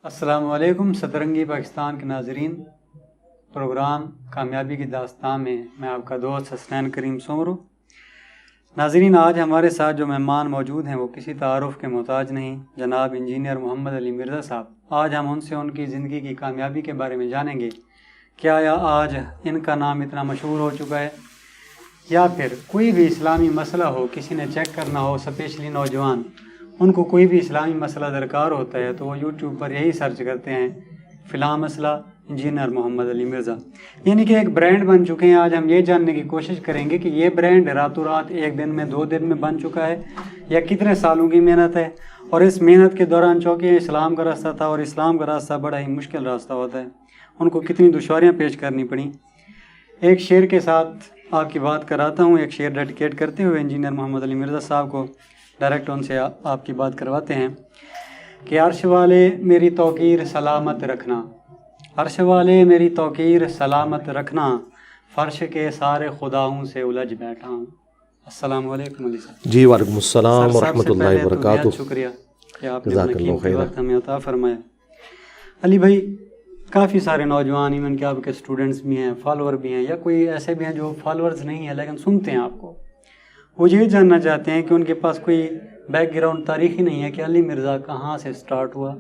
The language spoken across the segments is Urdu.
السلام علیکم سترنگی پاکستان کے ناظرین، پروگرام کامیابی کی داستان میں میں آپ کا دوست حسنین کریم سومرو۔ ناظرین، آج ہمارے ساتھ جو مہمان موجود ہیں وہ کسی تعارف کے محتاج نہیں، جناب انجینئر محمد علی مرزا صاحب۔ آج ہم ان سے ان کی زندگی کی کامیابی کے بارے میں جانیں گے۔ کیا آج ان کا نام اتنا مشہور ہو چکا ہے، یا پھر کوئی بھی اسلامی مسئلہ ہو، کسی نے چیک کرنا ہو، اسپیشلی نوجوان، ان کو کوئی بھی اسلامی مسئلہ درکار ہوتا ہے تو وہ یوٹیوب پر یہی سرچ کرتے ہیں، فلاں مسئلہ انجینئر محمد علی مرزا، یعنی کہ ایک برانڈ بن چکے ہیں۔ آج ہم یہ جاننے کی کوشش کریں گے کہ یہ برانڈ راتوں رات ایک دن میں 2 دن میں بن چکا ہے، یا کتنے سالوں کی محنت ہے، اور اس محنت کے دوران چونکہ اسلام کا راستہ تھا، اور اسلام کا راستہ بڑا ہی مشکل راستہ ہوتا ہے، ان کو کتنی دشواریاں پیش کرنی پڑیں۔ ایک شعر کے ساتھ آپ کی بات کراتا ہوں، ایک شعر ڈیڈیکیٹ کرتے ہوئے انجینئر محمد علی مرزا صاحب کو ڈائریکٹ ان سے آپ کی بات کرواتے ہیں کہ عرش والے میری توقیر سلامت رکھنا، عرش والے میری توقیر سلامت رکھنا، فرش کے سارے خداؤں سے الجھ بیٹھا ہوں۔ السلام علیکم علی صاحب۔ جی وعلیکم السلام ورحمۃ اللہ وبرکاتہ۔ شکریہ کہ آپ نے اپنا قیمتی وقت ہمیں عطا فرمایا۔ علی بھائی، کافی سارے نوجوان ایون کہ آپ کے اسٹوڈنٹس بھی ہیں، فالوور بھی ہیں، یا کوئی ایسے بھی ہیں جو فالورز نہیں ہیں لیکن سنتے ہیں آپ کو، وہ یہ جاننا چاہتے ہیں کہ ان کے پاس کوئی بیک گراؤنڈ تاریخی نہیں ہے کہ علی مرزا کہاں سے سٹارٹ ہوا،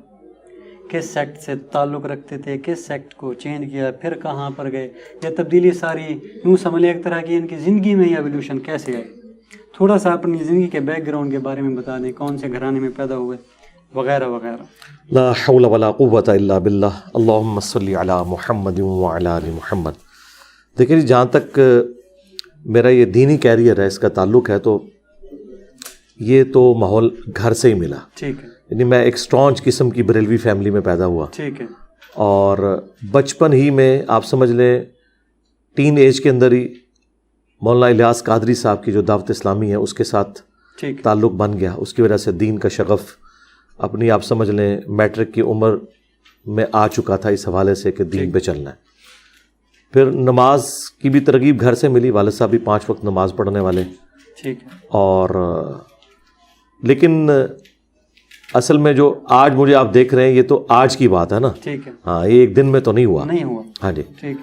کس سیکٹ سے تعلق رکھتے تھے، کس سیکٹ کو چینج کیا، پھر کہاں پر گئے، یہ تبدیلی ساری یوں سمجھ لیں ایک طرح کی ان کی زندگی میں یہ ایولیوشن کیسے آئی۔ تھوڑا سا اپنی زندگی کے بیک گراؤنڈ کے بارے میں بتا دیں، کون سے گھرانے میں پیدا ہوئے وغیرہ وغیرہ۔ لا حول ولا قوت الا باللہ، اللہم صلی علی محمد وعلی آل محمد۔ دیکھیں جی، جہاں تک میرا یہ دینی کیریئر ہے، اس کا تعلق ہے، تو یہ تو ماحول گھر سے ہی ملا۔ ٹھیک ہے۔ یعنی میں ایک اسٹرانچ قسم کی بریلوی فیملی میں پیدا ہوا۔ ٹھیک ہے۔ اور بچپن ہی میں آپ سمجھ لیں ٹین ایج کے اندر ہی مولانا الیاس قادری صاحب کی جو دعوت اسلامی ہے اس کے ساتھ تعلق بن گیا۔ اس کی وجہ سے دین کا شغف اپنی آپ سمجھ لیں میٹرک کی عمر میں آ چکا تھا، اس حوالے سے کہ دین پہ چلنا ہے۔ پھر نماز کی بھی ترغیب گھر سے ملی، والد صاحب بھی 5 وقت نماز پڑھنے والے۔ ٹھیک ہے۔ اور لیکن اصل میں جو آج مجھے آپ دیکھ رہے ہیں یہ تو آج کی بات ہے نا۔ ٹھیک ہے۔ ہاں، یہ ایک دن میں تو نہیں ہوا۔ ہاں جی۔ ٹھیک۔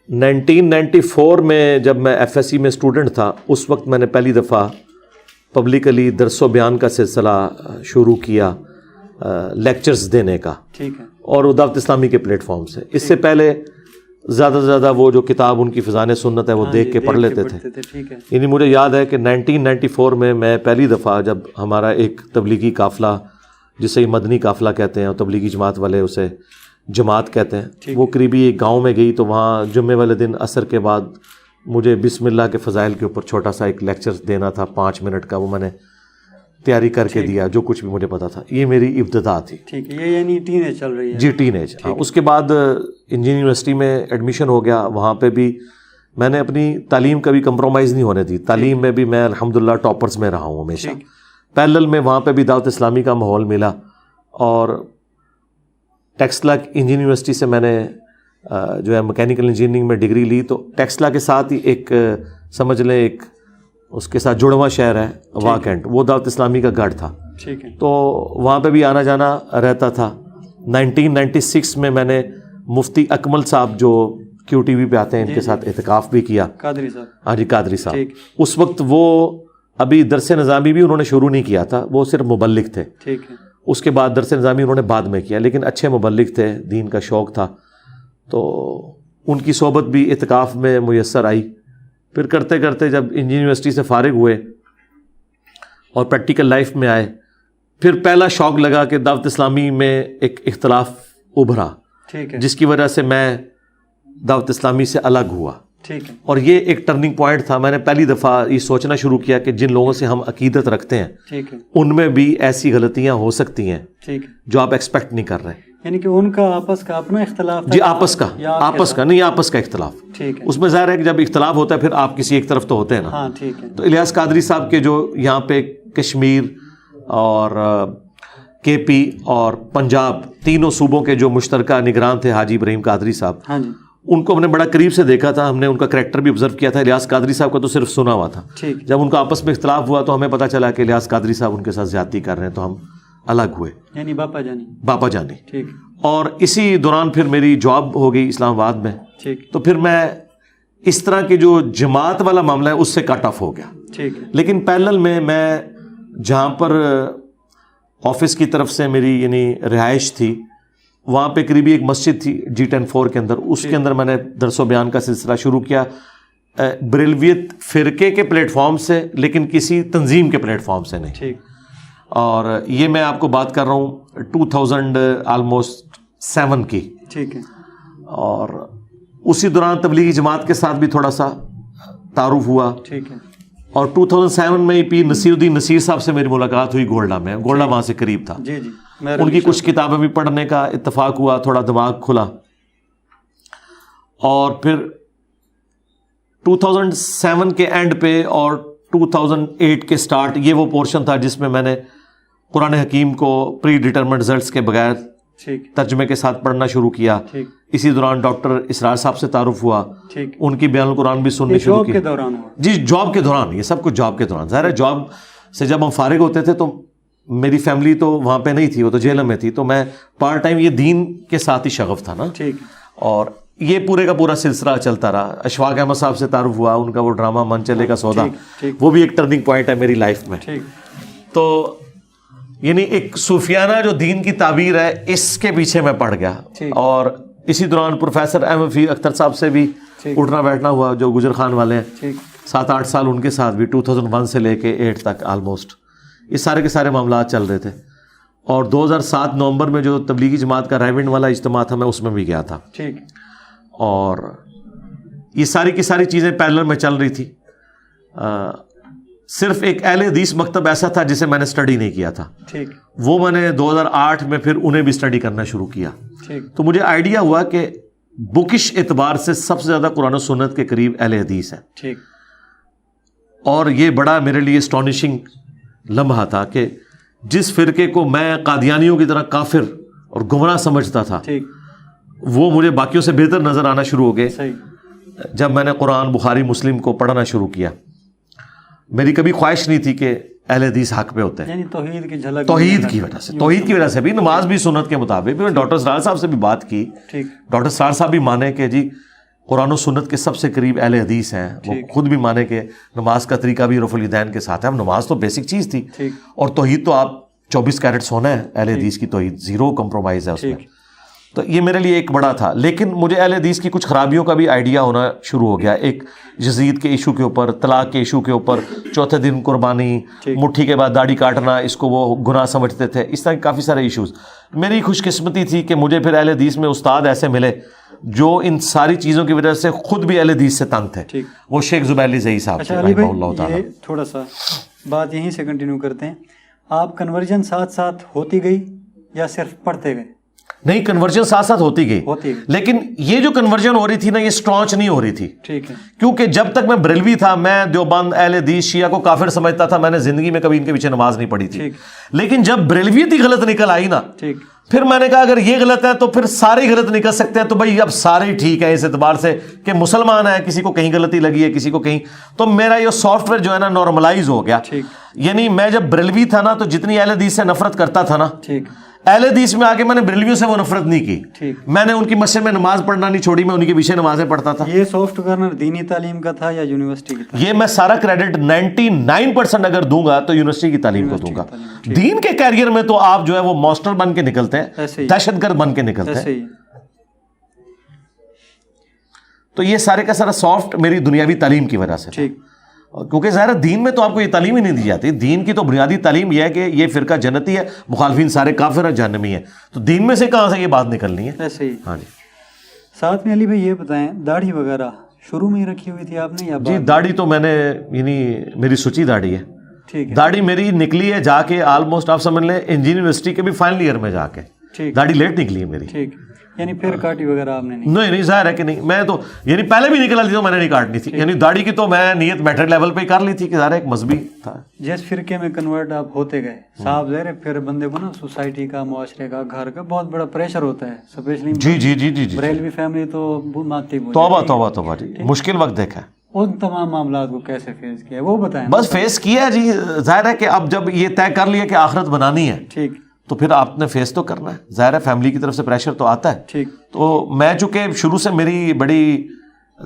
1994 میں جب میں FSC میں اسٹوڈنٹ تھا، اس وقت میں نے پہلی دفعہ پبلکلی درس و بیان کا سلسلہ شروع کیا، لیکچرز دینے کا۔ ٹھیک ہے۔ اور دعوت اسلامی کے پلیٹ فارم سے۔ اس سے پہلے زیادہ سے زیادہ وہ جو کتاب ان کی فضان سنت ہے وہ دیکھ کے پڑھ لیتے تھے۔ یعنی مجھے یاد ہے کہ 1994 میں پہلی دفعہ جب ہمارا ایک تبلیغی قافلہ، جسے مدنی قافلہ کہتے ہیں اور تبلیغی جماعت والے اسے جماعت کہتے ہیں، وہ قریبی ایک گاؤں میں گئی، تو وہاں جمعے والے دن عصر کے بعد مجھے بسم اللہ کے فضائل کے اوپر چھوٹا سا ایک لیکچر دینا تھا 5 منٹ کا، وہ میں نے تیاری کر کے دیا جو کچھ بھی مجھے پتا تھا۔ یہ میری ابتدا تھی۔ ٹھیک ہے۔ یہ یعنی ٹین ایج چل رہی ہے؟ جی، ٹین ایج۔ اس کے بعد انجینئرنگ یونیورسٹی میں ایڈمیشن ہو گیا۔ وہاں پہ بھی میں نے اپنی تعلیم کبھی کمپرومائز نہیں ہونے دی۔ تعلیم میں بھی میں الحمدللہ ٹاپرز میں رہا ہوں ہمیشہ۔ پیرلل میں وہاں پہ بھی دعوت اسلامی کا ماحول ملا، اور ٹیکسلا انجینئرنگ یونیورسٹی سے میں نے جو ہے میکینیکل انجینئرنگ میں ڈگری لی، تو ٹیکسلا کے ساتھ ہی ایک سمجھ لیں ایک اس کے ساتھ جڑواں شہر ہے واکینٹ، وہ دعوت اسلامی کا گڑھ تھا۔ ٹھیک ہے۔ تو وہاں پہ بھی آنا جانا رہتا تھا۔ 1996 میں نے مفتی اکمل صاحب جو QTV پہ آتے ہیں ان کے ساتھ اعتکاف بھی کیا۔ قادری صاحب۔ ہاں جی، قادری صاحب۔ اس وقت وہ ابھی درس نظامی بھی انہوں نے شروع نہیں کیا تھا، وہ صرف مبلغ تھے۔ ٹھیک ہے۔ اس کے بعد درس نظامی انہوں نے بعد میں کیا، لیکن اچھے مبلغ تھے، دین کا شوق تھا، تو ان کی صحبت بھی اعتکاف میں میسر آئی۔ پھر کرتے کرتے جب انجینئرنگ یونیورسٹی سے فارغ ہوئے اور پریکٹیکل لائف میں آئے، پھر پہلا شوق لگا کہ دعوت اسلامی میں ایک اختلاف ابھرا، جس کی وجہ سے میں دعوت اسلامی سے الگ ہوا۔ ٹھیک ہے۔ اور یہ ایک ٹرننگ پوائنٹ تھا۔ میں نے پہلی دفعہ یہ سوچنا شروع کیا کہ جن لوگوں سے ہم عقیدت رکھتے ہیں، ٹھیک ہے، ان میں بھی ایسی غلطیاں ہو سکتی ہیں ٹھیک ہے، جو آپ ایکسپیکٹ نہیں کر رہے۔ یعنی کہ ان کا آپس کا اپنا اختلاف جی، آپس کا نہیں، آپس کا اختلاف۔ ٹھیک ہے۔ اس میں ظاہر ہے کہ جب اختلاف ہوتا ہے پھر آپ کسی ایک طرف تو ہوتے ہیں نا۔ ہاں، ٹھیک ہے۔ تو الیاس قادری صاحب کے جو یہاں پہ کشمیر اور KP اور پنجاب تینوں صوبوں کے جو مشترکہ نگران تھے حاجی ابراہیم قادری صاحب، ہاں جی، ان کو ہم نے بڑا قریب سے دیکھا تھا، ہم نے ان کا کریکٹر بھی آبزرو کیا تھا۔ الیاس قادری صاحب کا تو صرف سنا ہوا تھا۔ ٹھیک۔ جب ان کا آپس میں اختلاف ہوا تو ہمیں پتہ چلا کہ الیاس قادری صاحب ان کے ساتھ زیادتی کر رہے ہیں، تو ہم الگ ہوئے, یعنی باپا جانی. ٹھیک. اور اسی دوران پھر میری جاب ہو گئی اسلام آباد میں. ٹھیک. تو پھر میں اس طرح کے جو جماعت والا معاملہ ہے اس سے کٹ آف ہو گیا. ٹھیک. لیکن پیرلل میں جہاں پر آفس کی طرف سے میری یعنی رہائش تھی وہاں پہ قریبی ایک مسجد تھی G10-4 کے اندر, اس کے اندر میں نے درس و بیان کا سلسلہ شروع کیا بریلویت فرقے کے پلیٹ فارم سے, لیکن کسی تنظیم کے پلیٹ فارم سے نہیں. ٹھیک. اور یہ میں آپ کو بات کر رہا ہوں 2007 کی. ٹھیک ہے. اور اسی دوران تبلیغی جماعت کے ساتھ بھی تھوڑا سا تعارف ہوا. ٹھیک ہے. اور 2007 میں پیر نصیر الدین نصیر صاحب سے میری ملاقات ہوئی گولڈا میں. گولڈا وہاں سے قریب تھا. جی جی. ان کی کچھ کتابیں بھی پڑھنے کا اتفاق ہوا, تھوڑا دماغ کھلا. اور پھر 2007 کے اینڈ پہ اور 2008 کے سٹارٹ, یہ وہ پورشن تھا جس میں میں نے قرآن حکیم کو پری ڈیٹرمنٹ رزلٹس کے بغیر ترجمے کے ساتھ پڑھنا شروع کیا. اسی دوران ڈاکٹر اسرار صاحب سے تعارف ہوا, ان کی بیان القرآن بھی سننے شروع کی. جی جاب کے دوران, یہ سب کچھ جاب کے دوران. ظاہر ہے جاب سے جب ہم فارغ ہوتے تھے تو میری فیملی تو وہاں پہ نہیں تھی, وہ تو جیل میں تھی, تو میں پارٹ ٹائم, یہ دین کے ساتھ ہی شغف تھا نا. اور یہ پورے کا پورا سلسلہ چلتا رہا. اشفاق احمد صاحب سے تعارف ہوا, ان کا وہ ڈرامہ من چلے کا سودا, وہ بھی ایک ٹرننگ پوائنٹ ہے میری لائف میں. تو یعنی ایک صوفیانہ جو دین کی تعبیر ہے اس کے پیچھے میں پڑ گیا. اور اسی دوران پروفیسر احمد فی اختر صاحب سے بھی اٹھنا بیٹھنا ہوا, جو گجر خان والے ہیں. 7-8 سال ان کے ساتھ بھی, 2001 سے لے کے 8 تک آلموسٹ یہ سارے کے سارے معاملات چل رہے تھے. اور 2007 نومبر میں جو تبلیغی جماعت کا رائے ونڈ والا اجتماع تھا, میں اس میں بھی گیا تھا. اور یہ ساری کی ساری چیزیں پیرلل میں چل رہی تھی. صرف ایک اہل حدیث مکتب ایسا تھا جسے میں نے اسٹڈی نہیں کیا تھا, وہ میں نے 2008 میں پھر انہیں بھی اسٹڈی کرنا شروع کیا. تو مجھے آئیڈیا ہوا کہ بکش اعتبار سے سب سے زیادہ قرآن و سنت کے قریب اہل حدیث ہے. اور یہ بڑا میرے لیے اسٹانشنگ لمحہ تھا کہ جس فرقے کو میں قادیانیوں کی طرح کافر اور گمراہ سمجھتا تھا, وہ مجھے باقیوں سے بہتر نظر آنا شروع ہو گئے جب میں نے قرآن, بخاری, مسلم کو پڑھنا شروع کیا. میری کبھی خواہش نہیں تھی کہ اہل حدیث حق پہ ہوتے ہیں, یعنی توحید کی جھلک, توحید کی وجہ سے بھی, نماز بھی سنت کے مطابق. ڈاکٹر سرار صاحب سے بھی بات کی, ڈاکٹر سرار صاحب بھی مانے کہ جی قرآن و سنت کے سب سے قریب اہل حدیث ہیں. وہ خود بھی مانے کہ نماز کا طریقہ بھی رفع الیدین کے ساتھ ہے. اب نماز تو بیسک چیز تھی, اور توحید تو آپ 24 کیرٹ سونا ہے, اہل حدیث کی توحید زیرو کمپرومائز ہے اس میں. تو یہ میرے لیے ایک بڑا تھا. لیکن مجھے اہل حدیث کی کچھ خرابیوں کا بھی آئیڈیا ہونا شروع ہو گیا. ایک یزید کے ایشو کے اوپر, طلاق کے ایشو کے اوپر, چوتھے دن قربانی, مٹھی کے بعد داڑھی کاٹنا, اس کو وہ گناہ سمجھتے تھے. اس طرح کافی سارے ایشوز. میری خوش قسمتی تھی کہ مجھے پھر اہل حدیث میں استاد ایسے ملے جو ان ساری چیزوں کی وجہ سے خود بھی اہل حدیث سے تنگ تھے. وہ شیخ زبیر علی زئی صاحب رحمہ اللہ تعالیٰ. تھوڑا سا بات یہیں سے کنٹینیو کرتے ہیں. آپ کنورژن ساتھ ساتھ ہوتی گئی یا صرف پڑھتے گئے؟ نہیں, کنورژن ساتھ ساتھ ہوتی گئی, لیکن یہ جو کنورژن ہو رہی تھی نا, یہ اسٹرانچ نہیں ہو رہی تھی. کیونکہ جب تک میں بریلوی تھا, میں دیوبند, اہل حدیث, شیعہ کو کافر سمجھتا تھا. میں نے زندگی میں کبھی ان کے پیچھے نماز نہیں پڑھی تھی. لیکن جب بریلویت ہی غلط نکل آئی نا, پھر میں نے کہا اگر یہ غلط ہے تو پھر سارے غلط نکل سکتے ہیں. تو بھائی اب سارے ٹھیک ہیں اس اعتبار سے کہ مسلمان ہیں, کسی کو کہیں غلطی لگی ہے, کسی کو کہیں. تو میرا یہ سافٹ ویئر جو ہے نا نارملائز ہو گیا. یعنی میں جب بریلوی تھا نا, تو جتنی اہل حدیث سے نفرت کرتا تھا نا, اہل حدیث میں آ کے میں نے بریلویوں سے وہ نفرت نہیں کی. میں نے ان کی مسجد میں نماز پڑھنا نہیں چھوڑی, میں ان کے پیچھے نمازیں پڑھتا تھا. یہ سافٹ کارنر دینی تعلیم کا تھا یا یونیورسٹی کی تھا؟ یہ میں سارا کریڈٹ 99% اگر دوں گا تو یونیورسٹی کی تعلیم کو دوں گا. دین کے کیریئر میں تو آپ جو ہے وہ ماسٹر بن کے نکلتے ہیں, دہشت گرد بن کے نکلتے ہیں. تو یہ سارے کا سارا سافٹ میری دنیاوی تعلیم کی وجہ سے. کیونکہ ظاہر دین میں تو آپ کو یہ تعلیم ہی نہیں دی جاتی. دین کی تو بنیادی تعلیم یہ ہے کہ یہ فرقہ جنتی ہے, مخالفین سارے کافر ہیں, جہنمی ہیں. تو دین میں سے کہاں سے یہ بات نکلنی ہے؟ ایسے ہی. ہاں جی. ساتھ میں علی بھائی یہ بتائیں, داڑھی وغیرہ شروع میں ہی رکھی ہوئی تھی آپ نے یا جی داڑھی تو میں نے, یعنی میری سچی داڑھی ہے. داڑھی میری نکلی ہے جا کے آلموسٹ آپ سمجھ لیں انجینئرنگ یونیورسٹی کے بھی فائنل ایئر میں جا کے. داڑھی لیٹ نکلی ہے میری. یعنی پھر کاٹی وغیرہ آپ نے نہیں ظاہر ہے کہ نہیں. میں تو یعنی پہلے بھی نکل آتی تو میں نے نہیں کاٹنی تھی. یعنی داڑھی کی تو میں نیت میٹرک لیول پہ ہی کر لی تھی کہ ظاہر ایک مذہبی تھا. جس فرقے میں کنورٹ آپ ہوتے گئے صاحب, ظاہر پھر بندے کو نا سوسائٹی کا, معاشرے کا, گھر کا بہت بڑا پریشر ہوتا ہے. اسپیشلی جی بریلوی فیملی تو ماتی. توبہ جی, مشکل وقت دیکھا ہے. ان تمام معاملات کو کیسے فیس کیا وہ بتائیں. بس فیس کیا جی, ظاہر ہے کہ اب جب یہ طے کر لیا کہ آخرت بنانی ہے, تو پھر آپ نے فیس تو کرنا ہے, ظاہر ہے فیملی کی طرف سے پریشر تو آتا ہے. ٹھیک. تو میں چونکہ شروع سے میری بڑی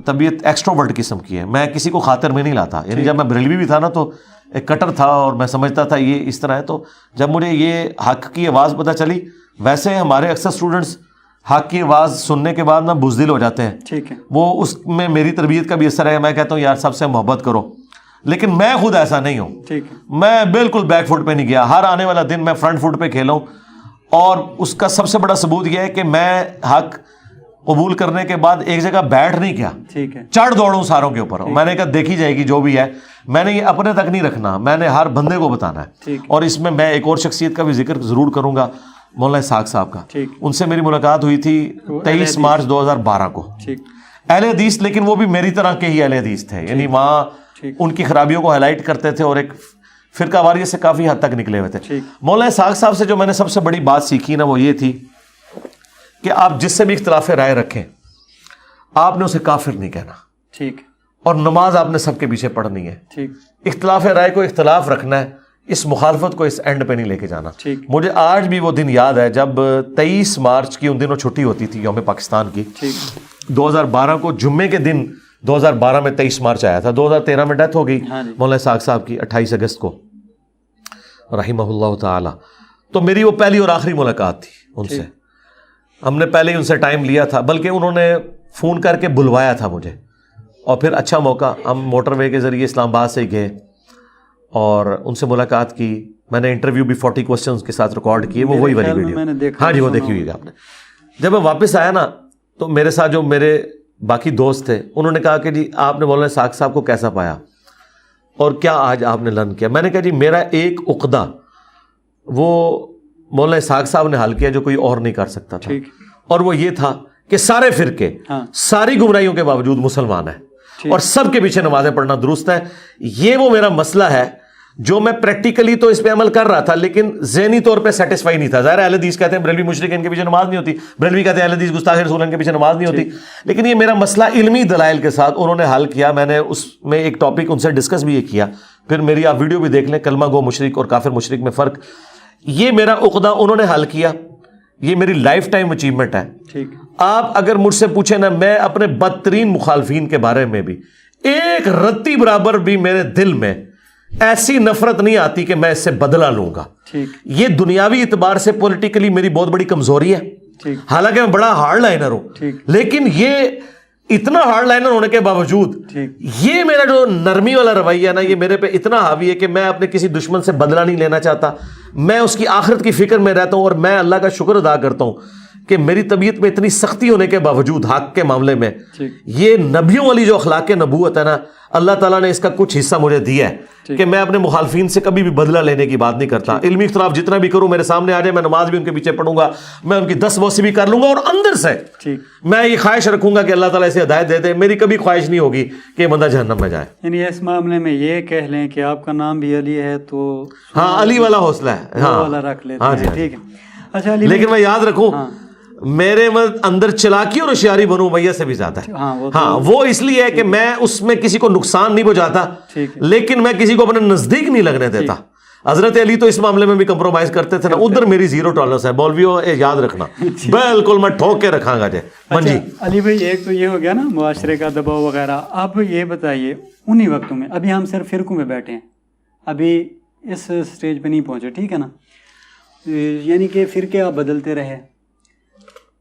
طبیعت ایکسٹروورٹ قسم کی ہے, میں کسی کو خاطر میں نہیں لاتا. یعنی جب میں بریلوی بھی تھا نا تو ایک کٹر تھا اور میں سمجھتا تھا یہ اس طرح ہے. تو جب مجھے یہ حق کی آواز پتہ چلی, ویسے ہمارے اکثر اسٹوڈنٹس حق کی آواز سننے کے بعد نا بزدل ہو جاتے ہیں. ٹھیک ہے. وہ اس میں میری تربیت کا بھی اثر ہے. میں کہتا ہوں یار سب سے محبت کرو, لیکن میں خود ایسا نہیں ہوں. ٹھیک ہے. میں بالکل بیک فٹ پہ نہیں گیا. ہر آنے والا دن میں فرنٹ فٹ پہ کھیلا ہوں, اور اس کا سب سے بڑا ثبوت یہ ہے کہ میں حق قبول کرنے کے بعد ایک جگہ بیٹھ نہیں کیا, ٹھیک ہے, چڑھ دوڑوں ساروں کے اوپر. میں نے کہا دیکھی جائے گی جو بھی ہے, میں نے یہ اپنے تک نہیں رکھنا, میں نے ہر بندے کو بتانا ہے. اور اس میں میں ایک اور شخصیت کا بھی ذکر ضرور کروں گا, مولانا اسحاق صاحب کا. ان سے میری ملاقات ہوئی تھی 23 مارچ 2012 کو. اہل حدیث, لیکن وہ بھی میری طرح کے ہی اہل حدیث تھے. یعنی وہاں ان کی خرابیوں کو ہائی لائٹ کرتے تھے اور ایک فرقہ واریت سے کافی حد تک نکلے ہوئے تھے. مولانا اسحاق صاحب سے جو میں نے سب سے بڑی بات سیکھی نا وہ یہ تھی کہ آپ جس سے بھی اختلاف رائے رکھیں, آپ نے اسے کافر نہیں کہنا. ٹھیک. اور نماز آپ نے سب کے پیچھے پڑھنی ہے. ٹھیک. اختلاف رائے کو اختلاف رکھنا ہے, اس مخالفت کو اس اینڈ پہ نہیں لے کے جانا. مجھے آج بھی وہ دن یاد ہے جب 23 مارچ کی ان دنوں چھٹی ہوتی تھی یوم پاکستان کی. 2012 کو جمعے کے دن 2012 میں 23 مارچ آیا تھا. 2013 میں ڈیتھ ہو گئی مولانا اسحاق صاحب کی 28 اگست کو رحمہ اللہ تعالی. تو میری وہ پہلی اور آخری ملاقات تھی ان سے. ہم نے پہلے ہی ان سے ٹائم لیا تھا, بلکہ انہوں نے فون کر کے بلوایا تھا مجھے, اور پھر اچھا موقع, ہم موٹر وے کے ذریعے اسلام آباد سے گئے اور ان سے ملاقات کی. میں نے انٹرویو بھی 40 کوسچنز کے ساتھ ریکارڈ کیے, وہ وہی والی ویڈیو. ہاں جی, وہ دیکھی ہوئی ہے آپ نے. جب میں واپس آیا نا تو میرے ساتھ جو میرے باقی دوست تھے انہوں نے کہا کہ جی آپ نے مولانا اسحاق صاحب کو کیسا پایا اور کیا آج آپ نے لرن کیا. میں نے کہا جی میرا ایک عقدہ وہ مولانا اسحاق صاحب نے حل کیا جو کوئی اور نہیں کر سکتا تھا, اور وہ یہ تھا کہ سارے فرقے ساری گمراہیوں کے باوجود مسلمان ہیں اور سب کے پیچھے نمازیں پڑھنا درست ہے. یہ وہ میرا مسئلہ ہے جو میں پریکٹیکلی تو اس پہ عمل کر رہا تھا, لیکن ذہنی طور پہ سیٹسفائی نہیں تھا. ظاہر اہل حدیث کہتے ہیں بریلوی مشرک ان کے پیچھے نماز نہیں ہوتی, بریلوی کہتے ہیں اہل حدیث گستاخ رسول ان کے پیچھے نماز نہیں ہوتی. لیکن یہ میرا مسئلہ علمی دلائل کے ساتھ انہوں نے حل کیا. میں نے اس میں ایک ٹاپک ان سے ڈسکس بھی یہ کیا, پھر میری آپ ویڈیو بھی دیکھ لیں, کلمہ گو مشرک اور کافر مشرک میں فرق. یہ میرا عقدہ انہوں نے حل کیا, یہ میری لائف ٹائم اچیومنٹ ہے. آپ اگر مجھ سے پوچھیں نا, میں اپنے بدترین مخالفین کے بارے میں بھی ایک رتی برابر بھی میرے دل میں ایسی نفرت نہیں آتی کہ میں اس سے بدلہ لوں گا. یہ دنیاوی اعتبار سے پولیٹیکلی میری بہت بڑی کمزوری ہے, حالانکہ میں بڑا ہارڈ لائنر ہوں, لیکن یہ اتنا ہارڈ لائنر ہونے کے باوجود یہ میرا جو نرمی والا رویہ ہے نا, یہ میرے پہ اتنا حاوی ہے کہ میں اپنے کسی دشمن سے بدلہ نہیں لینا چاہتا. میں اس کی آخرت کی فکر میں رہتا ہوں, اور میں اللہ کا شکر ادا کرتا ہوں کہ میری طبیعت میں اتنی سختی ہونے کے باوجود حق کے معاملے میں یہ نبیوں والی جو اخلاق نبوت ہے نا, اللہ تعالیٰ نے اس کا کچھ حصہ مجھے دیا ہے کہ میں اپنے مخالفین سے کبھی بھی بدلہ لینے کی بات نہیں کرتا. علمی اختلاف جتنا بھی کروں میرے سامنے آ جائے, میں نماز بھی ان کے پیچھے پڑھوں گا, میں ان کی 10 موسی بھی کر لوں گا, اور اندر سے میں یہ خواہش رکھوں گا کہ اللہ تعالیٰ اسے ہدایت دے دے. میری کبھی خواہش نہیں ہوگی کہ یہ بندہ جہنم میں جائے. یعنی اس معاملے میں یہ کہہ لیں کہ آپ کا نام بھی علی ہے تو ہاں علی والا حوصلہ ہے, ہاں رکھ لیتے ہیں. ٹھیک ہے. اچھا, لیکن میں یاد رکھوں میرے اندر چلاکی اور ہوشیاری بنو امیہ سے بھی زیادہ ہے. ہاں وہ اس لیے ہے کہ میں اس میں کسی کو نقصان نہیں پہنچاتا, لیکن میں کسی کو اپنے نزدیک نہیں لگنے دیتا. حضرت علی تو اس معاملے میں بھی کمپرومائز کرتے تھے نا, ادھر میری زیرو ٹالرنس ہے. مولویوں یاد رکھنا, بالکل میں ٹھوک کے رکھاں گا. جی علی بھائی, ایک تو یہ ہو گیا نا معاشرے کا دباؤ وغیرہ. آپ یہ بتائیے انہی وقتوں میں, ابھی ہم صرف فرقوں میں بیٹھے ہیں, ابھی اس سٹیج پہ نہیں پہنچے, ٹھیک ہے نا, یعنی کہ فرقے آپ بدلتے رہے,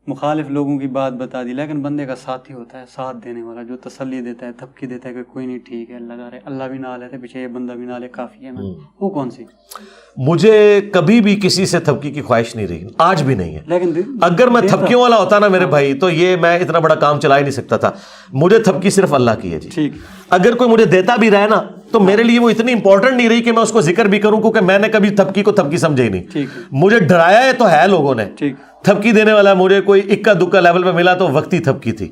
مخالف لوگوں کی بات بتا دی, لیکن بندے کا ساتھی ہوتا ہے, ساتھ دینے والا, جو تسلی دیتا ہے, تھپکی دیتا ہے کہ کوئی نہیں ٹھیک ہے, اللہ بھی نہ لیتے پیچھے, یہ بندہ بھی نہ لے, کافی ہے. وہ کون سی؟ مجھے کبھی بھی کسی سے تھپکی کی خواہش نہیں رہی, آج بھی نہیں ہے. لیکن اگر میں تھپکیوں والا ہوتا نا میرے بھائی, تو یہ میں اتنا بڑا کام چلا ہی نہیں سکتا تھا. مجھے تھپکی صرف اللہ کی ہے جی. اگر کوئی مجھے دیتا بھی رہے نا تو میرے لیے وہ اتنی امپورٹنٹ نہیں رہی کہ میں اس کو ذکر بھی کروں, کیونکہ میں نے کبھی تھپکی کو تھپکی سمجھے ہی نہیں. مجھے ڈرایا ہے تو ہے لوگوں نے, تھپکی دینے والا مجھے کوئی اکا دکا لیول پہ ملا تو وقتی تھپکی تھی,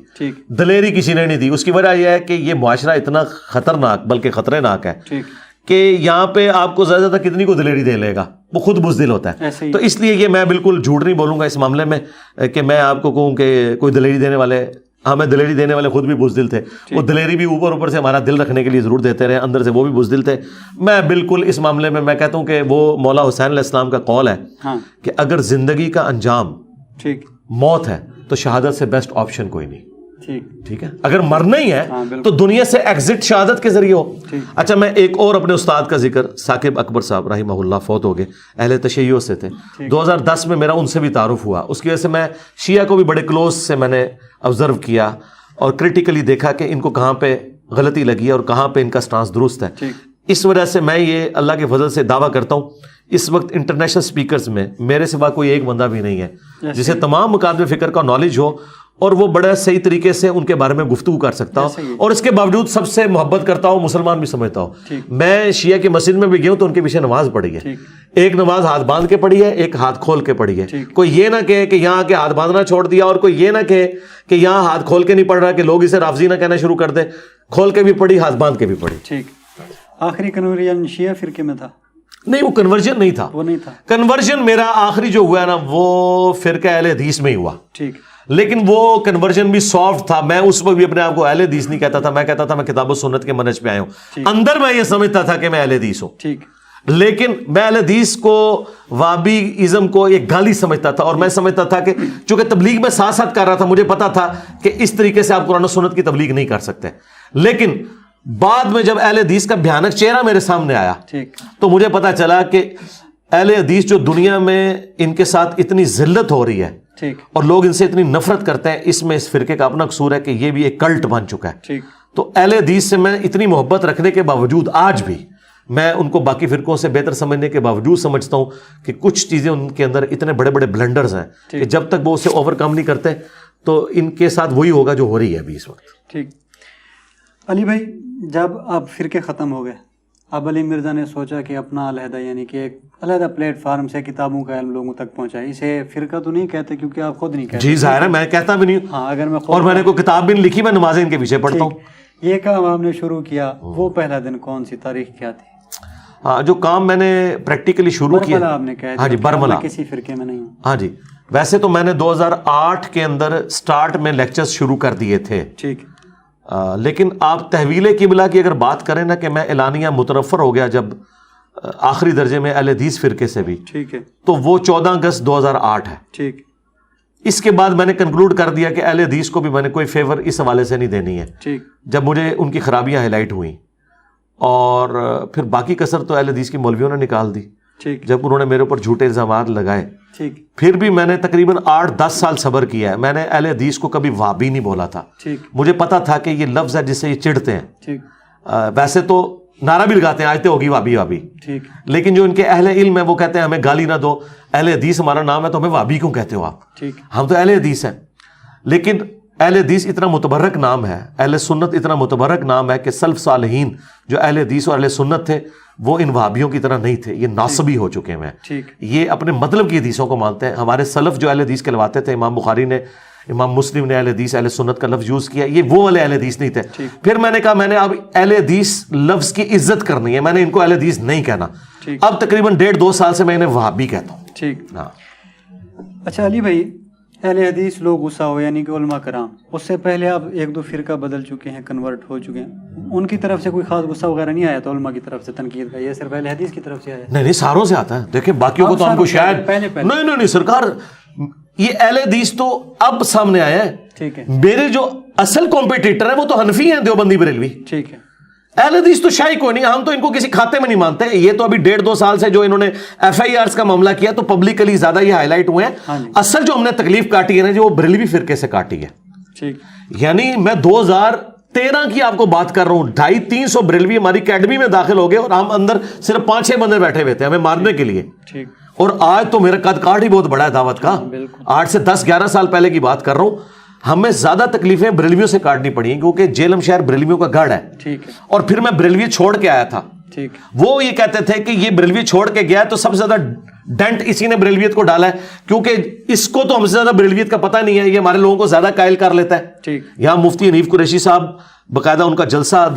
دلیری کسی نے نہیں دی. اس کی وجہ یہ ہے کہ یہ معاشرہ اتنا خطرناک بلکہ خطرے ناک ہے کہ یہاں پہ آپ کو زیادہ تر کتنی کو دلیری دے لے گا, وہ خود بزدل ہوتا ہے. تو اس لیے یہ میں بالکل جھوٹ نہیں بولوں گا اس معاملے میں کہ میں آپ کو کہوں کہ کوئی دلیری دینے والے ہمیں دلیری دینے والے خود بھی بزدل تھے, وہ دلیری بھی اوپر سے ہمارا دل رکھنے کے لیے ضرور دیتے رہے, اندر سے وہ بھی بزدل تھے. میں بالکل اس معاملے میں کہتا ہوں کہ وہ مولا حسین علیہ السلام کا قول ہے کہ اگر زندگی کا انجام موت ہے تو شہادت سے بیسٹ آپشن کوئی نہیں. ٹھیک ہے, اگر مرنا ہی ہے تو دنیا سے ایگزٹ شہادت کے ذریعے ہو. اچھا, میں ایک اور اپنے استاد کا ذکر, ثاقب اکبر صاحب رحمہ اللہ فوت ہو گئے, اہل تشیع سے تھے. 2010 میں میرا ان سے بھی تعارف ہوا, اس کی وجہ سے میں شیعہ کو بھی بڑے کلوز سے میں نے آبزرو کیا اور کریٹیکلی دیکھا کہ ان کو کہاں پہ غلطی لگی ہے اور کہاں پہ ان کا سٹانس درست ہے. اس وجہ سے میں یہ اللہ کے فضل سے دعویٰ کرتا ہوں, اس وقت انٹرنیشنل سپیکرز میں میرے سوا کوئی ایک بندہ بھی نہیں ہے جسے تمام مکاتب فکر کا نالج ہو اور وہ بڑا صحیح طریقے سے ان کے بارے میں گفتگو کر سکتا ہو, اور اس کے باوجود سب سے محبت کرتا ہو, مسلمان بھی سمجھتا ہو. میں شیعہ کی مسجد میں بھی گیا ہوں تو ان کے پیچھے نماز پڑھی ہے, ایک نماز ہاتھ باندھ کے پڑھی ہے, ایک ہاتھ کھول کے پڑھی ہے. کوئی یہ نہ کہے کہ یہاں کے ہاتھ باندھنا چھوڑ دیا, اور کوئی یہ نہ کہے کہ یہاں ہاتھ کھول کے نہیں پڑھ رہا کہ لوگ اسے رافضی نہ کہنا شروع کر دیں. کھول کے بھی پڑھی, ہاتھ باندھ کے بھی پڑھی. ٹھیک, آخری کنورژن شیعہ فرقے میں تھا؟ نہیں, وہ کنورژن نہیں تھا. وہ نہیں تھا. کنورژن میرا آخری جو ہوا ہے نا وہ فرقہ اہل حدیث میں ہی ہوا. ٹھیک, لیکن وہ کنورژن بھی سافٹ تھا. میں اس وقت بھی اپنے آپ کو اہل حدیث نہیں کہتا تھا, میں کہتا تھا میں کتاب و سنت کے منہج پہ آیا ہوں. اندر میں یہ سمجھتا تھا کہ میں اہل حدیث ہوں. ٹھیک, لیکن میں اہل حدیث کو وہابی ازم کو ایک گالی سمجھتا تھا, اور میں سمجھتا تھا کہ چونکہ تبلیغ میں ساتھ ساتھ کر رہا تھا, مجھے پتا تھا کہ اس طریقے سے آپ قرآن و سنت کی تبلیغ نہیں کر سکتے. لیکن بعد میں جب اہل حدیث کا بھیانک چہرہ میرے سامنے آیا تو مجھے پتا چلا کہ اہل حدیث جو دنیا میں ان کے ساتھ اتنی ذلت ہو رہی ہے اور لوگ ان سے اتنی نفرت کرتے ہیں, اس میں اس فرقے کا اپنا قصور ہے کہ یہ بھی ایک کلٹ بن چکا ہے. تو اہل حدیث سے میں اتنی محبت رکھنے کے باوجود آج بھی میں ان کو باقی فرقوں سے بہتر سمجھنے کے باوجود سمجھتا ہوں کہ کچھ چیزیں ان کے اندر اتنے بڑے بڑے بلنڈرز ہیں کہ جب تک وہ اسے اوور کم نہیں کرتے تو ان کے ساتھ وہی ہوگا جو ہو رہی ہے ابھی اس وقت. ٹھیک, علی بھائی, جب اب فرقے ختم ہو گئے, اب علی مرزا نے سوچا کہ اپنا علیحدہ یعنی کہ ایک علیحدہ پلیٹ فارم سے کتابوں کا علم لوگوں تک پہنچائے. اسے فرقہ تو نہیں کہتے کیونکہ آپ خود نہیں کہتے. جی ظاہر ہے, میں کہتا بھی نہیں ہوں. ہاں, اگر میں اور میں نے کوئی کتاب بھی نہیں لکھی, میں نمازیں ان کے پیچھے پڑھتا ہوں. یہ کام آپ نے شروع کیا, وہ پہلا دن کون سی تاریخ کیا تھی؟ ہاں, جو کام میں نے پریکٹیکلی شروع کیا, آپ نے کہا ہاں جی, برملا, کسی فرقے میں نہیں ہوں. ہاں جی, ویسے تو میں نے 2008 کے اندر سٹارٹ میں لیکچرز شروع کر دیے تھے. ٹھیک, لیکن آپ تحویل قبلہ کی اگر بات کریں نا کہ میں اعلانیہ مترفر ہو گیا جب آخری درجے میں اہل حدیث فرقے سے بھی, ٹھیک ہے, تو وہ 14 اگست 2008 ہے. ٹھیک, اس کے بعد میں نے کنکلوڈ کر دیا کہ اہل حدیث کو بھی میں نے کوئی فیور اس حوالے سے نہیں دینی ہے. ٹھیک, جب مجھے ان کی خرابیاں ہائی لائٹ ہوئیں, اور پھر باقی کسر تو اہل حدیث کی مولویوں نے نکال دی. ٹھیک, جب انہوں نے میرے اوپر جھوٹے الزامات لگائے, ٹھیک, پھر بھی میں نے تقریباً 8-10 سال صبر کیا ہے. میں نے اہل حدیث کو کبھی وہابی نہیں بولا تھا. ٹھیک, مجھے پتا تھا کہ یہ لفظ ہے جس سے یہ چڑھتے ہیں. ٹھیک, ویسے تو نعرہ بھی لگاتے ہیں آج تو ہوگی وہابی وہابی, ٹھیک, لیکن جو ان کے اہل علم ہے وہ کہتے ہیں ہمیں گالی نہ دو, اہل حدیث ہمارا نام ہے تو ہمیں وہابی کیوں کہتے ہو آپ؟ ٹھیک, ہم تو اہل حدیث ہیں. لیکن اہل حدیث اتنا متبرک نام ہے, اہل سنت اتنا متبرک نام ہے کہ سلف صالحین جو اہل حدیث اور اہل سنت تھے وہ ان وہابیوں کی طرح نہیں تھے, یہ ناصبی ہو چکے ہیں. یہ اپنے مطلب کی حدیثوں کو مانتے ہیں. ہمارے سلف جو اہل حدیث کہلواتے تھے, امام بخاری نے, امام مسلم نے اہل حدیث اہل سنت کا لفظ یوز کیا, یہ وہ والے اہل حدیث نہیں تھے. پھر میں نے کہا میں نے اب اہل حدیث لفظ کی عزت کرنی ہے, میں نے ان کو اہل حدیث نہیں کہنا. اب تقریباً 1.5-2 سال سے میں انہیں وہابی کہتا ہوں. ٹھیک, ہاں. اچھا علی بھائی, اہل حدیث لوگ غصہ ہو یعنی کہ علماء کرام, اس سے پہلے آپ 1-2 فرقہ بدل چکے ہیں, کنورٹ ہو چکے ہیں, ان کی طرف سے کوئی خاص غصہ وغیرہ نہیں آیا تو علماء کی طرف سے تنقید کا, یہ صرف اہل حدیث کی طرف سے آیا؟ نہیں, ساروں سے آتا ہے. دیکھیں باقیوں کو تو ہم کو شاید نہیں سرکار, یہ اہل حدیث تو اب سامنے آیا ہے. ٹھیک ہے, میرے جو اصل کمپیٹیٹر ہیں وہ تو حنفی ہیں, دیوبندی بریلوی. ٹھیک ہے, اہل حدیث تو شاہی کوئی نہیں, ہم تو ان کو کسی کھاتے میں نہیں مانتے. یہ تو ابھی 1.5-2 سال سے جو انہوں نے FIRs کا معاملہ کیا تو پبلکلی زیادہ یہ ہائی لائٹ ہوئے ہیں. اصل جو ہم نے تکلیف کاٹی ہے نا جو وہ بریلوی فرقے سے کاٹی ہے. ٹھیک, یعنی میں 2013 کی آپ کو بات کر رہا ہوں, 250-300 بریلوی ہماری اکیڈمی میں داخل ہو گئے اور ہم اندر صرف 5-6 بندے بیٹھے ہوئے تھے ہمیں مارنے کے لیے. ٹھیک, اور آج تو میرا قد کاٹ ہی بہت بڑا ہے دعوت کا. 8 سے 10-11 سال پہلے کی بات کر رہا ہوں. ہمیں زیادہ تکلیفیں بریلویوں سے کاٹنی پڑی ہیں کیونکہ جیلم شہر بریلویوں کا گڑھ ہے. ٹھیک ہے, اور پھر میں بریلوی چھوڑ کے آیا تھا. ٹھیک, وہ یہ کہتے تھے کہ یہ بریلوی چھوڑ کے گیا تو سب سے زیادہ ڈنٹ اسی نے بریلویت کو ڈالا ہے کیونکہ اس کو تو ہم سے زیادہ بریلویت کا پتہ نہیں ہے, یہ ہمارے لوگوں کو زیادہ قائل کر لیتا ہے. ٹھیک, یہاں مفتی حنیف قریشی صاحب باقاعدہ ان کا جلسہ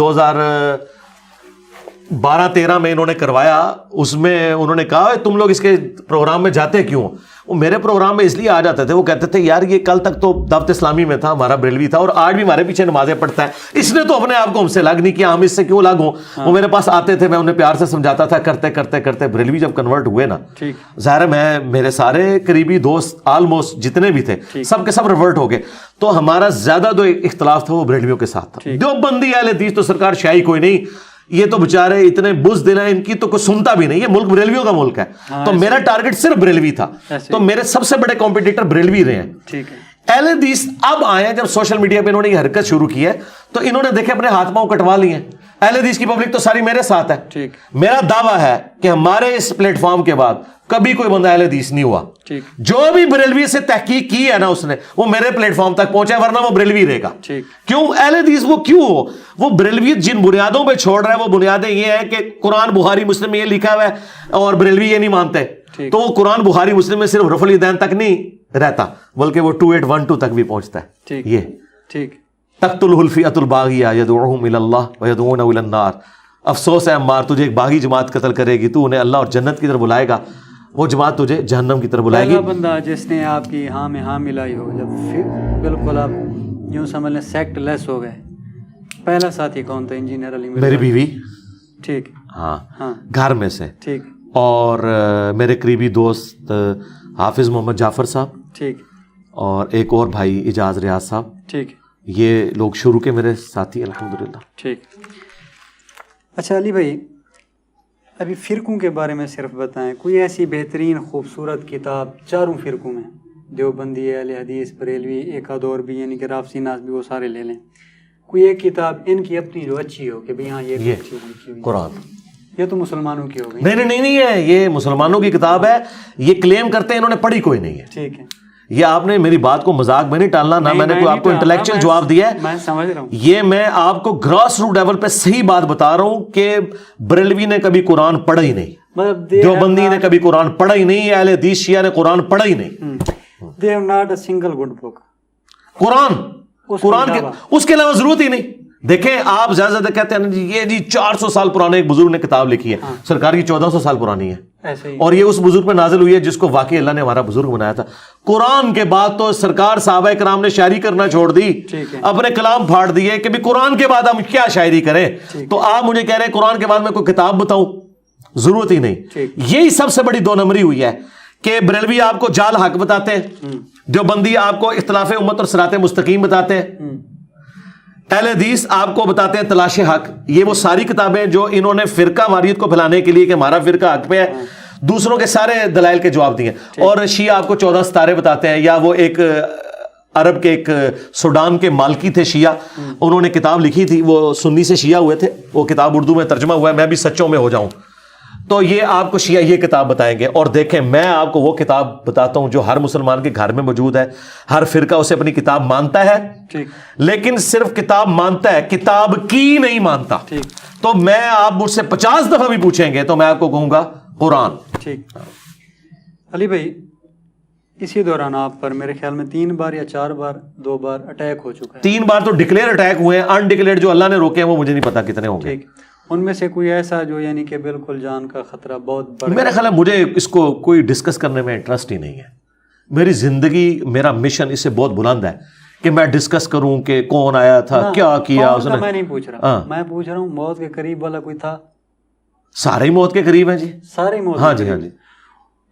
12-13 میں انہوں نے کروایا. اس میں انہوں نے کہا تم لوگ اس کے پروگرام میں جاتے کیوں؟ وہ میرے پروگرام میں اس لیے آ جاتے تھے, وہ کہتے تھے یار یہ کل تک تو دعوت اسلامی میں تھا, ہمارا بریلوی تھا, اور آج بھی ہمارے پیچھے نمازیں پڑھتا ہے, اس نے تو اپنے آپ کو ہم سے الگ نہیں کیا, ہم اس سے کیوں الگ ہوں. وہ میرے پاس آتے تھے, میں انہیں پیار سے سمجھاتا تھا, کرتے کرتے کرتے بریلوی جب کنورٹ ہوئے نا, ظاہر ہے میں میرے سارے قریبی دوست آلموسٹ جتنے بھی تھے سب کے سب ریورٹ ہو گئے. تو ہمارا زیادہ جو اختلاف تھا وہ بریلویوں کے ساتھ تھا. دیوبندی اہل حدیث تو سرکار شاہی کوئی نہیں, یہ تو بےچارے اتنے بزدل ہیں, ان کی تو کوئی سنتا بھی نہیں. یہ ملک بریلویوں کا ملک ہے, تو میرا ٹارگٹ صرف بریلوی تھا, تو میرے سب سے بڑے کمپیٹیٹر بریلوی رہے ہیں. اہل حدیث اب آئے ہیں, جب سوشل میڈیا پہ انہوں نے یہ حرکت شروع کی ہے تو انہوں نے دیکھے اپنے ہاتھ پاؤں کٹوا لیے ہیں. اہل حدیث کی پبلک تو ساری میرے ساتھ ہے. میرا دعویٰ ہے کہ ہمارے اس پلیٹ فارم کے بعد کبھی کوئی بندہ اہل حدیث نہیں ہوا. جو بھی بریلوی سے تحقیق کی ہے نا اس نے, وہ میرے پلیٹ فارم تک پہنچا, ورنہ وہ بریلوی رہے گا. کیوں اہل حدیث وہ کیوں ہو؟ وہ بریلوی جن بنیادوں پہ چھوڑ رہا ہے وہ بنیادیں یہ ہیں کہ قرآن بخاری مسلم میں یہ لکھا ہوا ہے اور بریلوی یہ نہیں مانتے, تو وہ قرآن بخاری مسلم میں صرف رفع الیدین تک نہیں رہتا بلکہ وہ 2812 تک بھی پہنچتا ہے. یہ تقتلہ الفئۃ الباغیہ یدعوہم الی اللہ ویدعونہ الی النار. افسوس ہے عمار, تجھے ایک باغی جماعت قتل کرے گی, تو انہیں اللہ اور جنت کی طرف بلائے گا, وہ جماعت تجھے جہنم کی طرف بلائے گی. پہلا بندہ جس نے آپ کی ہاں میں ہاں ملائی ہو, جب بالکل آپ یوں سمجھ لیں سیکٹ لیس ہو گئے, پہلا ساتھی کون تھا؟ انجینئر علی مرزا. میری بیوی. ٹھیک. ہاں گھر میں سے. ٹھیک. اور میرے قریبی دوست حافظ محمد جعفر صاحب. ٹھیک. اور ایک اور بھائی اجاز ریاض صاحب. ٹھیک. یہ لوگ شروع کے میرے ساتھی الحمدللہ. ٹھیک. اچھا علی بھائی, ابھی فرقوں کے بارے میں صرف بتائیں, کوئی ایسی بہترین خوبصورت کتاب چاروں فرقوں میں, دیوبندی, اہل حدیث, بریلوی, ایک آدھ اور بھی, یعنی کہ رافضی ناسبی, وہ سارے لے لیں, کوئی ایک کتاب ان کی اپنی جو اچھی ہو کہ بھئی ہاں یہ اچھی ہوئی. قرآن. یہ تو مسلمانوں کی ہو گئی. نہیں ہے, یہ مسلمانوں کی کتاب ہے, یہ کلیم کرتے ہیں انہوں نے پڑھی کوئی نہیں ہے. ٹھیک ہے. یہ آپ نے میری بات کو مذاق میں نہیں ٹالنا, نہ میں نے کوئی آپ کو انٹلیکچوئل جواب دیا ہے. میں سمجھ رہا ہوں, یہ میں آپ کو گراس روٹ لیول پہ صحیح بات بتا رہا ہوں کہ بریلوی نے کبھی قرآن پڑھا ہی نہیں, دیوبندی نے کبھی قرآن پڑھا ہی نہیں, اہل حدیث شیعہ نے قرآن پڑھا ہی نہیں. they have not a single good book. قرآن کے اس کے علاوہ ضرورت ہی نہیں. دیکھیں آپ زیادہ زیادہ کہتے ہیں یہ جی 400 سال پرانے ایک بزرگ نے کتاب لکھی ہے, سرکار کی 1400 سال پرانی ہے, اور یہ اس بزرگ پہ نازل ہوئی ہے جس کو واقعی اللہ نے ہمارا بزرگ بنایا تھا. قرآن کے بعد تو سرکار صحابہ کرام نے شاعری کرنا چھوڑ دی, اپنے کلام پھاڑ دیے کہ بھی قرآن کے بعد ہم کیا شاعری کریں. تو آپ مجھے کہہ رہے ہیں قرآن کے بعد میں کوئی کتاب بتاؤں, ضرورت ہی نہیں. یہی سب سے بڑی 2 نمبری ہوئی ہے کہ بریلوی آپ کو جال حق بتاتے ہیں, دیوبندی آپ کو اختلاف امت اور صراط مستقیم بتاتے ہیں, اہل حدیث آپ کو بتاتے ہیں تلاش حق. یہ وہ ساری کتابیں جو انہوں نے فرقہ واریت کو پھیلانے کے لیے کہ ہمارا فرقہ حق پہ ہے, دوسروں کے سارے دلائل کے جواب دیے. اور شیعہ آپ کو 14 ستارے بتاتے ہیں, یا وہ ایک عرب کے ایک سوڈان کے مالکی تھے شیعہ, انہوں نے کتاب لکھی تھی, وہ سنی سے شیعہ ہوئے تھے, وہ کتاب اردو میں ترجمہ ہوا ہے, میں بھی سچوں میں ہو جاؤں. تو یہ آپ کو شیعہ یہ کتاب بتائیں گے. اور دیکھیں میں آپ کو وہ کتاب بتاتا ہوں جو ہر مسلمان کے گھر میں موجود ہے, ہر فرقہ اسے اپنی کتاب مانتا ہے, لیکن صرف کتاب مانتا ہے, کتاب کی نہیں مانتا. تو میں آپ مجھ سے 50 دفعہ بھی پوچھیں گے تو میں آپ کو کہوں گا قرآن. ٹھیک. علی بھائی, اسی دوران آپ پر میرے خیال میں 3 بار یا 4 بار 2 بار اٹیک ہو چکا ہے. 3 بار تو ڈکلیئر اٹیک ہوئے ہیں, انڈکلیئر جو اللہ نے روکے ہیں وہ مجھے نہیں پتا کتنے ہوں گے. ان میں سے کوئی ایسا جو یعنی کہ بالکل جان کا خطرہ بہت بڑا؟ میرا خیال ہے مجھے اس کو کوئی ڈسکس کرنے میں انٹرسٹ ہی نہیں ہے. میری زندگی, میرا مشن اس سے بہت بلند ہے کہ میں ڈسکس کروں کہ کون آیا تھا, کیا کیا اس نے. میں نہیں پوچھ رہا, میں پوچھ رہا ہوں موت کے قریب والا کوئی تھا؟ سارے ہی موت کے قریب ہیں جی, سارے موت. ہاں جی, ہاں جی.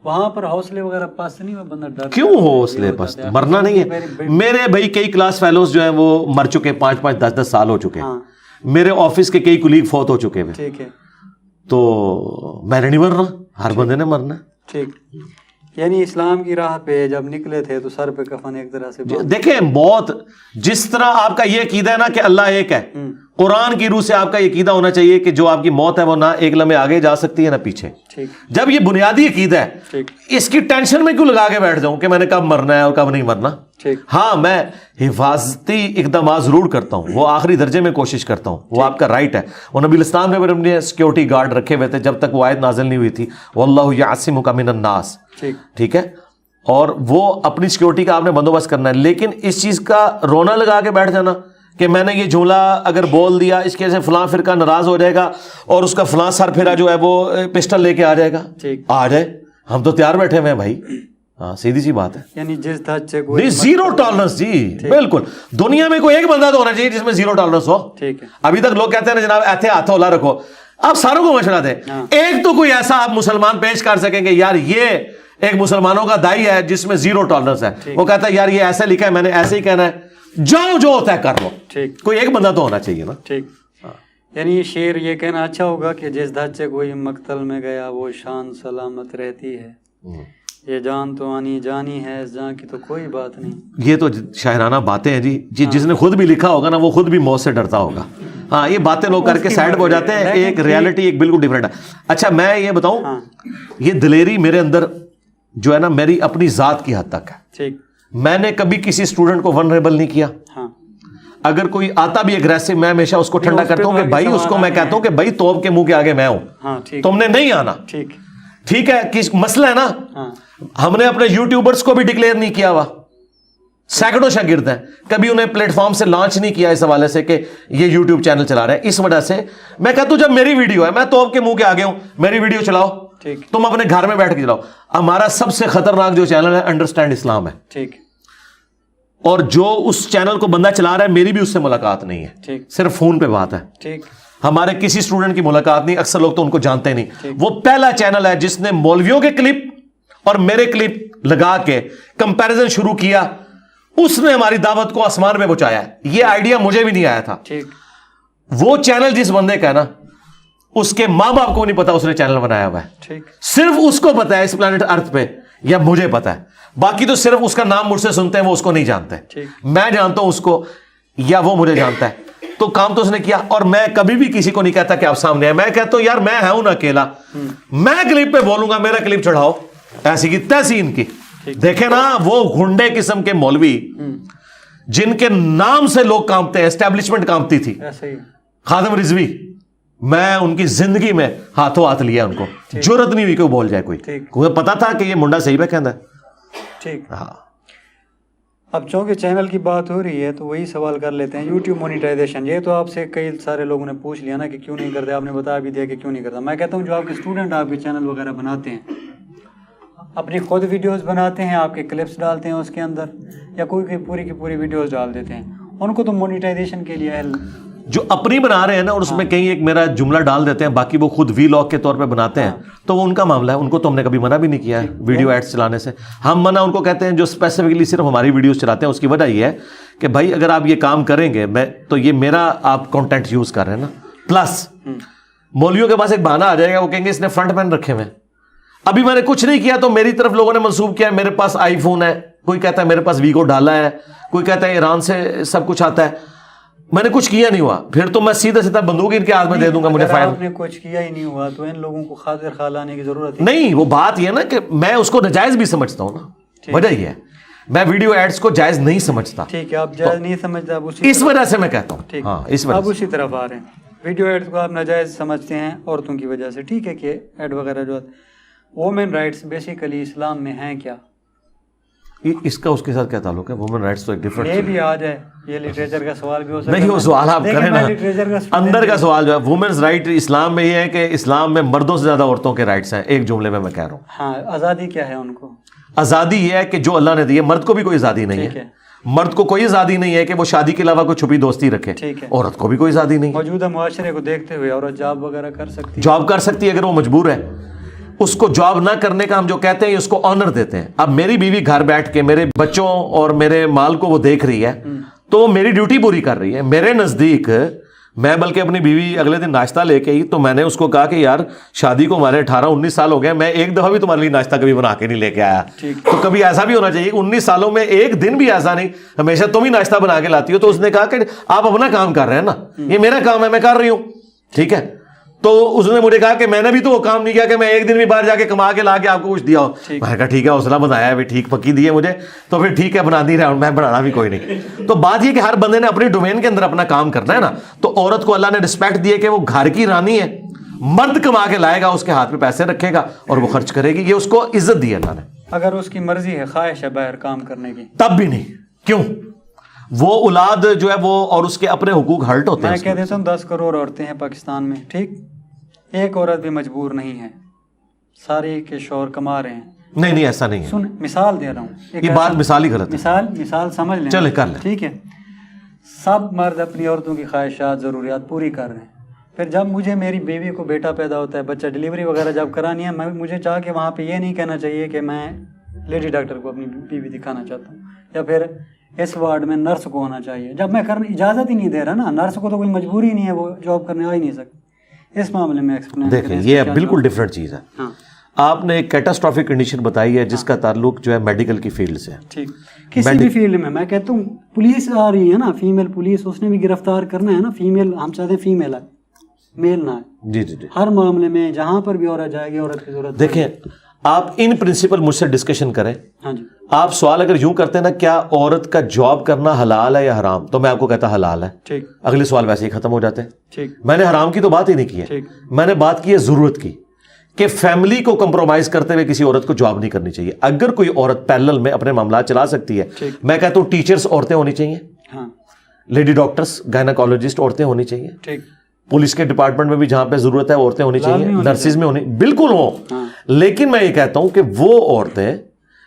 وہاں پر حوصلے وغیرہ پاس نہیں ہوئے, بندہ ڈر کیوں حوصلے پاس, مرنا نہیں ہے. میرے بھائی کئی کلاس فیلوز جو ہیں وہ مر چکے, 5-5 10-10 سال ہو چکے. میرے آفس کے کئی کولیگ فوت ہو چکے ہیں. ٹھیک ہے. تو میں نے نہیں مرنا, ہر بندے نے مرنا. ٹھیک. یعنی اسلام کی راہ پہ جب نکلے تھے تو سر پہ کفن ایک طرح سے دیکھیں, بہت جس طرح آپ کا یہ عقیدہ ہے نا کہ اللہ ایک ہے, قرآن کی روح سے آپ کا یہ عقیدہ ہونا چاہیے کہ جو آپ کی موت ہے وہ نہ ایک لمحے آگے جا سکتی ہے نہ پیچھے. جب یہ بنیادی عقیدہ ہے, اس کی ٹینشن میں کیوں لگا کے بیٹھ جاؤں کہ میں نے کب مرنا ہے اور کب نہیں مرنا. ہاں میں حفاظتی اقدامات ضرور کرتا ہوں, وہ آخری درجے میں کوشش کرتا ہوں, وہ آپ کا رائٹ ہے. وہ نبی الاسلام نے اپنے سیکورٹی گارڈ رکھے ہوئے تھے جب تک وہ آیت نازل نہیں ہوئی تھی, واللہ یعصمک من الناس. ٹھیک ہے, اور وہ اپنی سیکورٹی کا آپ نے بندوبست کرنا ہے. لیکن اس چیز کا رونا لگا کے بیٹھ جانا کہ میں نے یہ جملہ اگر بول دیا اس کے سے فلاں فرقہ ناراض ہو جائے گا اور اس کا فلاں سر پھیرا جو ہے وہ پسٹل لے کے آ جائے گا. آ جائے, ہم تو تیار بیٹھے ہوئے ہیں بھائی. ہاں سیدھی سی بات ہے, یعنی جس حد سے نہیں زیرو ٹالرنس. جی بالکل, دنیا میں کوئی ایک بندہ تو ہونا چاہیے جس میں زیرو ٹالرنس ہو. ٹھیک ہے, ابھی تک لوگ کہتے ہیں نا جناب ایتھے ہاتھ اولا رکھو, آپ ساروں کو مشورہ دیں, ایک تو کوئی ایسا آپ مسلمان پیش کر سکیں گے یار یہ ایک مسلمانوں کا دائی ہے جس میں زیرو ٹالرنس ہے, وہ کہتا ہے یار یہ ایسا لکھا ہے میں نے ایسے ہی کہنا ہے, جاؤ جو ہوتا ہے کر لو. کوئی ایک بندہ تو ہونا چاہیے نا. ٹھیک, یعنی شعر یہ کہنا اچھا ہوگا کہ جس دھت سے کوئی مقتل میں گیا وہ شان سلامت رہتی ہے, یہ جان تو آنی جانی ہے, اس جان کی تو کوئی بات نہیں. یہ تو شاعرانہ باتیں ہیں جی, جس نے خود بھی لکھا ہوگا نا وہ خود بھی موت سے ڈرتا ہوگا. ہاں یہ باتیں لوگ کر کے سائڈ پہ ہو جاتے ہیں, ایک ریالٹی ایک بالکل ڈیفرنٹ ہے. اچھا میں یہ بتاؤں, یہ دلیری میرے اندر جو ہے نا میری اپنی ذات کی حد تک ہے. ٹھیک, میں نے کبھی کسی اسٹوڈنٹ کو ونریبل نہیں کیا. اگر کوئی آتا بھی اگریسو, میں ہمیشہ اس کو ٹھنڈا کرتا ہوں کہ بھائی, اس کو میں کہتا ہوں کہ بھائی توپ کے منہ کے آگے میں ہوں, تم نے نہیں آنا. ٹھیک ہے, کس مسئلہ ہے نا, ہم نے اپنے یوٹیوبرز کو بھی ڈکلیئر نہیں کیا ہوا, سینکڑوں شاگرد ہیں, کبھی انہیں پلیٹ فارم سے لانچ نہیں کیا اس حوالے سے کہ یہ یوٹیوب چینل چلا رہے ہیں. اس وجہ سے میں کہتا ہوں جب میری ویڈیو ہے, میں توپ کے منہ کے آگے ہوں, میری ویڈیو چلاؤ, تم اپنے گھر میں بیٹھ کے چلاؤ. ہمارا سب سے خطرناک جو چینل ہے انڈرسٹینڈ اسلام ہے. ٹھیک, اور جو اس چینل کو بندہ چلا رہا ہے میری بھی اس سے ملاقات نہیں ہے, صرف فون پہ بات ہے. ٹھیک, ہمارے کسی اسٹوڈنٹ کی ملاقات نہیں, اکثر لوگ تو ان کو جانتے نہیں. وہ پہلا چینل ہے جس نے مولویوں کے کلپ اور میرے کلپ لگا کے کمپیریزن شروع کیا, اس نے ہماری دعوت کو آسمان پہ پہنچایا. یہ آئیڈیا مجھے بھی نہیں آیا تھا. وہ چینل جس بندے کا ہے نا, اس کے ماں باپ کو نہیں پتا اس نے چینل بنایا ہوا ہے, صرف اس کو پتا ہے اس پلانٹ ارتھ پہ, یا مجھے پتا ہے, باقی تو صرف اس کا نام مجھ سے سنتے ہیں, وہ اس کو نہیں جانتے. میں جانتا ہوں اس کو یا وہ مجھے جانتا ہے, تو کام تو اس نے کیا. اور میں کبھی بھی کسی کو نہیں کہتا کہ آپ سامنے آئے, میں کہتا ہوں یار میں ہوں نا اکیلا, میں کلپ پہ بولوں گا, میرا کلپ چڑھاؤ, ایسی کی تیسی ان کی. دیکھیں نا وہ گھنڈے قسم کے مولوی جن کے نام سے لوگ کانپتے ہیں, اسٹیبلشمنٹ کانپتی تھی, خادم رضوی, میں ان کی زندگی میں ہاتھوں ہاتھ لیا, ان کو جرت نہیں ہوئی کہ وہ بول جائے کوئی پتا تھا کہ یہ منڈا صحیح پہ کہنا ہے. ٹھیک, ہاں. اب چونکہ چینل کی بات ہو رہی ہے تو وہی سوال کر لیتے ہیں, یوٹیوب مونیٹائزیشن. یہ تو آپ سے کئی سارے لوگوں نے پوچھ لیا نا کہ کیوں نہیں کرتے, آپ نے بتا بھی دیا کہ کیوں نہیں کرتا. میں کہتا ہوں جو آپ کے اسٹوڈنٹ آپ کے چینل وغیرہ بناتے ہیں, اپنی خود ویڈیوز بناتے ہیں, آپ کے کلپس ڈالتے ہیں اس کے اندر, یا کوئی پوری کی پوری ویڈیوز ڈال دیتے ہیں, ان کو تو مونیٹائزیشن کے لیے جو اپنی بنا رہے ہیں نا, اور اس میں کہیں ایک میرا جملہ ڈال دیتے ہیں, باقی وہ خود وی لاگ کے طور پہ بناتے ہیں, تو وہ ان کا معاملہ ہے, ان کو تو ہم نے کبھی منع بھی نہیں کیا ہے ویڈیو ایڈز چلانے سے. ہم منع ان کو کہتے ہیں جو اسپیسیفکلی صرف ہماری ویڈیوز چلاتے ہیں. اس کی وجہ یہ ہے کہ بھائی اگر آپ یہ کام کریں گے, میں تو یہ میرا آپ کانٹینٹ یوز کر رہے ہیں نا. پلس مولویوں کے پاس ایک بہانہ آ جائے گا, وہ کہیں گے اس نے فرنٹ مین رکھے ہوئے. ابھی میں نے کچھ نہیں کیا تو میری طرف لوگوں نے منسوب کیا میرے پاس آئی فون ہے, کوئی کہتا ہے میرے پاس ویگو ڈالا ہے, کوئی کہتا ہے ایران سے سب کچھ آتا ہے. میں نے کچھ کیا نہیں ہوا, پھر تو میں سیدھا سیدھا بندوق ان کے ہاتھ میں دے دوں گا, مجھے فائدہ. آپ نے کچھ کیا ہی نہیں ہوا تو ان لوگوں کو خاطر خواہ لانے کی ضرورت نہیں. وہ بات یہ نا کہ میں اس کو ناجائز بھی سمجھتا ہوں نا, وجہ یہ ہے میں ویڈیو ایڈز کو جائز نہیں سمجھتا. ٹھیک ہے, آپ جائز نہیں سمجھتا, اس وجہ سے میں کہتا ہوں. ہاں اس وجہ آپ اسی طرف آ رہے ہیں, ویڈیو ایڈز کو آپ ناجائز سمجھتے ہیں عورتوں کی وجہ سے. ٹھیک ہے کہ ایڈ وغیرہ جو وومن رائٹس بیسیکلی اسلام میں ہیں کیا, اس کا اس کے ساتھ کیا تعلق ہے؟ وومن رائٹس تو ایک ڈفرنٹ, یہ بھی آ جائے, یہ لٹریچر کا سوال بھی ہو سکتا ہے. نہیں وہ سوال آپ کریں نا, اندر کا سوال جو ہے وومنز رائٹ اسلام میں یہ ہے کہ اسلام میں مردوں سے زیادہ عورتوں کے رائٹس ہیں, ایک جملے میں کہہ رہا ہوں. ہاں, آزادی کیا ہے ان کو؟ آزادی یہ ہے کہ جو اللہ نے دی ہے, مرد کو بھی کوئی آزادی نہیں ہے. مرد کو کوئی آزادی نہیں ہے کہ وہ شادی کے علاوہ کوئی چھپی دوستی رکھے, عورت کو بھی کوئی آزادی نہیں. موجودہ معاشرے کو دیکھتے ہوئے عورت جاب وغیرہ کر سکتی, جاب کر سکتی ہے اگر وہ مجبور ہے. اس کو جاب نہ کرنے کا ہم جو کہتے ہیں اس کو آنر دیتے ہیں. اب میری بیوی گھر بیٹھ کے میرے بچوں اور میرے مال کو وہ دیکھ رہی ہے تو وہ میری ڈیوٹی پوری کر رہی ہے. میرے نزدیک میں بلکہ اپنی بیوی اگلے دن ناشتہ لے کے ہی تو میں نے اس کو کہا کہ یار شادی کو ہمارے 18-19 سال ہو گئے, میں ایک دفعہ بھی تمہارے لیے ناشتہ کبھی بنا کے نہیں لے کے آیا. تو کبھی ایسا بھی ہونا چاہیے, 19 سالوں میں ایک دن بھی ایسا نہیں, ہمیشہ تم ہی ناشتہ بنا کے لاتی ہو. تو اس نے کہا کہ آپ اپنا کام کر رہے ہیں نا, یہ میرا کام ہے, میں کر رہی ہوں. ٹھیک ہے, تو اس نے مجھے کہا کہ میں نے بھی تو وہ کام نہیں کیا کہ میں ایک دن بھی باہر جا کے کما کے لا کے آپ کو کچھ دیا ہو. میں نے کہا ٹھیک ہے, حوصلہ بنایا ہے, ٹھیک پکی دی ہے مجھے, تو پھر ٹھیک ہے بنا نہیں رہا ہوں, میں بنانا بھی کوئی نہیں. تو بات یہ کہ ہر بندے نے اپنی ڈومین کے اندر اپنا کام کرنا ہے نا. تو عورت کو اللہ نے رسپیکٹ دی ہے کہ وہ گھر کی رانی ہے, مرد کما کے لائے گا, اس کے ہاتھ میں پیسے رکھے گا اور وہ خرچ کرے گی, یہ اس کو عزت دی ہے اللہ نے. اگر اس کی مرضی ہے, خواہش ہے باہر کام کرنے کی, تب بھی نہیں. کیوں؟ وہ اولاد جو ہے وہ اور اس کے اپنے حقوق ہرٹ ہوتے ہیں. میں کہہ دیتا ہوں 10 کروڑ عورتیں ہیں پاکستان میں, ٹھیک, ایک عورت بھی مجبور نہیں ہے, سارے کے شوہر کما رہے ہیں. نہیں ایسا نہیں ہے. سن, مثال دے رہا ہوں, یہ بات مثال ہی غلط ہے. مثال سمجھ لیں, چلے کر لیں, ٹھیک ہے. سب مرد اپنی عورتوں کی خواہشات ضروریات پوری کر رہے ہیں. پھر جب مجھے میری بیوی کو بیٹا پیدا ہوتا ہے, بچہ ڈلیوری وغیرہ جب کرانی ہے, مجھے چاہ کے وہاں پہ یہ نہیں کہنا چاہیے کہ میں لیڈی ڈاکٹر کو اپنی بیوی دکھانا چاہتا ہوں, یا پھر اس وارڈ میں نرس کو ہونا چاہیے, جب میں اجازت ہی نہیں دے رہا نا. نرس کو تو کوئی مجبوری نہیں ہے, وہ جاب کرنے آ ہی نہیں سکتی. اس معاملے میں ایکسپلین دیکھیں, یہ بالکل ڈفرینٹ چیز ہے. ہاں, آپ نے ایک کیٹاسٹرافک کنڈیشن بتائی ہے جس کا تعلق جو ہے میڈیکل کی فیلڈ سے. ٹھیک, کسی بھی فیلڈ میں کہتا ہوں, پولیس آ رہی ہے نا, فیمیل پولیس, اس نے بھی گرفتار کرنا ہے نا فیمیل. ہم چاہتے ہیں فیمیل ہے, میل نہ ہے. جی. ہر معاملے میں جہاں پر بھی عورت جائے گی, عورت کی ضرورت. دیکھیں, آپ ان پرنسپل مجھ سے ڈسکشن کریں. ہاں جی. آپ سوال اگر یوں کرتے ہیں نا, کیا عورت کا جاب کرنا حلال ہے یا حرام, تو میں آپ کو کہتا حلال ہے. ٹھیک, اگلے سوال ویسے ہی ختم ہو جاتے ہیں. ٹھیک, میں نے حرام کی تو بات ہی نہیں کی ہے. میں نے بات کی ہے ضرورت کی, کہ فیملی کو کمپرومائز کرتے ہوئے کسی عورت کو جاب نہیں کرنی چاہیے. اگر کوئی عورت پیرلل میں اپنے معاملات چلا سکتی ہے, میں کہتا ہوں ٹیچرز عورتیں ہونی چاہیے, لیڈی ڈاکٹرز, گائناکالوجسٹ عورتیں ہونی چاہیے. ٹھیک, پولیس کے ڈپارٹمنٹ میں بھی جہاں پہ ضرورت ہے عورتیں ہونی چاہیے, نرسز میں ہونی بالکل ہوں. لیکن میں یہ کہتا ہوں کہ وہ عورتیں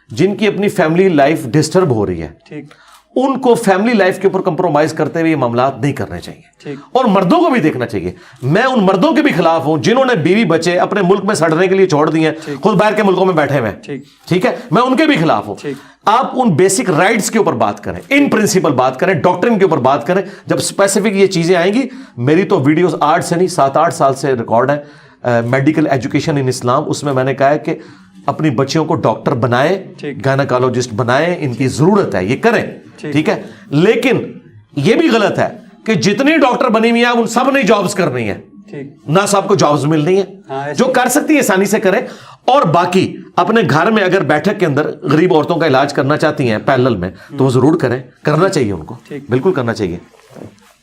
جن کی اپنی فیملی لائف ڈسٹرب ہو رہی ہے, ان کو فیملی لائف کے اوپر کمپرومائز کرتے ہوئے یہ معاملات نہیں کرنے چاہیے. اور مردوں کو بھی دیکھنا چاہیے. میں ان مردوں کے بھی خلاف ہوں جنہوں نے بیوی بچے اپنے ملک میں سڑنے کے لیے چھوڑ دیے ہیں, خود باہر کے ملکوں میں بیٹھے ہوئے ہیں. ٹھیک ہے, میں ان کے بھی خلاف ہوں. آپ ان بیسک رائٹس کے اوپر بات کریں, ان پرنسپل بات کریں, ڈاکٹرن کے اوپر بات کریں. جب اسپیسیفک یہ چیزیں آئیں گی, میری تو ویڈیوز 8 سے نہیں 7-8 سال سے ریکارڈ ہیں, میڈیکل ایجوکیشن ان اسلام. اس میں نے کہا ہے کہ اپنی بچیوں کو ڈاکٹر بنائیں, گائناکالوجسٹ بنائیں, ان کی ضرورت ہے, یہ کریں. ٹھیک ہے, لیکن یہ بھی غلط ہے کہ جتنی ڈاکٹر بنی ہوئی ہیں ان سب نے جابز کرنی ہے, نہ سب کو جابز ملنی ہے. جو کر سکتی ہے آسانی سے کریں. اور باقی اپنے گھر میں اگر بیٹھک کے اندر غریب عورتوں کا علاج کرنا چاہتی ہیں پیرلل میں, تو وہ ضرور کریں, کرنا چاہیے ان کو, بالکل کرنا چاہیے.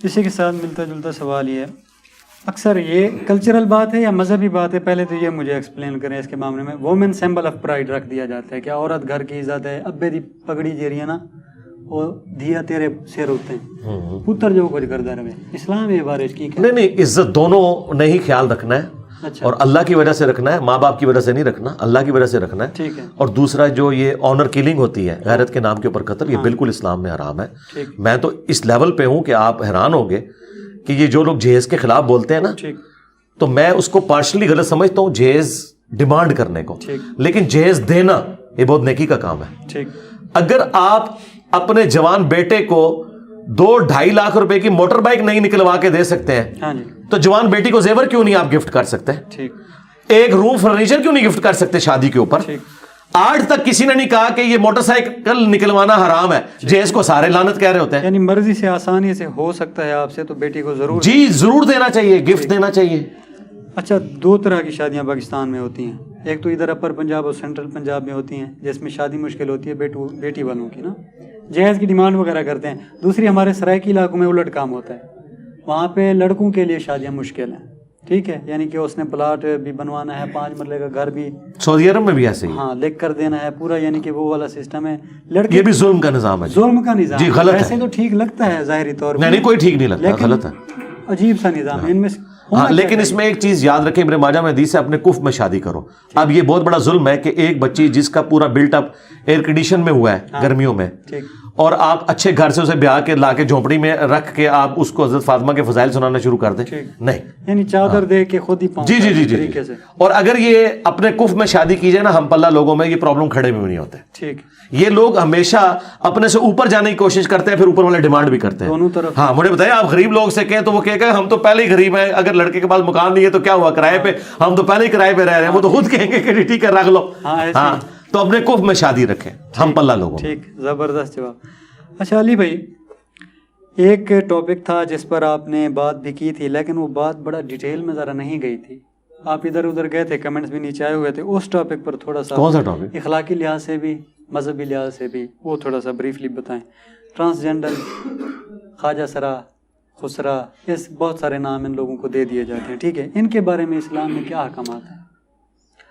اسی کے ساتھ ملتا جلتا سوال یہ ہے, اکثر یہ کلچرل بات ہے یا مذہبی بات ہے, پہلے تو یہ مجھے ایکسپلین کریں اس کے معاملے میں. وومن سمبل آف پرائڈ رکھ دیا جاتا ہے کہ عورت گھر کی عزت ہے, ابے دی پگڑی جیری ہے نا, وہ دیا تیرے سر ہوتے ہیں, پتر جو کچھ کرتا رہے. اسلام یہ بارش کی نہیں, عزت دونوں نے ہی خیال رکھنا ہے. اور اللہ کی وجہ سے رکھنا ہے, ماں باپ کی وجہ سے نہیں رکھنا, اللہ کی وجہ سے رکھنا ہے. ٹھیک ہے. اور دوسرا جو یہ آنر کلنگ ہوتی ہے, غیرت کے نام کے اوپر قتل, یہ بالکل اسلام میں حرام ہے. میں تو اس لیول پہ ہوں کہ آپ حیران ہوگے کہ یہ جو لوگ جہیز کے خلاف بولتے ہیں نا, تو میں اس کو پارشلی غلط سمجھتا ہوں, جہیز ڈیمانڈ کرنے کو. لیکن جہیز دینا یہ بہت نیکی کا کام ہے. اگر آپ اپنے جوان بیٹے کو 2-2.5 لاکھ روپے کی موٹر بائک نہیں نکلوا کے دے سکتے ہیں, تو جوان بیٹی کو زیور کیوں نہیں آپ گفٹ کر سکتے؟ ایک روم فرنیچر کیوں نہیں گفٹ کر سکتے شادی کے اوپر؟ آج تک کسی نے نہیں کہا کہ یہ موٹر سائیکل نکلوانا حرام ہے. جہیز کو سارے لعنت کہہ رہے ہوتے ہیں. یعنی مرضی سے آسانی سے ہو سکتا ہے آپ سے, تو بیٹی کو ضرور ضرور دینا چاہیے, گفٹ دینا چاہیے. اچھا, 2 طرح کی شادیاں پاکستان میں ہوتی ہیں. ایک تو ادھر اپر پنجاب اور سینٹرل پنجاب میں ہوتی ہیں, جس میں شادی مشکل ہوتی ہے بیٹی والوں کی نا, جہیز کی ڈیمانڈ وغیرہ کرتے ہیں. دوسری ہمارے سرائکی علاقوں میں الٹ کام ہوتا ہے, وہاں پہ لڑکوں کے لیے شادیاں مشکل ہیں. ٹھیک ہے, یعنی کہ اس نے پلاٹ بھی بنوانا ہے, 5 مرلے کا گھر بھی, سعودی عرب میں بھی ایسے ہی, ہاں, لکھ کر دینا ہے پورا, یعنی کہ وہ والا سسٹم ہے. لڑکے یہ بھی ظلم کا نظام ہے. ظلم کا نظام جی غلط ہے. ویسے تو ٹھیک لگتا ہے ظاہری طور پر, نہیں کوئی ٹھیک نہیں لگتا, غلط ہے, عجیب سا نظام ہے ان میں. ہاں, لیکن اس میں ایک چیز یاد رکھیں, ابن ماجہ میں حدیث ہے, اپنے کف میں شادی کرو. اب یہ بہت بڑا ظلم ہے کہ ایک بچی جس کا پورا بلٹ اپ ایئر کنڈیشن میں ہوا ہے گرمیوں میں, اور آپ اچھے گھر سے اسے بیاہ کے لا کے جھونپڑی میں رکھ کے آپ اس کو حضرت فاطمہ کے فضائل سنانا شروع کر دیں, نہیں, یعنی چادر دے کے خود ہی پاؤں. جی. اور اگر یہ اپنے کف میں شادی کی جائے نا, ہم پلہ لوگوں میں یہ پرابلم کھڑے بھی نہیں ہوتے. ٹھیک, یہ لوگ ہمیشہ اپنے سے اوپر جانے کی کوشش کرتے ہیں, پھر اوپر والے ڈیمانڈ بھی کرتے ہیں دونوں طرف. ہاں, مجھے بتائیں, آپ غریب لوگ سے کہیں تو وہ کہے گا ہم تو پہلے ہی غریب ہیں, اگر لڑکے کے پاس مکان نہیں ہے تو کیا ہوا, کرائے پہ, ہم تو پہلے ہی کرائے پہ رہ رہے ہیں. وہ تو خود کہیں گے کہ ٹھیک ہے رکھ لو. ہاں, تو اپنے کف میں شادی رکھیں, ہم پلہ لوگوں. ٹھیک, زبردست جواب. اچھا علی بھائی, ایک ٹاپک تھا جس پر آپ نے بات بھی کی تھی, لیکن وہ بات بڑا ڈیٹیل میں ذرا نہیں گئی تھی. آپ ادھر ادھر گئے تھے, کمنٹس بھی نیچے آئے ہوئے تھے. اس ٹاپک پر تھوڑا سا, کون سا ٹاپک؟ اخلاقی لحاظ سے بھی مذہبی لحاظ سے بھی, وہ تھوڑا سا بریفلی بتائیں. ٹرانسجینڈر, خواجہ سرا, خسرا, اس بہت سارے نام ان لوگوں کو دے دیے جاتے ہیں. ٹھیک ہے, ان کے بارے میں اسلام میں کیا احکامات ہیں؟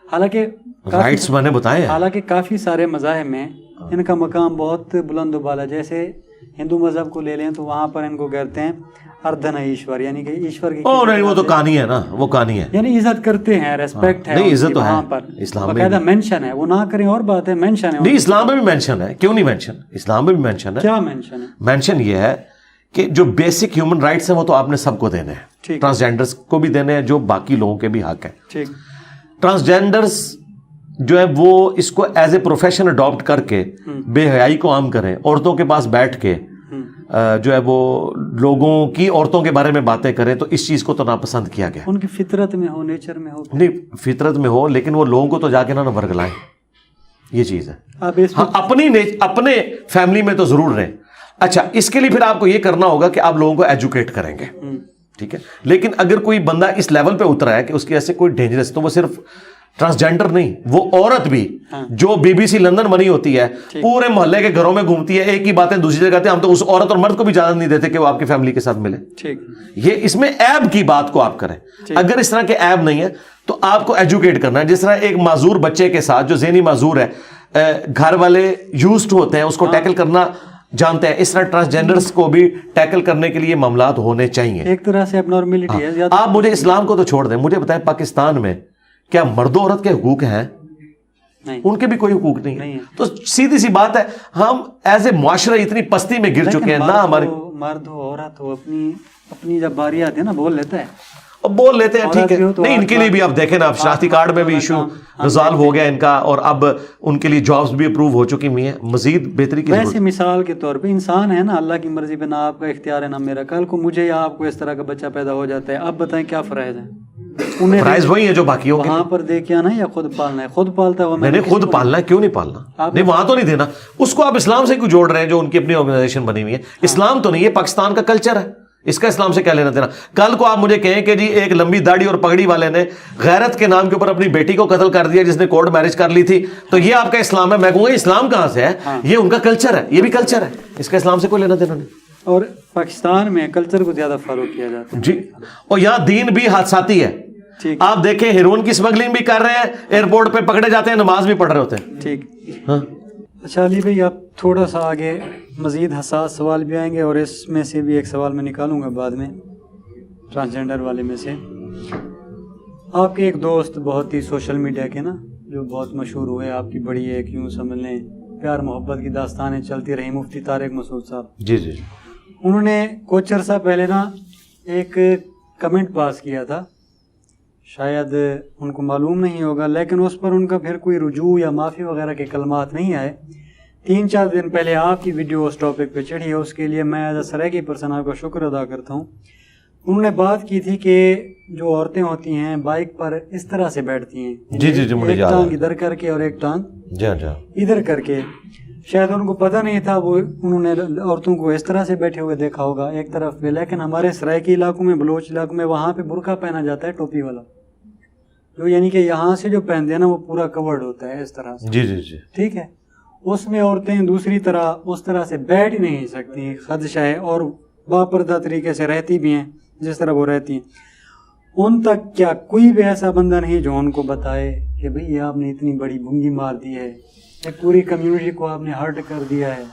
حالانکہ رائٹس میں نے بتائے, حالانکہ کافی سارے مذاہب میں ان کا مقام بہت بلند و بالا. جیسے ہندو مذہب کو لے لیں تو وہاں پر ان کو کہتے ہیں اردھنا ایشور، یعنی کہ ایشور کی نہیں وہ تو کہانی ہے نا، وہ کہانی ہے، یعنی عزت کرتے ہیں، ریسپیکٹ ہے، نہیں عزت تو ہے وہاں پر اسلام میں باقاعدہ مینشن ہے، وہ نہ کریں اور بات ہے، مینشن ہے، نہیں اسلام میں بھی مینشن ہے، کیوں نہیں مینشن، اسلام میں بھی مینشن ہے. کیا مینشن ہے؟ مینشن یہ ہے کہ جو بیسک ہیومن رائٹس ہیں وہ تو آپ نے سب کو دینے ہیں، ٹرانسجینڈرز کو بھی دینے ہیں جو باقی لوگوں کے بھی حق ہیں. ٹھیک. ٹرانسجینڈرز جو ہے وہ اس کو ایز اے پروفیشن اڈاپٹ کر کے بے حیائی کو عام کریں، عورتوں کے پاس بیٹھ کے جو ہے وہ لوگوں کی عورتوں کے بارے میں باتیں کریں، تو اس چیز کو تو ناپسند کیا گیا. ان کی فطرت میں ہو، نیچر میں ہو، نہیں فطرت میں ہو، لیکن وہ لوگوں کو تو جا کے نہ ورگلائیں، یہ چیز ہے. ہاں اپنے فیملی میں تو ضرور رہیں. اچھا اس کے لیے پھر آپ کو یہ کرنا ہوگا کہ آپ لوگوں کو ایجوکیٹ کریں گے، ٹھیک ہے. لیکن اگر کوئی بندہ اس لیول پہ اترا ہے کہ اس کی ایسے کوئی ڈینجرس، تو وہ صرف ٹرانسجینڈر نہیں، وہ عورت بھی جو بی بی سی لندن بنی ہوتی ہے، پورے محلے کے گھروں میں گھومتی ہے، ایک ہی باتیں دوسری جگہ، ہم تو اس عورت اور مرد کو بھی اجازت نہیں دیتے کہ وہ آپ کی فیملی کے ساتھ ملے. یہ اس میں عیب کی بات کو آپ کریں. اگر اس طرح کے عیب نہیں ہے تو آپ کو ایجوکیٹ کرنا ہے. جس طرح ایک معذور بچے کے ساتھ جو ذہنی معذور ہے، گھر والے یوزڈ ہوتے ہیں اس کو ٹیکل کرنا جانتے ہیں، اس طرح ٹرانسجینڈرز کو بھی ٹیکل کرنے کے لیے معاملات ہونے چاہیے. ایک طرح سے ابنارملٹی ہے. آپ مجھے اسلام کو تو چھوڑ دیں، مجھے بتائیں پاکستان میں کیا مرد و عورت کے حقوق ہیں؟ ان کے بھی کوئی حقوق نہیں ہے. تو سیدھی سی بات ہے، ہم ایز اے معاشرہ اتنی پستی میں گر چکے ہیں نہ ہمارے مرد ہو عورت ہو، اپنی جب باری آتی ہے نا بول لیتا ہے، بول لیتے ہیں، ٹھیک ہے. نہیں ان کے لیے بھی آپ دیکھیں نا، اب شناختی کارڈ میں بھی ایشو ریزالو ہو گیا ان کا، اور اب ان کے لیے جابز بھی اپروو ہو چکی ہوئی ہیں. مزید بہتری کی ویسے مثال کے طور پہ انسان ہے نا، اللہ کی مرضی پہ نہ آپ کا اختیار ہے نہ میرا. کل کو مجھے یا آپ کو اس طرح کا بچہ پیدا ہو جاتا ہے، آپ بتائیں کیا فرائض ہے؟ فرائض وہی ہے جو باقی ہوگا. وہاں پر دے کے آنا یا خود پالنا ہے؟ خود پالتا ہے. میں نے خود پالنا ہے، کیوں نہیں پالنا؟ نہیں وہاں تو نہیں دینا اس کو. آپ اسلام سے کیوں جوڑ رہے ہیں جو ان کی اپنی آرگنائزیشن بنی ہوئی ہے؟ اسلام تو نہیں، یہ پاکستان کا کلچر ہے، اس کا اسلام سے کیا لینا دینا؟ کل کو آپ مجھے کہیں کہ جی ایک لمبی داڑھی اور پگڑی والے نے غیرت کے نام کے اوپر اپنی بیٹی کو قتل کر دیا جس نے کورٹ میرج کر لی تھی، تو یہ آپ کا اسلام ہے. میں کہوں گا اسلام کہاں سے ہے؟ یہ ان کا کلچر ہے، یہ بھی کلچر ہے، اس کا اسلام سے کوئی لینا دینا نہیں. اور پاکستان میں کلچر کو زیادہ فالو کیا جاتا ہے جی. اور یہاں دین بھی حادثاتی ہے. آپ دیکھیں ہیروئن کی سمگلنگ بھی کر رہے ہیں، ایئرپورٹ پہ پکڑے جاتے ہیں، نماز بھی پڑھ رہے ہوتے ہیں. ٹھیک. ہاں اچھا علی بھائی، آپ تھوڑا سا آگے مزید حساس سوال بھی آئیں گے، اور اس میں سے بھی ایک سوال میں نکالوں گا بعد میں ٹرانسجینڈر والے میں سے. آپ کے ایک دوست بہت ہی سوشل میڈیا کے نا جو بہت مشہور ہوئے، آپ کی بڑی ایک یوں سمجھ لیں پیار محبت کی داستانیں چلتی رہی، مفتی طارق مسعود صاحب. جی جی. انہوں نے کچھ عرصہ پہلے نا ایک کمنٹ پاس کیا تھا، شاید ان کو معلوم نہیں ہوگا، لیکن اس پر ان کا پھر کوئی رجوع یا معافی وغیرہ کے کلمات نہیں آئے. 3-4 دن پہلے آپ کی ویڈیو اس ٹاپک پہ چڑھی ہے، اس کے لیے میں ایز اے سرائیکی پرسن آپ کا شکر ادا کرتا ہوں. انہوں نے بات کی تھی کہ جو عورتیں ہوتی ہیں بائک پر اس طرح سے بیٹھتی ہیں، جی جی جی، ایک ٹانگ ادھر کر کے اور ایک ٹانگ جی ادھر کر کے. شاید ان کو پتہ نہیں تھا، وہ انہوں نے عورتوں کو اس طرح سے بیٹھے ہوئے دیکھا ہوگا ایک طرف پہ. لیکن ہمارے سرائیکی علاقوں میں، بلوچ علاقوں میں، وہاں پہ برقع پہنا جاتا ہے ٹوپی والا، جو یعنی کہ یہاں سے جو پہنتے ہیں نا وہ پورا کورڈ ہوتا ہے اس طرح سے. جی جی جی. ٹھیک ہے. اس میں عورتیں دوسری طرح اس طرح سے بیٹھ ہی نہیں سکتی، خدشہ ہے، اور باپردہ طریقے سے رہتی بھی ہیں جس طرح وہ رہتی ہیں. ان تک کیا کوئی بھی ایسا بندہ نہیں جو ان کو بتائے کہ بھئی آپ نے اتنی بڑی بھونگی مار دی ہے، ایک پوری کمیونٹی کو آپ نے ہرٹ کر دیا ہے؟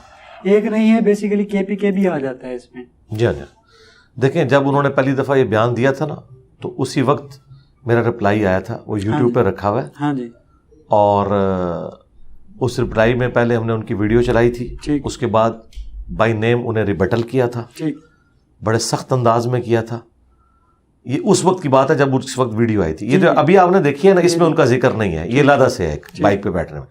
ایک نہیں ہے، بیسیکلی KPK بھی آ جاتا ہے اس میں. جی ہاں. دیکھیں جب انہوں نے پہلی دفعہ یہ بیان دیا تھا نا، تو اسی وقت میرا رپلائی آیا تھا، وہ یوٹیوب پہ رکھا ہوا ہے. ہاں جی. اور اس رپلائی میں پہلے ہم نے ان کی ویڈیو چلائی تھی، اس کے بعد بائی نیم انہیں ریبٹل کیا تھا، بڑے سخت انداز میں کیا تھا. یہ اس وقت کی بات ہے جب اس وقت ویڈیو آئی تھی. یہ جو ابھی آپ نے دیکھی ہے نا، اس میں ان کا ذکر نہیں ہے، یہ لادہ سے ہے ایک بائک پہ بیٹھنے میں.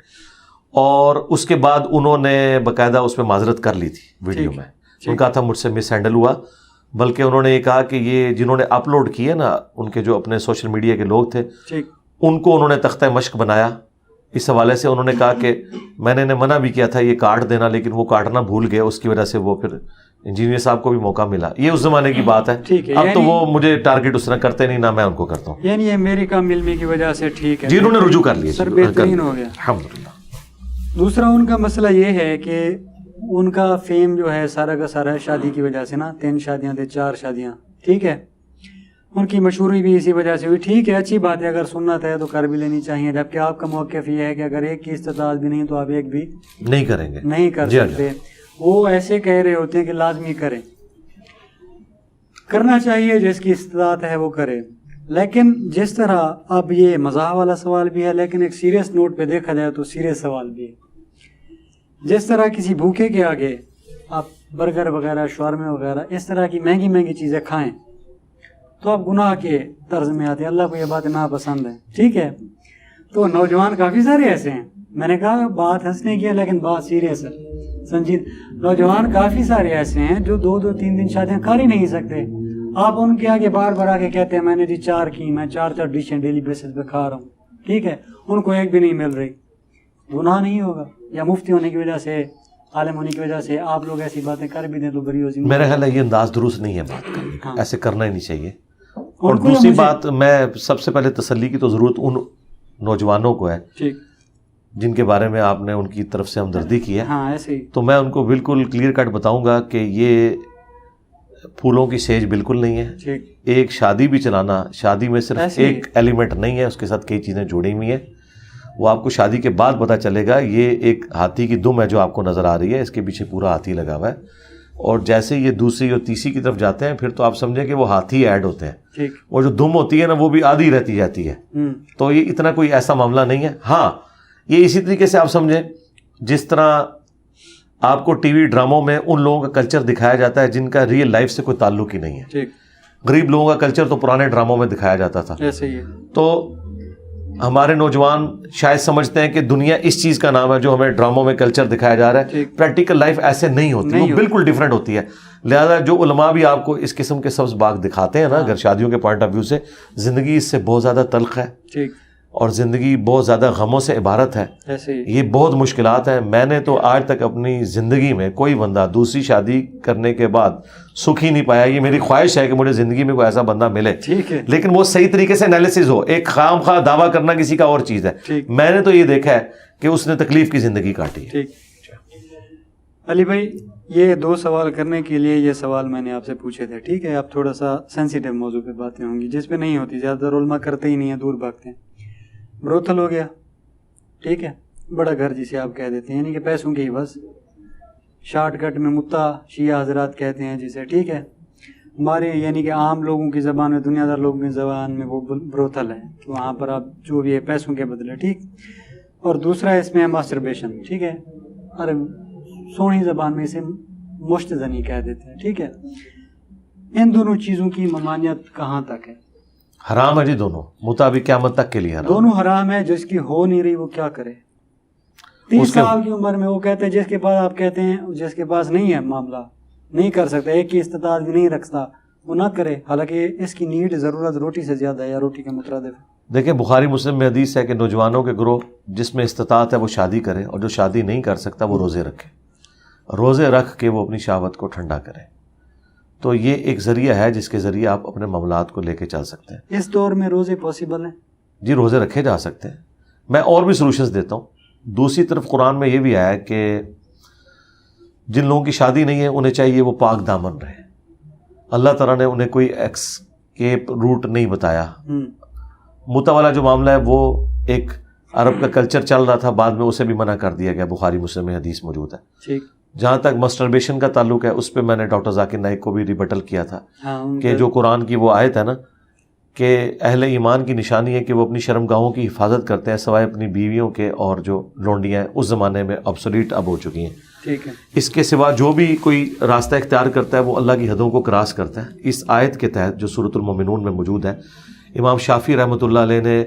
اور اس کے بعد انہوں نے باقاعدہ اس میں معذرت کر لی تھی ویڈیو میں. ان کا تھا مجھ سے مس ہینڈل ہوا، بلکہ انہوں نے یہ کہا کہ یہ جنہوں نے اپلوڈ کیے نا، ان کے جو اپنے سوشل میڈیا کے لوگ تھے، ان کو انہوں نے تختہ مشق بنایا. اس حوالے سے انہوں نے کہا کہ میں نے منع بھی کیا تھا یہ کاٹ دینا، لیکن وہ کاٹنا بھول گئے، اس کی وجہ سے وہ پھر انجینئر صاحب کو بھی موقع ملا. یہ اس زمانے کی بات ہے. اب تو وہ مجھے ٹارگٹ اس طرح کرتے نہیں، نہ میں ان کو کرتا ہوں. یعنی یہ میری کام علمی کی وجہ سے ٹھیک ہے جی، انہوں نے رجوع کر لیا، سر بہترین ہو گیا الحمدللہ. دوسرا ان کا مسئلہ یہ ہے کہ ان کا فیم جو ہے سارا کا سارا شادی کی وجہ سے نا، 3 شادیاں تھے، 4 شادیاں. ٹھیک ہے. ان کی مشہوری بھی اسی وجہ سے ہوئی. ٹھیک ہے، اچھی بات ہے، اگر سنت ہے تو کر بھی لینی چاہیے. جبکہ آپ کا موقف یہ ہے کہ اگر ایک کی استطاعت بھی نہیں تو آپ ایک بھی نہیں کریں گے، نہیں کر سکتے. وہ ایسے کہہ رہے ہوتے ہیں کہ لازمی کریں، کرنا چاہیے، جس کی استطاعت ہے وہ کرے. لیکن جس طرح اب یہ مزاح والا سوال بھی ہے، لیکن ایک سیریس نوٹ پہ دیکھا جائے تو سیریس سوال بھی ہے. جس طرح کسی بھوکے کے آگے آپ برگر وغیرہ، شاورمے وغیرہ اس طرح کی مہنگی مہنگی چیزیں کھائیں تو آپ گناہ کے طرز میں آتے ہیں. اللہ کو یہ بات ناپسند ہے. ٹھیک ہے، تو نوجوان کافی سارے ایسے ہیں، میں نے کہا بات ہنسنے کی ہے لیکن بات سیریس ہے، سنجید. نوجوان کافی سارے ایسے ہیں جو 2-2 3 شادیاں کر ہی نہیں سکتے. آپ ان کے آگے بار بار آ کے کہتے ہیں میں نے جی 4 کی، میں 4 ڈشیں ڈیلی بیسس پہ کھا رہا ہوں. ٹھیک ہے، ان کو ایک بھی نہیں مل رہی. گناہ نہیں ہوگا؟ یا مفتی ہونے کی وجہ سے، عالم ہونے کی وجہ سے آپ لوگ ایسی باتیں کر بھی دیں تو بری ہوتی؟ میرا خیال ہے یہ انداز درست نہیں ہے بات کرنے کا، ایسے کرنا ہی نہیں چاہیے. اور دوسری بات، میں سب سے پہلے تسلی کی تو ضرورت ان نوجوانوں کو ہے جن کے بارے میں آپ نے ان کی طرف سے ہمدردی کی ہے. ہاں ایسے ہی. تو میں ان کو بالکل کلیئر کٹ بتاؤں گا کہ یہ پھولوں کی سیج بالکل نہیں ہے. ایک شادی بھی چلانا، شادی میں صرف ایک ایلیمنٹ نہیں ہے، اس کے ساتھ کئی چیزیں جڑی ہوئی ہیں. وہ آپ کو شادی کے بعد پتہ چلے گا. یہ ایک ہاتھی کی دم ہے جو آپ کو نظر آ رہی ہے، اس کے پیچھے پورا ہاتھی لگا ہوا ہے. اور جیسے یہ دوسری اور تیسری کی طرف جاتے ہیں پھر تو آپ سمجھیں کہ وہ ہاتھی ایڈ ہوتے ہیں. اور جو دم ہوتی ہے نا وہ بھی آدھی رہتی جاتی ہے. تو یہ اتنا کوئی ایسا معاملہ نہیں ہے. ہاں یہ اسی طریقے سے آپ سمجھیں جس طرح آپ کو ٹی وی ڈراموں میں ان لوگوں کا کلچر دکھایا جاتا ہے جن کا ریئل لائف سے کوئی تعلق ہی نہیں ہے. غریب لوگوں کا کلچر تو پرانے ڈراموں میں دکھایا جاتا تھا. تو ہمارے نوجوان شاید سمجھتے ہیں کہ دنیا اس چیز کا نام ہے جو ہمیں ڈراموں میں کلچر دکھایا جا رہا ہے. پریکٹیکل لائف ایسے نہیں ہوتی، وہ بالکل ڈیفرنٹ ہوتی ہے. لہذا جو علماء بھی آپ کو اس قسم کے سبز باغ دکھاتے ہیں نا، اگر شادیوں کے پوائنٹ آف ویو سے، زندگی اس سے بہت زیادہ تلخ ہے اور زندگی بہت زیادہ غموں سے عبارت ہے. یہ بہت مشکلات ہیں. میں نے تو آج تک اپنی زندگی میں کوئی بندہ دوسری شادی کرنے کے بعد سکھ ہی نہیں پایا. یہ میری خواہش ہے کہ مجھے زندگی میں کوئی ایسا بندہ ملے، لیکن وہ صحیح طریقے سے انالیسز ہو. ایک خام خواہ دعویٰ کرنا کسی کا اور چیز ہے. میں نے تو یہ دیکھا ہے کہ اس نے تکلیف کی زندگی کاٹی ہے. علی بھائی، یہ 2 سوال کرنے کے لیے یہ سوال میں نے آپ سے پوچھے تھے. ٹھیک ہے، اب تھوڑا سا سینسیٹیو موضوع پہ باتیں ہوں گی جس پہ نہیں ہوتی، زیادہ تر علماء کرتے ہی نہیں ہیں، دور بھاگتے ہیں. بروتھل ہو گیا، ٹھیک ہے، بڑا گھر جسے آپ کہہ دیتے ہیں، یعنی کہ پیسوں کی بس شارٹ کٹ میں متا شیعہ حضرات کہتے ہیں جسے. ٹھیک ہے، ہمارے یعنی کہ عام لوگوں کی زبان میں، دنیا دار لوگوں کی زبان میں وہ بروتھل ہے، وہاں پر آپ جو بھی ہے پیسوں کے بدلے. ٹھیک. اور دوسرا اس میں ہے ماسٹربیشن. ٹھیک ہے، ارے سونی زبان میں اسے مشت زنی کہہ دیتے ہیں. ٹھیک ہے، ان دونوں چیزوں کی ممانعت کہاں تک ہے؟ حرام ہے جی، دونوں مطابق قیامت تک کے لیے حرام. دونوں حرام ہے. جس کی ہو نہیں رہی وہ کیا کرے؟ 30 سال کی عمر میں وہ کہتے ہیں، جس کے پاس آپ کہتے ہیں جس کے پاس نہیں ہے معاملہ نہیں کر سکتا، ایک کی استطاعت بھی نہیں رکھتا، وہ نہ کرے، حالانکہ اس کی نیڈ ضرورت روٹی سے زیادہ ہے یا روٹی کے مترادف. دیکھیں بخاری مسلم میں حدیث ہے کہ نوجوانوں کے گروہ جس میں استطاعت ہے وہ شادی کرے، اور جو شادی نہیں کر سکتا وہ روزے رکھے. روزے رکھ کے وہ اپنی شہوت کو ٹھنڈا کرے. تو یہ ایک ذریعہ ہے جس کے ذریعے آپ اپنے معاملات کو لے کے چل سکتے ہیں. اس دور میں روزے پاسبل ہیں؟ جی روزے رکھے جا سکتے ہیں. میں اور بھی سولوشنز دیتا ہوں. دوسری طرف قرآن میں یہ بھی آیا ہے کہ جن لوگوں کی شادی نہیں ہے انہیں چاہیے وہ پاک دامن رہے. اللہ تعالیٰ نے انہیں کوئی ایکسکیپ روٹ نہیں بتایا. متا والا جو معاملہ ہے وہ ایک عرب کا کلچر چل رہا تھا، بعد میں اسے بھی منع کر دیا گیا. بخاری مسلم میں حدیث موجود ہے. جہاں تک مسٹربیشن کا تعلق ہے اس پہ میں نے ڈاکٹر ذاکر نائک کو بھی ریبٹل کیا تھا کہ جو قرآن کی وہ آیت ہے نا کہ اہل ایمان کی نشانی ہے کہ وہ اپنی شرمگاہوں کی حفاظت کرتے ہیں سوائے اپنی بیویوں کے، اور جو لونڈیاں ہیں اس زمانے میں obsolete اب ہو چکی ہیں. ٹھیک ہے، اس کے سوا جو بھی کوئی راستہ اختیار کرتا ہے وہ اللہ کی حدوں کو کراس کرتا ہے. اس آیت کے تحت جو سورۃ المومنون میں موجود ہے، امام شافعی رحمۃ اللہ علیہ نے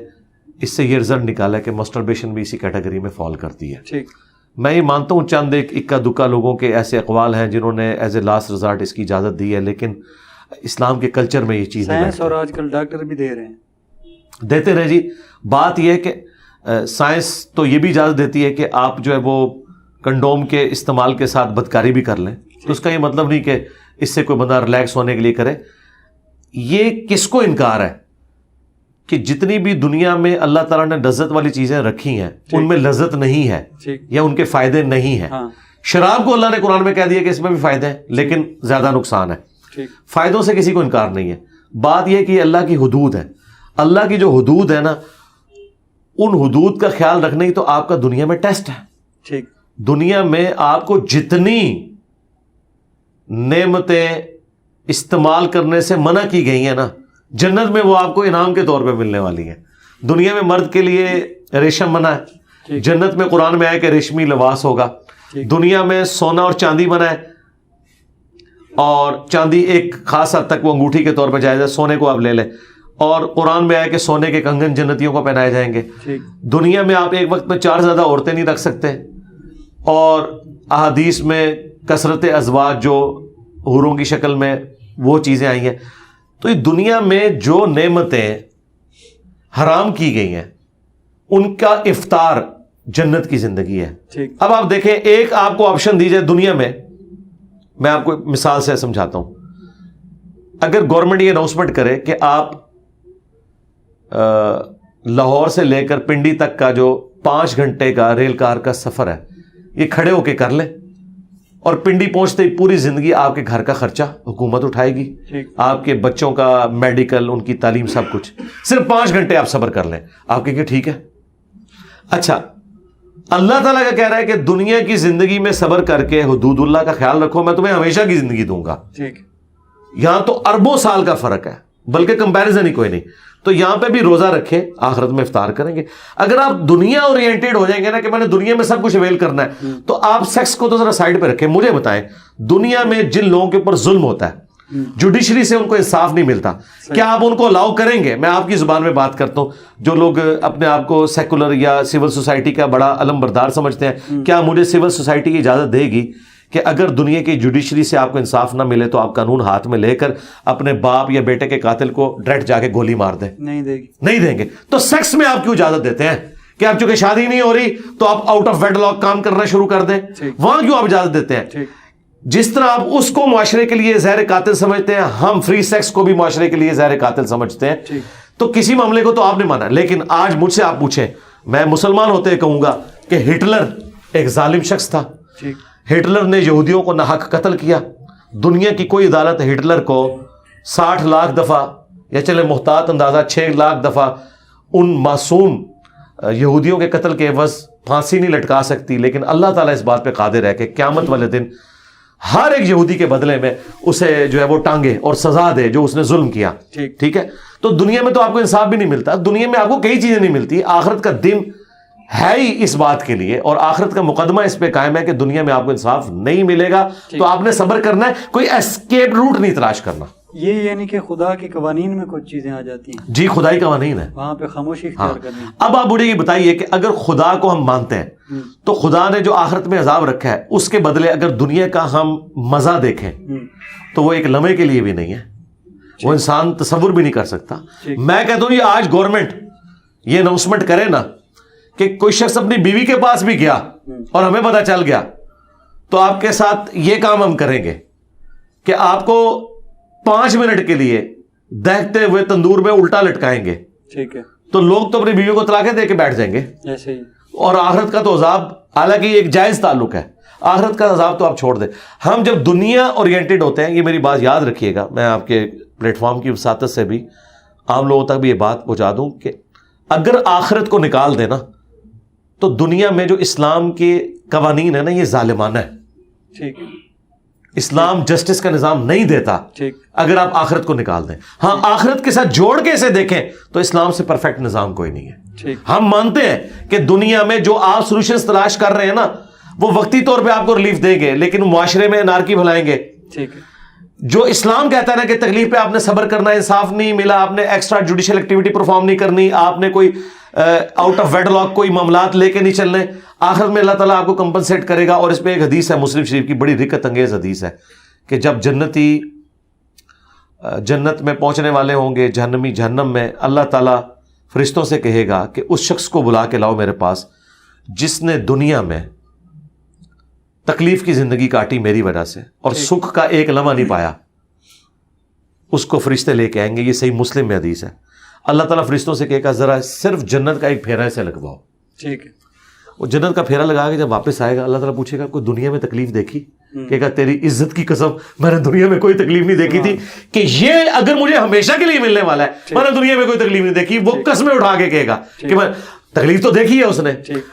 اس سے یہ رزلٹ نکالا کہ مسٹربیشن بھی اسی کیٹیگری میں فال کرتی ہے. ٹھیک. میں یہ مانتا ہوں چند ایک اکا دکا لوگوں کے ایسے اقوال ہیں جنہوں نے ایز اے لاسٹ ریزارٹ اس کی اجازت دی ہے، لیکن اسلام کے کلچر میں یہ چیز نہیں سائنس اور آج کل ڈاکٹر بھی دے رہے ہیں. دیتے رہے جی. بات یہ ہے کہ سائنس تو یہ بھی اجازت دیتی ہے کہ آپ جو ہے وہ کنڈوم کے استعمال کے ساتھ بدکاری بھی کر لیں. تو اس کا یہ مطلب نہیں کہ اس سے کوئی بندہ ریلیکس ہونے کے لیے کرے. یہ کس کو انکار ہے کہ جتنی بھی دنیا میں اللہ تعالیٰ نے لذت والی چیزیں رکھی ہیں ان میں لذت نہیں ہے یا ان کے فائدے نہیں ہیں. شراب کو اللہ نے قرآن میں کہہ دیا کہ اس میں بھی فائدے ہیں لیکن زیادہ نقصان ہے. فائدوں سے کسی کو انکار نہیں ہے. بات یہ کہ یہ اللہ کی حدود ہے. اللہ کی جو حدود ہے نا، ان حدود کا خیال رکھنا ہی تو آپ کا دنیا میں ٹیسٹ ہے. دنیا میں آپ کو جتنی نعمتیں استعمال کرنے سے منع کی گئی ہیں نا، جنت میں وہ آپ کو انعام کے طور پہ ملنے والی ہیں. دنیا میں مرد کے لیے ریشم منع ہے، جنت میں قرآن میں آیا کہ ریشمی لباس ہوگا. دنیا میں سونا اور چاندی منع ہے، اور چاندی ایک خاص حد تک وہ انگوٹھی کے طور پہ جائز ہے، سونے کو آپ لے لیں. اور قرآن میں آیا کہ سونے کے کنگن جنتیوں کو پہنائے جائیں گے. دنیا میں آپ ایک وقت میں 4 سے زیادہ عورتیں نہیں رکھ سکتے، اور احادیث میں کثرت ازواج جو حوروں کی شکل میں وہ چیزیں آئی ہیں. تو یہ دنیا میں جو نعمتیں حرام کی گئی ہیں ان کا افطار جنت کی زندگی ہے. اب آپ دیکھیں، ایک آپ کو آپشن دی جائے دنیا میں آپ کو مثال سے سمجھاتا ہوں. اگر گورنمنٹ یہ اناؤنسمنٹ کرے کہ آپ لاہور سے لے کر پنڈی تک کا جو 5 گھنٹے کا ریل کار کا سفر ہے یہ کھڑے ہو کے کر لیں، اور پنڈی پہنچتے ہی پوری زندگی آپ کے گھر کا خرچہ حکومت اٹھائے گی، آپ کے بچوں کا میڈیکل، ان کی تعلیم، سب کچھ، صرف 5 گھنٹے آپ صبر کر لیں، آپ کہیں گے ٹھیک ہے. اچھا، اللہ تعالیٰ کا کہہ رہا ہے کہ دنیا کی زندگی میں صبر کر کے حدود اللہ کا خیال رکھو، میں تمہیں ہمیشہ کی زندگی دوں گا. یہاں تو اربوں سال کا فرق ہے، بلکہ کمپیریزن ہی کوئی نہیں. تو یہاں پہ بھی روزہ رکھیں، آخرت میں افطار کریں گے. اگر آپ دنیا اورینٹیڈ ہو جائیں گے نا کہ میں نے دنیا میں سب کچھ اویل کرنا ہے، تو آپ سیکس کو تو ذرا سائڈ پہ رکھیں. مجھے بتائیں، دنیا میں جن لوگوں کے اوپر ظلم ہوتا ہے، جوڈیشری سے ان کو انصاف نہیں ملتا، کیا آپ ان کو الاؤ کریں گے؟ میں آپ کی زبان میں بات کرتا ہوں. جو لوگ اپنے آپ کو سیکولر یا سول سوسائٹی کا بڑا علم بردار سمجھتے ہیں، کیا مجھے سول سوسائٹی کی اجازت دے گی کہ اگر دنیا کی جوڈیشری سے آپ کو انصاف نہ ملے تو آپ قانون ہاتھ میں لے کر اپنے باپ یا بیٹے کے قاتل کو ڈائریکٹ جا کے گولی مار دیں؟ نہیں دیں گے. تو سیکس میں آپ کیوں اجازت دیتے ہیں کہ آپ چونکہ شادی نہیں ہو رہی تو آپ آؤٹ آف ویڈ لاک کام کرنا شروع کر دیں؟ وہاں کیوں آپ اجازت دیتے ہیں؟ جس طرح آپ اس کو معاشرے کے لیے زہر قاتل سمجھتے ہیں، ہم فری سیکس کو بھی معاشرے کے لیے زہر قاتل سمجھتے ہیں. تو کسی معاملے کو تو آپ نے مانا، لیکن آج مجھ سے آپ پوچھیں، میں مسلمان ہوتے کہوں گا کہ ہٹلر ایک ظالم شخص تھا. ہٹلر نے یہودیوں کو ناحق قتل کیا. دنیا کی کوئی عدالت ہٹلر کو 60 لاکھ دفعہ یا چلے محتاط اندازہ 6 لاکھ دفعہ ان معصوم یہودیوں کے قتل کے عوض پھانسی نہیں لٹکا سکتی. لیکن اللہ تعالیٰ اس بات پہ قادر ہے کہ قیامت والے دن ہر ایک یہودی کے بدلے میں اسے جو ہے وہ ٹانگے اور سزا دے جو اس نے ظلم کیا. ٹھیک ہے، تو دنیا میں تو آپ کو انصاف بھی نہیں ملتا، دنیا میں آپ کو کئی چیزیں نہیں ملتی. آخرت کا دن ہے ہی اس بات کے لیے، اور آخرت کا مقدمہ اس پہ قائم ہے کہ دنیا میں آپ کو انصاف نہیں ملے گا، تو آپ نے صبر کرنا ہے، کوئی اسکیپ روٹ نہیں تلاش کرنا. یہ یعنی کہ خدا کے قوانین میں کچھ چیزیں آ جاتی ہیں. جی، خدائی قوانین ہے، وہاں پہ خاموشی اختیار کرنی. اب آپ مجھے یہ بتائیے کہ اگر خدا کو ہم مانتے ہیں تو خدا نے جو آخرت میں عذاب رکھا ہے اس کے بدلے اگر دنیا کا ہم مزہ دیکھیں تو وہ ایک لمحے کے لیے بھی نہیں ہے، وہ انسان تصور بھی نہیں کر سکتا. میں کہتا ہوں یہ آج گورنمنٹ یہ اناؤنسمنٹ کرے نا کہ کوئی شخص اپنی بیوی کے پاس بھی گیا اور ہمیں پتا چل گیا، تو آپ کے ساتھ یہ کام ہم کریں گے کہ آپ کو 5 منٹ کے لیے دہتے ہوئے تندور میں الٹا لٹکائیں گے. ٹھیک ہے، تو لوگ تو اپنی بیوی کو طلاقیں دے کے بیٹھ جائیں گے. ایسے ہی. اور آخرت کا تو عذاب، حالانکہ یہ ایک جائز تعلق ہے، آخرت کا عذاب تو آپ چھوڑ دیں. ہم جب دنیا اورینٹیڈ ہوتے ہیں، یہ میری بات یاد رکھیے گا، میں آپ کے پلیٹ فارم کی وساطت سے بھی عام لوگوں تک بھی یہ بات پہنچا دوں کہ اگر آخرت کو نکال دینا تو دنیا میں جو اسلام کے قوانین ہے نا یہ ظالمانہ ہے. ٹھیک ہے، اسلام جسٹس کا نظام نہیں دیتا اگر آپ آخرت کو نکال دیں. ہاں، آخرت کے ساتھ جوڑ کے اسے دیکھیں تو اسلام سے پرفیکٹ نظام کوئی نہیں ہے. ہم مانتے ہیں کہ دنیا میں جو آپ سولوشنز تلاش کر رہے ہیں نا وہ وقتی طور پہ آپ کو ریلیف دیں گے، لیکن معاشرے میں انارکی بھلائیں گے. جو اسلام کہتا ہے نا کہ تکلیف پہ آپ نے صبر کرنا، انصاف نہیں ملا، آپ نے ایکسٹرا جوڈیشل ایکٹیویٹی پرفارم نہیں کرنی، آپ نے کوئی آؤٹ آف ویڈ لاک کوئی معاملات لے کے نہیں چلنے، آخر میں اللہ تعالیٰ آپ کو کمپنسیٹ کرے گا. اور اس پہ ایک حدیث ہے مسلم شریف کی، بڑی رکت انگیز حدیث ہے کہ جب جنتی جنت میں پہنچنے والے ہوں گے، جہنمی جہنم میں، اللہ تعالیٰ فرشتوں سے کہے گا کہ اس شخص کو بلا کے لاؤ میرے پاس جس نے دنیا میں تکلیف کی زندگی کاٹی میری وجہ سے اور سکھ کا ایک لمحہ نہیں پایا. اس کو فرشتے لے کے آئیں گے. یہ صحیح مسلم میں حدیث ہے. اللہ تعالیٰ فرشتوں سے کہے گا ذرا صرف جنت کا ایک پھیرا سے لگواؤ. ٹھیک ہے، وہ جنت کا پھیرا لگا کے جب واپس آئے گا اللہ تعالیٰ پوچھے گا کوئی دنیا میں تکلیف دیکھی؟ کہے گا تیری عزت کی قسم میں نے دنیا میں کوئی تکلیف نہیں دیکھی تھی، کہ یہ اگر مجھے ہمیشہ کے لیے ملنے والا ہے، میں نے دنیا میں کوئی تکلیف نہیں دیکھی. وہ قسمیں اٹھا کے کہے گا کہ میں تکلیف تو دیکھی ہے اس نے,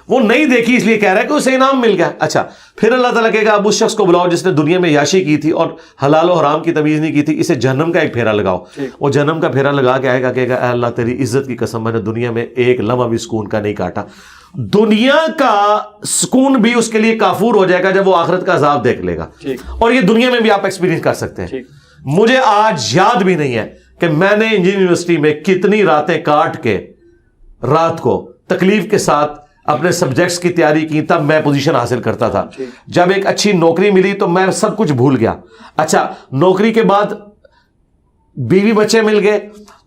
وہ نہیں دیکھی اس لیے کہہ رہا ہے کہ اسے انعام مل گیا. اچھا پھر اللہ تعالیٰ کہے گا اب اس شخص کو بلاؤ جس نے دنیا میں عیاشی کی تھی اور حلال و حرام کی تمیز نہیں کی تھی, اسے جہنم کا ایک پھیرا لگاؤ. وہ جہنم کا پھیرا لگا کے آئے گا, کہے گا اے اللہ تیری عزت کی قسم میں نے دنیا میں ایک لمحہ بھی سکون کا نہیں کاٹا. دنیا کا سکون بھی اس کے لیے کافور ہو جائے گا جب وہ آخرت کا عذاب دیکھ لے گا. اور یہ دنیا میں بھی آپ ایکسپیرینس کر سکتے ہیں. مجھے آج یاد بھی نہیں ہے کہ میں نے انجینئرنگ یونیورسٹی میں کتنی راتیں کاٹ کے رات کو تکلیف کے ساتھ اپنے سبجیکٹس کی تیاری کی, تب میں پوزیشن حاصل کرتا تھا. جب ایک اچھی نوکری ملی تو میں سب کچھ بھول گیا. اچھا نوکری کے بعد بیوی بچے مل گئے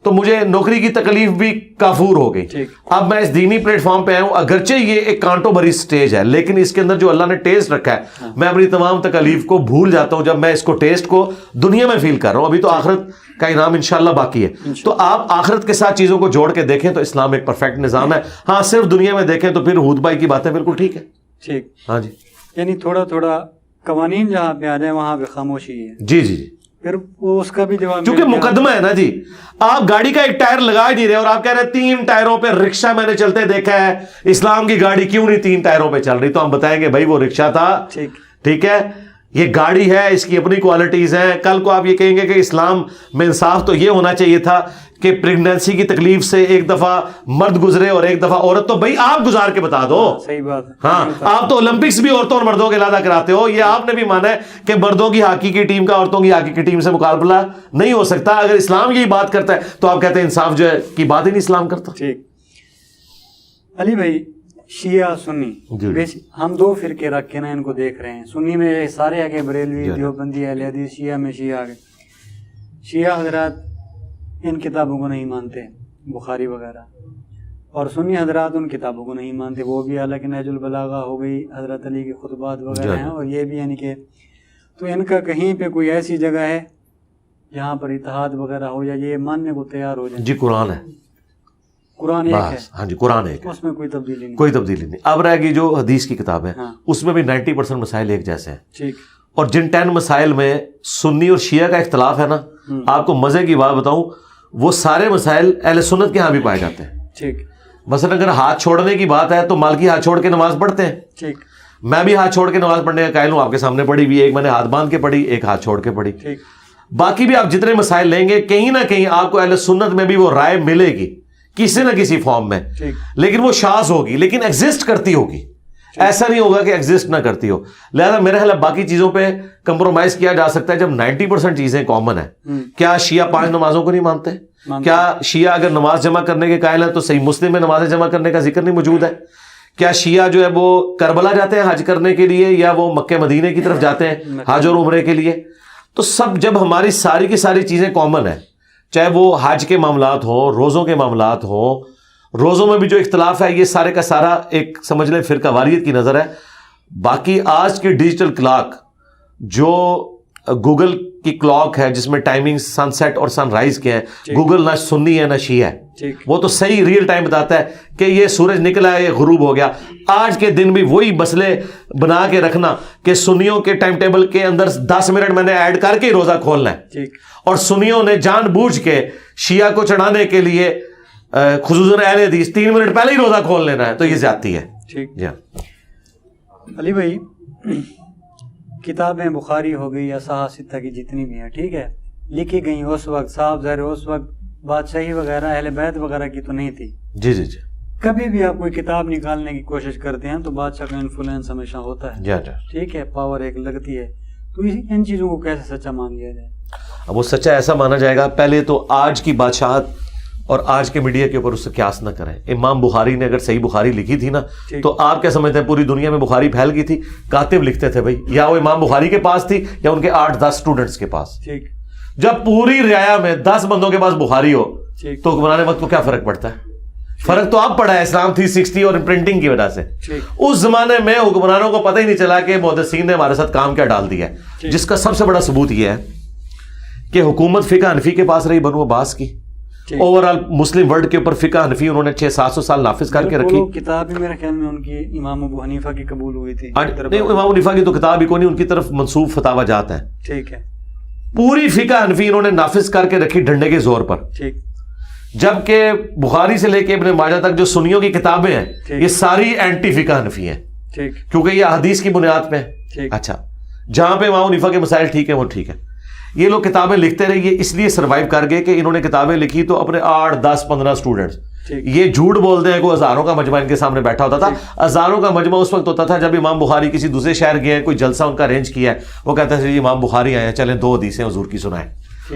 تو مجھے نوکری کی تکلیف بھی کافور ہو گئی. اب میں اس دینی پلیٹ فارم پہ آیا ہوں, اگرچہ یہ ایک کانٹوں بھری سٹیج ہے لیکن اس کے اندر جو اللہ نے ٹیسٹ رکھا ہے میں اپنی تمام تکلیف کو بھول جاتا ہوں جب میں اس کو ٹیسٹ کو دنیا میں فیل کر رہا ہوں. ابھی تو آخرت کا انعام انشاءاللہ باقی ہے. تو آپ آخرت کے ساتھ چیزوں کو جوڑ کے دیکھیں تو اسلام ایک پرفیکٹ نظام ہے. ہاں صرف دنیا میں دیکھیں تو پھر ہود بھائی کی باتیں بالکل ٹھیک ہے. ٹھیک, ہاں جی, یعنی تھوڑا تھوڑا قوانین جہاں پہ آ جائیں وہاں پہ خاموشی ہے. جی جی جی, پھر وہ اس کا بھی جواب, کیونکہ مقدمہ ہے نا جی. آپ گاڑی کا ایک ٹائر لگا ہی نہیں رہے اور آپ کہہ رہے 3 ٹائروں پہ رکشہ میں نے چلتے دیکھا ہے, اسلام کی گاڑی کیوں نہیں 3 ٹائروں پہ چل رہی؟ تو ہم بتائیں گے بھائی وہ رکشہ تھا, ٹھیک ہے, یہ گاڑی ہے, اس کی اپنی کوالٹیز ہیں. کل کو آپ یہ کہیں گے کہ اسلام میں انصاف تو یہ ہونا چاہیے تھا کہ پریگنینسی کی تکلیف سے ایک دفعہ مرد گزرے اور ایک دفعہ عورت, تو بھائی آپ گزار کے بتا دو. صحیح بات. ہاں آپ تو اولمپکس بھی عورتوں اور مردوں کے علیحدہ کراتے ہو. یہ آپ نے بھی مانا ہے کہ مردوں کی ہاکی کی ٹیم کا عورتوں کی ہاکی کی ٹیم سے مقابلہ نہیں ہو سکتا. اگر اسلام یہی بات کرتا ہے تو آپ کہتے ہیں انصاف جو ہے کی بات ہی نہیں اسلام کرتا. ٹھیک علی بھائی, شیعہ سنی ہم 2 فرقے رکھ کے نا ان کو دیکھ رہے ہیں. سنی میں سارے آگے بریلوی, دیوبندی, اہل حدیث. شیعہ میں شیعہ آگے. شیعہ حضرات ان کتابوں کو نہیں مانتے, بخاری وغیرہ, اور سنی حضرات ان کتابوں کو نہیں مانتے. وہ بھی حالانکہ نہج البلاغہ ہو گئی, حضرت علی کے خطبات وغیرہ ہیں, اور یہ بھی یعنی کہ تو ان کا کہیں پہ کوئی ایسی جگہ ہے جہاں پر اتحاد وغیرہ ہو یا یہ ماننے کو تیار ہو جائے؟ جی قرآن ہے, قرآن ایک ہے. ہاں جی قرآن ایک ہے, اس میں کوئی تبدیلی نہیں, کوئی تبدیلی نہیں. اب رہ گئی جو حدیث کی کتاب ہے, اس میں بھی 90% مسائل ایک جیسے ہیں. ٹھیک, اور جن 10 مسائل میں سنی اور شیعہ کا اختلاف ہے نا, آپ کو مزے کی بات بتاؤں, وہ سارے مسائل اہل سنت کے ہاں بھی پائے جاتے ہیں. ٹھیک, مثلا اگر ہاتھ چھوڑنے کی بات ہے تو مالکی ہاتھ چھوڑ کے نماز پڑھتے ہیں. ٹھیک, میں بھی ہاتھ چھوڑ کے نماز پڑھنے کا قائل ہوں, آپ کے سامنے پڑھی ہوئی, ایک میں نے ہاتھ باندھ کے پڑھی, ایک ہاتھ چھوڑ کے پڑھی. ٹھیک, باقی بھی آپ جتنے مسائل لیں گے کہیں نہ کہیں آپ کو اہل سنت میں بھی وہ رائے ملے گی کسی نہ کسی فارم میں, لیکن وہ شاذ ہوگی لیکن ایگزسٹ کرتی ہوگی. ایسا نہیں ہوگا کہ ایگزسٹ نہ کرتی ہو. لہذا میرے خیال باقی چیزوں پہ کمپرومائز کیا جا سکتا ہے جب 90% چیزیں کامن ہیں. کیا شیعہ 5 نمازوں کو نہیں مانتے؟ کیا شیعہ اگر نماز جمع کرنے کے قائل ہیں تو صحیح مسلم میں نماز جمع کرنے کا ذکر نہیں موجود ہے؟ کیا شیعہ جو ہے وہ کربلا جاتے ہیں حج کرنے کے لیے یا وہ مکہ مدینے کی طرف جاتے ہیں حج اور عمرے کے لیے؟ تو سب جب ہماری ساری کی ساری چیزیں کامن ہیں, چاہے وہ حج کے معاملات ہوں, روزوں کے معاملات ہوں, روزوں میں بھی جو اختلاف ہے یہ سارے کا سارا ایک سمجھ لیں فرقہ واریت کی نظر ہے. باقی آج کی ڈیجیٹل کلاک جو گوگل کی کلاک ہے جس میں ٹائمنگ سن سیٹ اور سن رائز کے ہیں, گوگل نہ سنی ہے نہ شیعہ ہے, وہ تو صحیح ریئل ٹائم بتاتا ہے کہ یہ سورج نکلا ہے, یہ غروب ہو گیا. آج کے دن بھی وہی مسئلے بنا کے رکھنا کہ سنیوں کے ٹائم ٹیبل کے اندر 10 منٹ میں نے ایڈ کر کے ہی روزہ کھولنا ہے, اور سنیوں نے جان بوجھ کے شیعہ کو چڑھانے کے لیے خصوصاً اہل حدیث 3 منٹ پہلے ہی روزہ کھول لینا ہے, تو یہ زیادتی ہے. ٹھیک, علی بھائی کتابیں بخاری ہو گئی یا صحاح ستہ کی جتنی بھی ہیں, ٹھیک ہے, لکھی گئی اس وقت, صاحب ظاہر اس وقت بادشاہی وغیرہ اہل بیت وغیرہ کی تو نہیں تھی. جی جی جی, کبھی بھی آپ کوئی کتاب نکالنے کی کوشش کرتے ہیں تو بادشاہ کا انفلوئنس ہمیشہ ہوتا ہے. ٹھیک ہے, پاور ایک لگتی ہے. تو ان چیزوں کو کیسے سچا مان لیا جائے؟ اب وہ سچا ایسا مانا جائے گا, پہلے تو آج کی بادشاہت اور آج کے میڈیا کے اوپر اس سے قیاس نہ کریں. امام بخاری نے اگر صحیح بخاری لکھی تھی نا تو آپ کیا سمجھتے ہیں پوری دنیا میں بخاری پھیل گئی تھی؟ کاتب لکھتے تھے بھائی, یا وہ امام بخاری کے پاس تھی یا ان کے 8-10 اسٹوڈنٹس کے پاس. جب پوری رعایا میں 10 بندوں کے پاس بخاری ہو تو حکمران وقت کو کیا فرق پڑتا ہے؟ فرق تو آپ پڑا ہے اسلام 360 اور پرنٹنگ کی وجہ سے. اس زمانے میں حکمرانوں کو پتہ ہی نہیں چلا کہ محدثین نے ہمارے ساتھ کام کیا ڈال دیا ہے, جس کا سب سے بڑا ثبوت یہ ہے کہ حکومت فقہ حنفی کے پاس رہی بنو عباس کی. اوور آل مسلم ورلڈ کے اوپر فقہ حنفی انہوں نے 600-700 سال نافذ کر کے رکھی. کتاب بھی میرے خیال میں ان کی امام ابو حنیفہ کی قبول ہوئی تھی. نہیں, امام حنیفہ کی تو کتاب ہی کوئی نہیں, ان کی طرف منسوب فتاوی جات ہیں. ٹھیک ہے, پوری فقہ حنفی انہوں نے نافذ کر کے رکھی ڈنڈے کے زور پر. ٹھیک, جبکہ بخاری سے لے کے ابن ماجہ تک جو سنیوں کی کتابیں ہیں یہ ساری اینٹی فقہ حنفی ہیں، کیونکہ یہ حدیث کی بنیاد پہ ہیں۔ اچھا، جہاں پہ امام حنیفہ کے مسائل ٹھیک ہیں وہ ٹھیک ہے، یہ لوگ کتابیں لکھتے رہے، یہ اس لیے سروائیو کر گئے کہ انہوں نے کتابیں لکھی تو اپنے 8 10 15 اسٹوڈنٹس، یہ جھوٹ بولتے ہیں، کوئی ہزاروں کا مجمع ان کے سامنے بیٹھا ہوتا تھا۔ ہزاروں کا مجمع اس وقت ہوتا تھا جب امام بخاری کسی دوسرے شہر گئے ہیں، کوئی جلسہ ان کا ارینج کیا ہے، وہ کہتے ہیں امام بخاری آئے ہیں، چلیں 2 حدیثیں حضور کی سنائیں،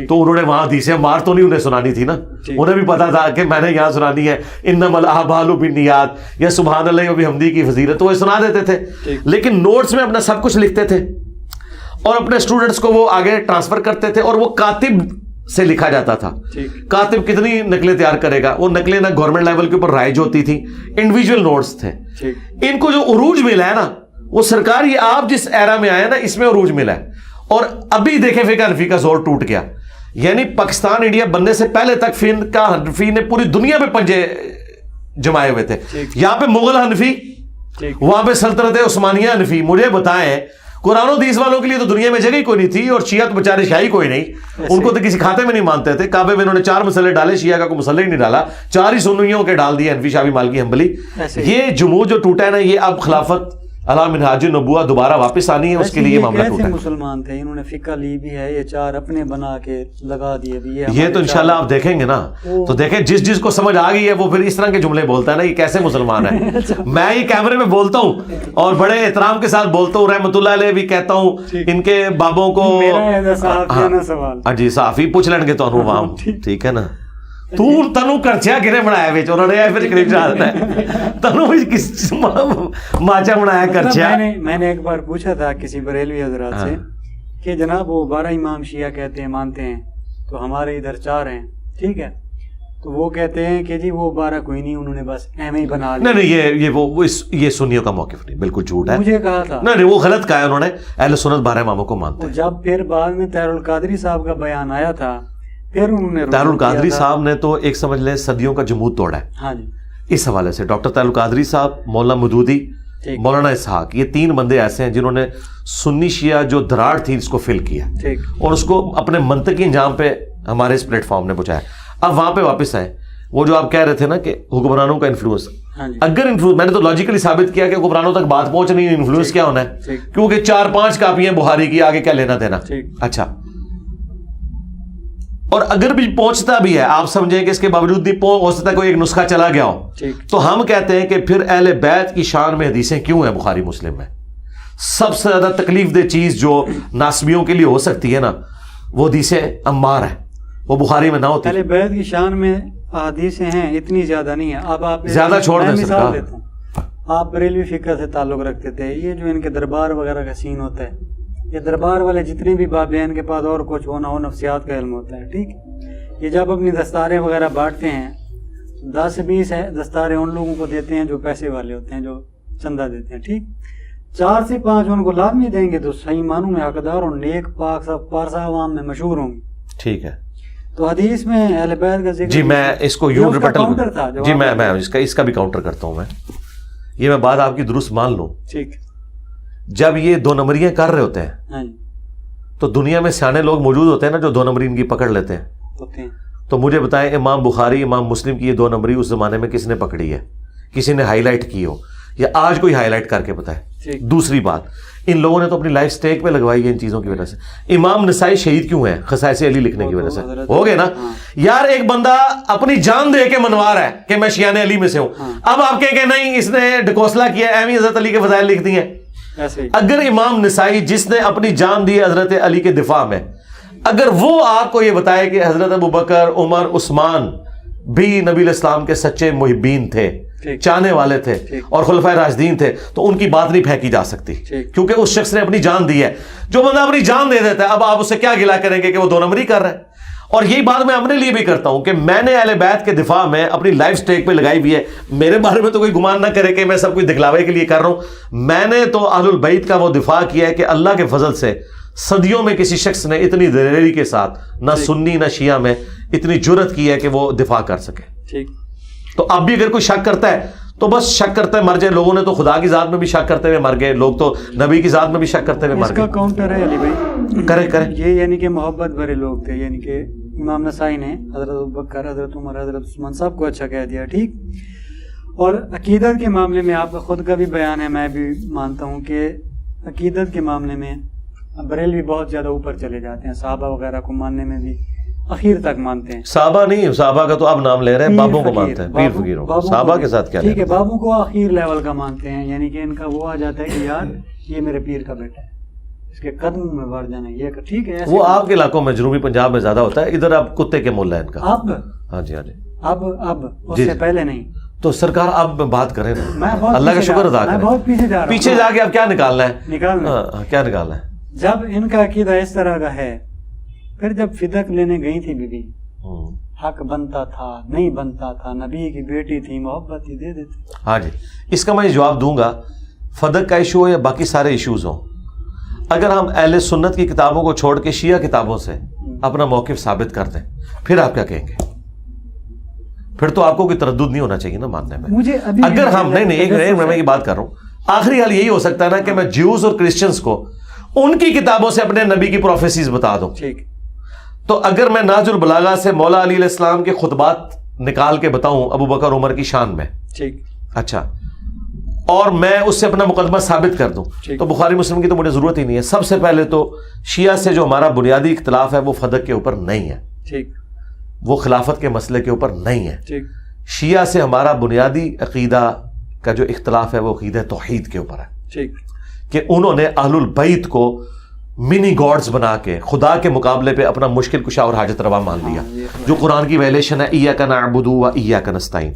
تو انہوں نے وہاں حدیثیں مار تو نہیں انہیں سنانی تھی نا، انہیں بھی پتا تھا کہ میں نے یہاں سنانی ہے انما الاعمال بالنیات یا سبحان اللہ و بحمدہ کی فضیلت، تو وہ سنا دیتے تھے، لیکن نوٹس میں اپنا سب کچھ لکھتے تھے اور اپنے اسٹوڈنٹس کو وہ آگے ٹرانسفر کرتے تھے، اور وہ کاتب سے لکھا جاتا تھا۔ کاتب کتنی نقلیں تیار کرے گا، وہ نقلیں نہ گورنمنٹ لیول کے اوپر رائج ہوتی تھی، انڈیویجول نوٹس تھے۔ ان کو جو عروج ملا ہے نا، وہ سرکار یہ آپ جس ایرا میں آئے نا اس میں عروج ملا ہے، اور ابھی دیکھیں فقہ حنفی کا زور ٹوٹ گیا، یعنی پاکستان انڈیا بننے سے پہلے تک فقہ حنفی نے پوری دنیا میں پنجے جمائے ہوئے تھے۔ یہاں پہ مغل حنفی، وہاں پہ سلطنت عثمانیہ حنفی۔ مجھے بتائیں قرآن و حدیث والوں کے لیے تو دنیا میں جگہ ہی کوئی نہیں تھی، اور شیعہ تو بیچارے شاہی کوئی نہیں، ان کو تو کسی کھاتے میں نہیں مانتے تھے۔ کعبے میں انہوں نے 4 مسئلے ڈالے، شیعہ کا کوئی مسئلہ ہی نہیں ڈالا، 4 ہی سنیوں کے ڈال دیے، حنفی شافعی مالکی حنبلی۔ یہ جمود جو ٹوٹا ہے نا، یہ اب خلافت علی منہاج النبوہ دوبارہ واپس آنی ہے، اس کے لیے یہ معاملہ ٹوٹا ہے۔ مسلمان تھے، انہوں نے فقہ لی بھی ہے، یہ 4 اپنے بنا کے لگا دیے بھی، یہ تو انشاءاللہ آپ دیکھیں گے نا، تو دیکھیں جس کو سمجھ آ گئی ہے وہ پھر اس طرح کے جملے بولتا ہے نا، یہ کیسے مسلمان ہے۔ میں یہ کیمرے میں بولتا ہوں اور بڑے احترام کے ساتھ بولتا ہوں، رحمۃ اللہ علیہ بھی کہتا ہوں ان کے بابوں کو۔ ہاں جی، صحافی پوچھ لیں گے تو عوام، ٹھیک ہے نا، تنو کرچیا کنے بنایا بیچ، انہوں نے پھر قریب چاہتا ہے تنو کس ماچا بنایا کرچیا۔ میں نے ایک بار پوچھا تھا کسی بریلوی حضرات سے کہ جناب وہ 12 امام شیعہ کہتے ہیں مانتے ہیں، تو ہمارے ادھر 4 ہیں، ٹھیک ہے، تو وہ کہتے ہیں کہ جی وہ 12 کوئی نہیں، انہوں نے بس ایم ہی بنا لیا۔ نہیں، یہ سنیوں کا موقف نہیں، بالکل جھوٹ ہے، مجھے کہا تھا نہیں وہ غلط کہا ہے انہوں نے، اہل سنت 12 اماموں کو مانتے ہیں۔ جب پھر بعد میں طاہر القادری صاحب کا بیان آیا تھا، پھر انہوں نے طاہر القادری صاحب نے تو ایک سمجھ لیں صدیوں کا جمود توڑا ہے۔ ہاں جی، اس حوالے سے ڈاکٹر طاہر القادری صاحب، مولانا مودودی، مولانا اسحاق، یہ 3 بندے ایسے ہیں جنہوں نے سنی شیعہ جو دراڑ تھی اس کو فل کیا اور اس کو اپنے منطقی انجام پہ ہمارے اس پلیٹ فارم نے پہنچایا۔ اب وہاں پہ واپس آئے، وہ جو آپ کہہ رہے تھے نا کہ حکمرانوں کا انفلوئنس، اگر انفلوئنس، میں نے تو لاجیکلی ثابت کیا کہ حکمرانوں تک بات پہنچ نہیں، انفلوئنس کیا ہونا ہے، کیونکہ 4-5 کاپیاں بخاری کی، آگے کیا لینا دینا۔ اچھا، اور اگر بھی پہنچتا بھی ہے، آپ سمجھیں کہ اس کے باوجود بھی ہو سکتا ہے کوئی ایک نسخہ چلا گیا ہو، تو ہم کہتے ہیں کہ پھر اہل بیت کی شان میں حدیثیں کیوں ہیں بخاری مسلم میں؟ سب سے زیادہ تکلیف دہ چیز جو ناسبیوں کے لیے ہو سکتی ہے نا، وہ حدیثیں عمار ہے، وہ بخاری میں نہ ہوتی۔ اہل بیت کی شان میں حدیثیں ہیں، اتنی زیادہ نہیں ہیں۔ اب آپ زیادہ چھوڑ دیں مثال دیتا ہوں، آپ بریلوی فقہ سے تعلق رکھتے تھے، یہ جو ان کے دربار وغیرہ کا سین ہوتا ہے، یہ دربار والے جتنے بھی باب ہیں ان کے پاس اور کچھ ہونا ہو نفسیات کا علم ہوتا ہے، ٹھیک ہے، یہ جب اپنی دستاریں وغیرہ بانٹتے ہیں، 10-20 دستاریں ان لوگوں کو دیتے ہیں جو پیسے والے ہوتے ہیں، جو چندہ دیتے ہیں، ٹھیک، 4 سے 5 ان کو لازمی دیں گے تو صحیح معنوں میں حقدار اور نیک پاک سب پارسا عوام میں مشہور ہوں گے، ٹھیک ہے۔ تو حدیث میں اہل بیت کا ذکر، جی میں اس کو یوں ریپیٹل، جی میں اس کا بھی کاؤنٹر کرتا ہوں، میں یہ میں بات آپ کی درست مان لوں، ٹھیک، جب یہ 2 نمبریاں کر رہے ہوتے ہیں تو دنیا میں سیانے لوگ موجود ہوتے ہیں نا جو 2 نمبری ان کی پکڑ لیتے ہیں، تو مجھے بتائیں امام بخاری، امام مسلم کی یہ 2 نمبری اس زمانے میں کس نے پکڑی ہے؟ کسی نے ہائی لائٹ کی ہو یا آج کوئی ہائی لائٹ کر کے بتائے؟ دوسری بات، ان لوگوں نے تو اپنی لائف سٹیک پہ لگوائی ہے ان چیزوں کی وجہ سے۔ امام نسائی شہید کیوں ہے؟ خصائص علی لکھنے کی وجہ سے ہو گئے نا یار۔ ایک بندہ اپنی جان دے کے منوا رہا ہے کہ میں شیعان علی میں سے ہوں، اب آپ کہیں کہ نہیں اس نے ڈکوسلا کیا، ایویں حضرت علی کے فضائل لکھ دی ہیں۔ اگر امام نسائی جس نے اپنی جان دی حضرت علی کے دفاع میں، اگر وہ آپ کو یہ بتائے کہ حضرت ابوبکر، عمر، عثمان بھی نبی علیہ السلام کے سچے محبین تھے، چاہنے والے تھے اور خلفائے راشدین تھے، تو ان کی بات نہیں پھینکی جا سکتی کیونکہ اس شخص نے اپنی جان دی ہے۔ جو بندہ اپنی جان دے دیتا ہے، اب آپ اس سے کیا گلا کریں گے کہ وہ 2 نمبری کر رہا ہے؟ اور یہی بات میں اپنے لیے بھی کرتا ہوں کہ میں نے اہل بیت کے دفاع میں اپنی لائف سٹیک پہ لگائی ہوئی ہے۔ میرے بارے میں تو کوئی گمان نہ کرے کہ میں سب کچھ دکھلاوے کے لیے کر رہا ہوں۔ میں نے تو اہل البیت کا وہ دفاع کیا ہے کہ اللہ کے فضل سے صدیوں میں کسی شخص نے اتنی دلیری کے ساتھ نہ سنی نہ شیعہ میں اتنی جرت کی ہے کہ وہ دفاع کر سکے۔ تو اب بھی اگر کوئی شک کرتا ہے تو بس شک کرتا ہے مر جائے۔ لوگوں نے تو خدا کی ذات میں بھی شک کرتے ہوئے مر گئے، لوگ تو نبی کی ذات میں بھی شک کرتے ہوئے مر گئے۔ اس کا کاؤنٹر ہے علی بھائی، کریں یہ یعنی کہ محبت بھرے لوگ تھے، یعنی کہ امام نسائی نے حضرت ابوبکر، حضرت عمر، حضرت عثمان صاحب کو اچھا کہہ دیا، ٹھیک. اور عقیدت کے معاملے میں آپ کا خود کا بھی بیان ہے، میں بھی مانتا ہوں کہ عقیدت کے معاملے میں بریلوی بہت زیادہ اوپر چلے جاتے ہیں، صحابہ وغیرہ کو ماننے میں بھی اخیر تک مانتے ہیں. صحابہ نہیں، صحابہ کا تو آپ نام لے رہے ہیں، بابوں کو مانتے ہیں، پیر فقیروں کو. صحابہ کے ساتھ کیا؟ ٹھیک ہے، بابوں کو اخیر لیول کا مانتے ہیں، یعنی کہ ان کا وہ آ جاتا ہے کہ یار یہ میرے پیر کا بیٹا ہے، اس کے قدم میں بڑھ جانا، یہ ٹھیک ہے. وہ آپ کے علاقوں میں جنوبی پنجاب میں زیادہ ہوتا ہے، ادھر اب کتے کے ملا ہے ان کا. اب ہاں جی، ہاں جی، اب اس سے پہلے نہیں. تو سرکار آپ بات کریں نا، اللہ کا شکر ادا کریں. بہت پیچھے جا کے اب کیا نکالنا ہے؟ کیا نکالنا ہے؟ جب ان کا عقیدہ اس طرح کا ہے، پھر جب فدق لینے گئی تھی بی بی، حق بنتا تھا نہیں بنتا تھا، نبی کی بیٹی تھی، محبت ہی دے دیتے. ہاں جی، اس کا میں جواب دوں گا. فدق کا ایشو ہو یا باقی سارے ایشوز ہوں، اگر ہم اہل سنت کی کتابوں کو چھوڑ کے شیعہ کتابوں سے اپنا موقف ثابت کر دیں، پھر آپ کیا کہیں گے؟ پھر تو آپ کو کوئی تردد نہیں ہونا چاہیے نا ماننے میں. اگر ہم نہیں میں یہ بات کر رہا ہوں، آخری حال یہی ہو سکتا ہے نا کہ میں جیوز اور کرسچنز کو ان کی کتابوں سے اپنے نبی کی پروفیسیز بتا دوں. تو اگر میں نہج البلاغہ سے مولا علی علیہ السلام کے خطبات نکال کے بتاؤں ابو بکر عمر کی شان میں، اچھا، اور میں اس سے اپنا مقدمہ ثابت کر دوں، تو بخاری مسلم کی تو مجھے ضرورت ہی نہیں ہے. سب سے پہلے تو شیعہ سے جو ہمارا بنیادی اختلاف ہے وہ فدق کے اوپر نہیں ہے، وہ خلافت کے مسئلے کے اوپر نہیں ہے. شیعہ سے ہمارا بنیادی عقیدہ کا جو اختلاف ہے وہ عقیدہ توحید کے اوپر ہے، کہ انہوں نے اہل البیت کو منی گاڈز بنا کے خدا کے مقابلے پہ اپنا مشکل کشا اور حاجت روا مان لیا، جو قرآن کی ویلیشن ہے ایاک نعبد و ایاک نستعین.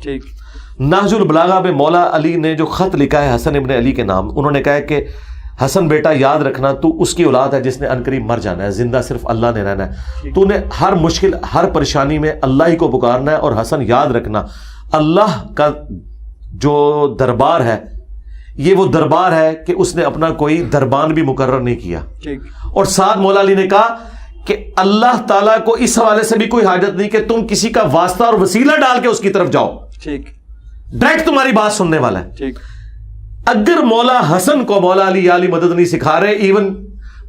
نہج البلاغہ میں مولا علی نے جو خط لکھا ہے حسن ابن علی کے نام، انہوں نے کہا ہے کہ حسن بیٹا یاد رکھنا تو اس کی اولاد ہے جس نے عنقریب مر جانا ہے، زندہ صرف اللہ نے رہنا ہے. تو نے ہر مشکل ہر پریشانی میں اللہ ہی کو پکارنا ہے، اور حسن یاد رکھنا اللہ کا جو دربار ہے یہ وہ دربار ہے کہ اس نے اپنا کوئی دربان بھی مقرر نہیں کیا. اور ساتھ مولا علی نے کہا کہ اللہ تعالیٰ کو اس حوالے سے بھی کوئی حاجت نہیں کہ تم کسی کا واسطہ اور وسیلہ ڈال کے اس کی طرف جاؤ، ڈائریکٹ تمہاری بات سننے والا ہے. اگر مولا حسن کو مولا علی یا علی مدد نہیں سکھا رہے، ایون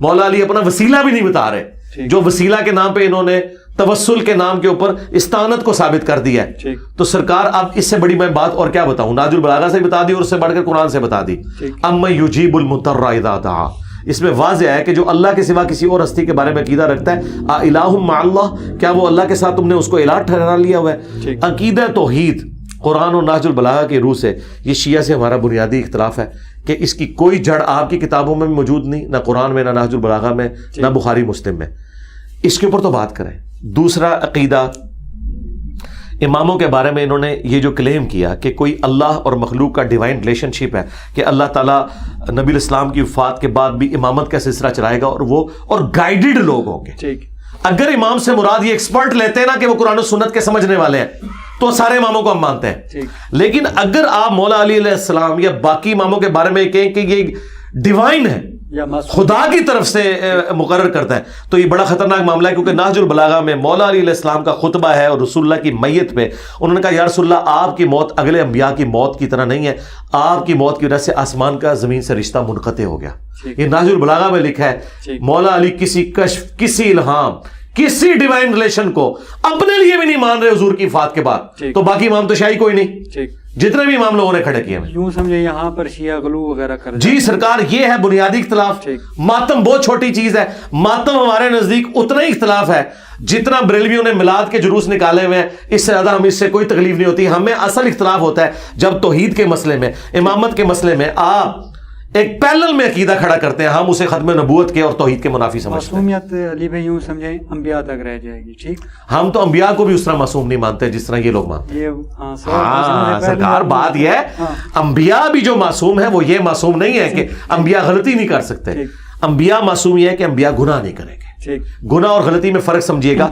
مولا علی اپنا وسیلہ بھی نہیں بتا رہے، جو وسیلہ کے نام پہ انہوں نے توسل کے نام کے اوپر استانت کو ثابت کر دیا ہے، تو سرکار اب اس سے بڑی میں بات اور کیا بتاؤں؟ نہج البلاغہ سے بتا دی اور اس سے بڑھ کر قرآن سے بتا دی. اما یجیب المضطر اذا دعا، اس میں واضح ہے کہ جو اللہ کے سوا کسی اور ہستی کے بارے میں عقیدہ رکھتا ہے، الہ مع اللہ، کیا وہ اللہ کے ساتھ تم نے اس کو الہ ٹھہرا لیا ہوا ہے؟ عقیدہ توحید قرآن اور نہج البلاغہ کی روح سے یہ شیعہ سے ہمارا بنیادی اختلاف ہے کہ اس کی کوئی جڑ آپ کی کتابوں میں موجود نہیں، نہ قرآن میں، نہ نہج البلاغہ میں، نہ بخاری مسلم میں. اس کے اوپر تو بات کریں. دوسرا عقیدہ، اماموں کے بارے میں انہوں نے یہ جو کلیم کیا کہ کوئی اللہ اور مخلوق کا ڈیوائن ریلیشن شپ ہے، کہ اللہ تعالیٰ نبی الاسلام کی وفات کے بعد بھی امامت کا سلسلہ چلائے گا، اور گائیڈڈ لوگ ہوں گے. اگر امام سے مراد یہ ایکسپرٹ لیتے ہیں نا کہ وہ قرآن و سنت کے سمجھنے والے ہیں، تو سارے اماموں کو ہم مانتے ہیں. لیکن اگر آپ مولا علی علیہ السلام یا باقی اماموں کے بارے میں کہیں کہ یہ ڈیوائن ہے، خدا کی طرف سے مقرر کرتا ہے، تو یہ بڑا خطرناک معاملہ ہے. کیونکہ نہج البلاغہ میں مولا علی علیہ السلام کا خطبہ ہے اور رسول اللہ کی میت پہ انہوں نے کہا یا رسول اللہ آپ کی موت اگلے انبیاء کی موت کی طرح نہیں ہے، آپ کی موت کی وجہ سے آسمان کا زمین سے رشتہ منقطع ہو گیا. یہ نہج البلاغہ میں لکھا ہے. مولا علی کسی کشف، کسی الہام، کسی ڈیوائن ریلیشن کو اپنے لیے بھی نہیں مان رہے حضور کی وفات کے بعد، تو باقی امام تو شاہی کوئی نہیں، جتنے بھی امام لوگوں نے کھڑے کیے ہیں. یوں سمجھے یہاں پر شیعہ غلو وغیرہ کر جی سرکار، یہ ہے بنیادی اختلاف. ماتم بہت چھوٹی چیز ہے، ماتم ہمارے نزدیک اتنا ہی اختلاف ہے جتنا بریلویوں نے میلاد کے جلوس نکالے ہوئے ہیں. اس سے زیادہ ہم اس سے کوئی تکلیف نہیں ہوتی. ہمیں اصل اختلاف ہوتا ہے جب توحید کے مسئلے میں، امامت کے مسئلے میں آپ ایک پیرلل میں عقیدہ کھڑا کرتے ہیں، ہم اسے ختم نبوت کے اور توحید کے منافی سمجھتے ہیں. معصومیت علی بھائی یوں سمجھیں انبیاء تک رہ جائے گی. ٹھیک، ہم تو انبیاء کو بھی اس طرح معصوم نہیں مانتے جس طرح یہ لوگ مانتے ہیں. سرکار بات یہ ہے انبیاء بھی جو معصوم ہے وہ یہ معصوم نہیں ہے کہ انبیاء غلطی نہیں کر سکتے. انبیاء معصوم یہ ہے کہ انبیاء گناہ نہیں کریں گے. گناہ اور غلطی میں فرق سمجھیے گا.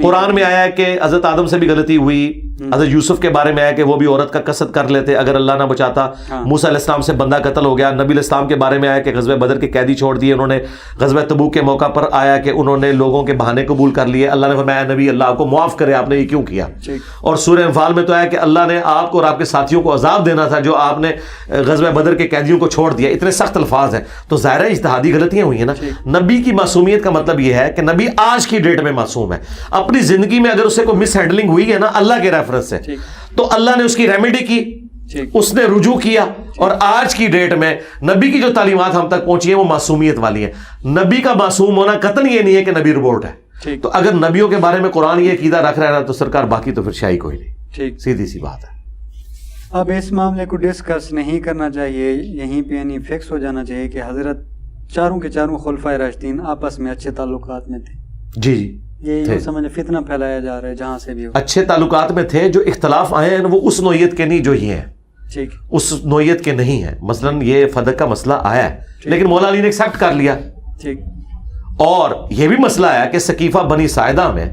قرآن میں آیا ہے کہ حضرت آدم سے بھی غلطی ہوئی، حضرت یوسف کے بارے میں آیا کہ وہ بھی عورت کا قصد کر لیتے اگر اللہ نہ بچاتا. موسیٰ علیہ السلام سے بندہ قتل ہو گیا. نبی علیہ السلام کے بارے میں آیا کہ غزوہ بدر کے قیدی چھوڑ دیے انہوں نے. غزوہ تبوک کے موقع پر آیا کہ انہوں نے لوگوں کے بہانے قبول کر لیے. اللہ نے فرمایا نبی اللہ آپ کو معاف کرے، آپ نے یہ کیوں کیا. اور سورہ انفال میں تو آیا کہ اللہ نے آپ کو اور آپ کے ساتھیوں کو عذاب دینا تھا جو آپ نے غزوہ بدر کے قیدیوں کو چھوڑ دیا. اتنے سخت الفاظ ہیں، تو ظاہر ہے اجتہادی غلطیاں ہوئی ہیں نا. نبی کی معصومیت کا مطلب یہ یہ ہے کہ نبی آج کی ڈیٹ میں معصوم ہے. اپنی زندگی میں اگر اسے کوئی مس ہینڈلنگ ہوئی ہے نا اللہ کے ریفرنس سے, تو اللہ نے اس کی ریمیڈی کی, اس نے رجوع کیا, اور آج کی ڈیٹ میں نبی کی جو تعلیمات ہم تک پہنچی ہیں وہ معصومیت والی ہیں. نبی کا معصوم ہونا قطعاً یہ نہیں ہے کہ نبی روبوٹ ہے. تو اگر نبیوں کے بارے میں قرآن یہ عقیدہ رکھ رہا ہے تو سرکار باقی تو پھر شاہی کوئی نہیں. سیدھی سی بات ہے. اب اس معاملے کو ڈسکس نہیں کرنا چاہیے, یہیں پہ یعنی فکس ہو جانا چاہیے کہ حضرت چاروں کے چاروں خلفائے راشدین آپس میں اچھے تعلقات میں تھے. جی یہ سمجھ فتنہ پھیلایا جا رہا ہے جہاں سے بھی ہو. اچھے تعلقات میں تھے. جو اختلاف آئے ہیں وہ اس نوعیت کے نہیں جو یہ ہیں, ٹھیک, اس نوعیت کے نہیں ہیں. مثلاً یہ فدق کا مسئلہ آیا ہے لیکن مولا علی نے ایکسیپٹ کر لیا. ٹھیک. اور یہ بھی مسئلہ آیا کہ سقیفہ بنی ساعدہ میں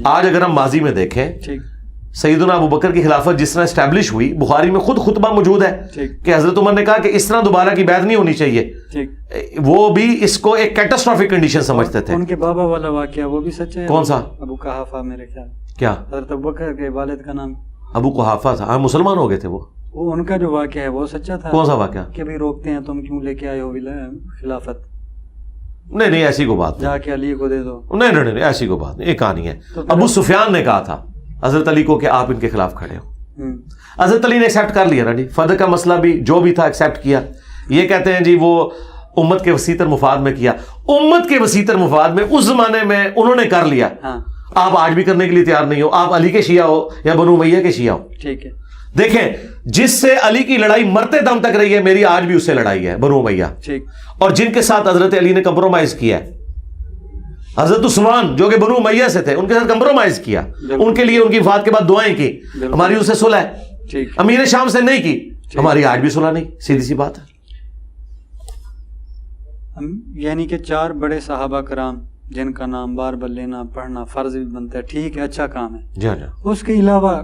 آج اگر ہم ماضی میں دیکھیں, سیدنا ابو بکر کی خلافت جس طرح اسٹیبلش ہوئی, بخاری میں خود خطبہ موجود ہے کہ حضرت عمر نے کہا کہ اس طرح دوبارہ کی بیعت نہیں ہونی چاہیے. وہ بھی اس کو ایک کیٹاسٹرافک کنڈیشن سمجھتے تھے. ان کے بابا والا واقعہ وہ بھی سچ ہے. کون سا؟ ابو قحافہ. میرے خیال کیا حضرت ابو بکر کے والد کا نام ابو قحافہ تھا. ہاں مسلمان ہو گئے تھے وہ. ان کا جو واقعہ ہے وہ سچا تھا. کون سا واقعہ؟ کہ بھی روکتے ہیں تم کیوں لے کے آئے ہو خلافت. نہیں ایسی کو بات جا کے علی کو دے دو. نہیں ایسی کو بات نہیں, ایک کہانی ہے. ابو سفیان نے کہا تھا حضرت علی کو کہ آپ ان کے خلاف کھڑے ہو. حضرت علی نے ایکسیپٹ کر لیا نا جی. فدق کا مسئلہ بھی جو بھی تھا ایکسیپٹ کیا. یہ کہتے ہیں جی وہ امت کے وسیع تر مفاد میں کیا. امت کے وسیع تر مفاد میں اس زمانے میں انہوں نے کر لیا. آپ آج بھی کرنے کے لیے تیار نہیں ہو. آپ علی کے شیعہ ہو یا بنو امیہ کے شیعہ ہو. ٹھیک ہے. دیکھیں جس سے علی کی لڑائی مرتے دم تک رہی ہے, میری آج بھی اس سے لڑائی ہے, بنو امیہ. اور جن کے ساتھ حضرت علی نے کمپرومائز کیا ہے, حضرت عثمان جو کہ بنو امیہ سے تھے, ان کے ساتھ کمپرومائز کیا, ان کے لیے ان کی وفات کے بعد دعائیں کی. ہماری ان سے صلح ہے. امیر شام سے نہیں کی, ہماری آج بھی صلح نہیں. سیدھی سی بات ہے. یعنی کہ 4 بڑے صحابہ کرام جن کا نام بار بار لینا پڑھنا فرض بھی بنتا ہے, ٹھیک ہے, اچھا کام ہے. جی. اس کے علاوہ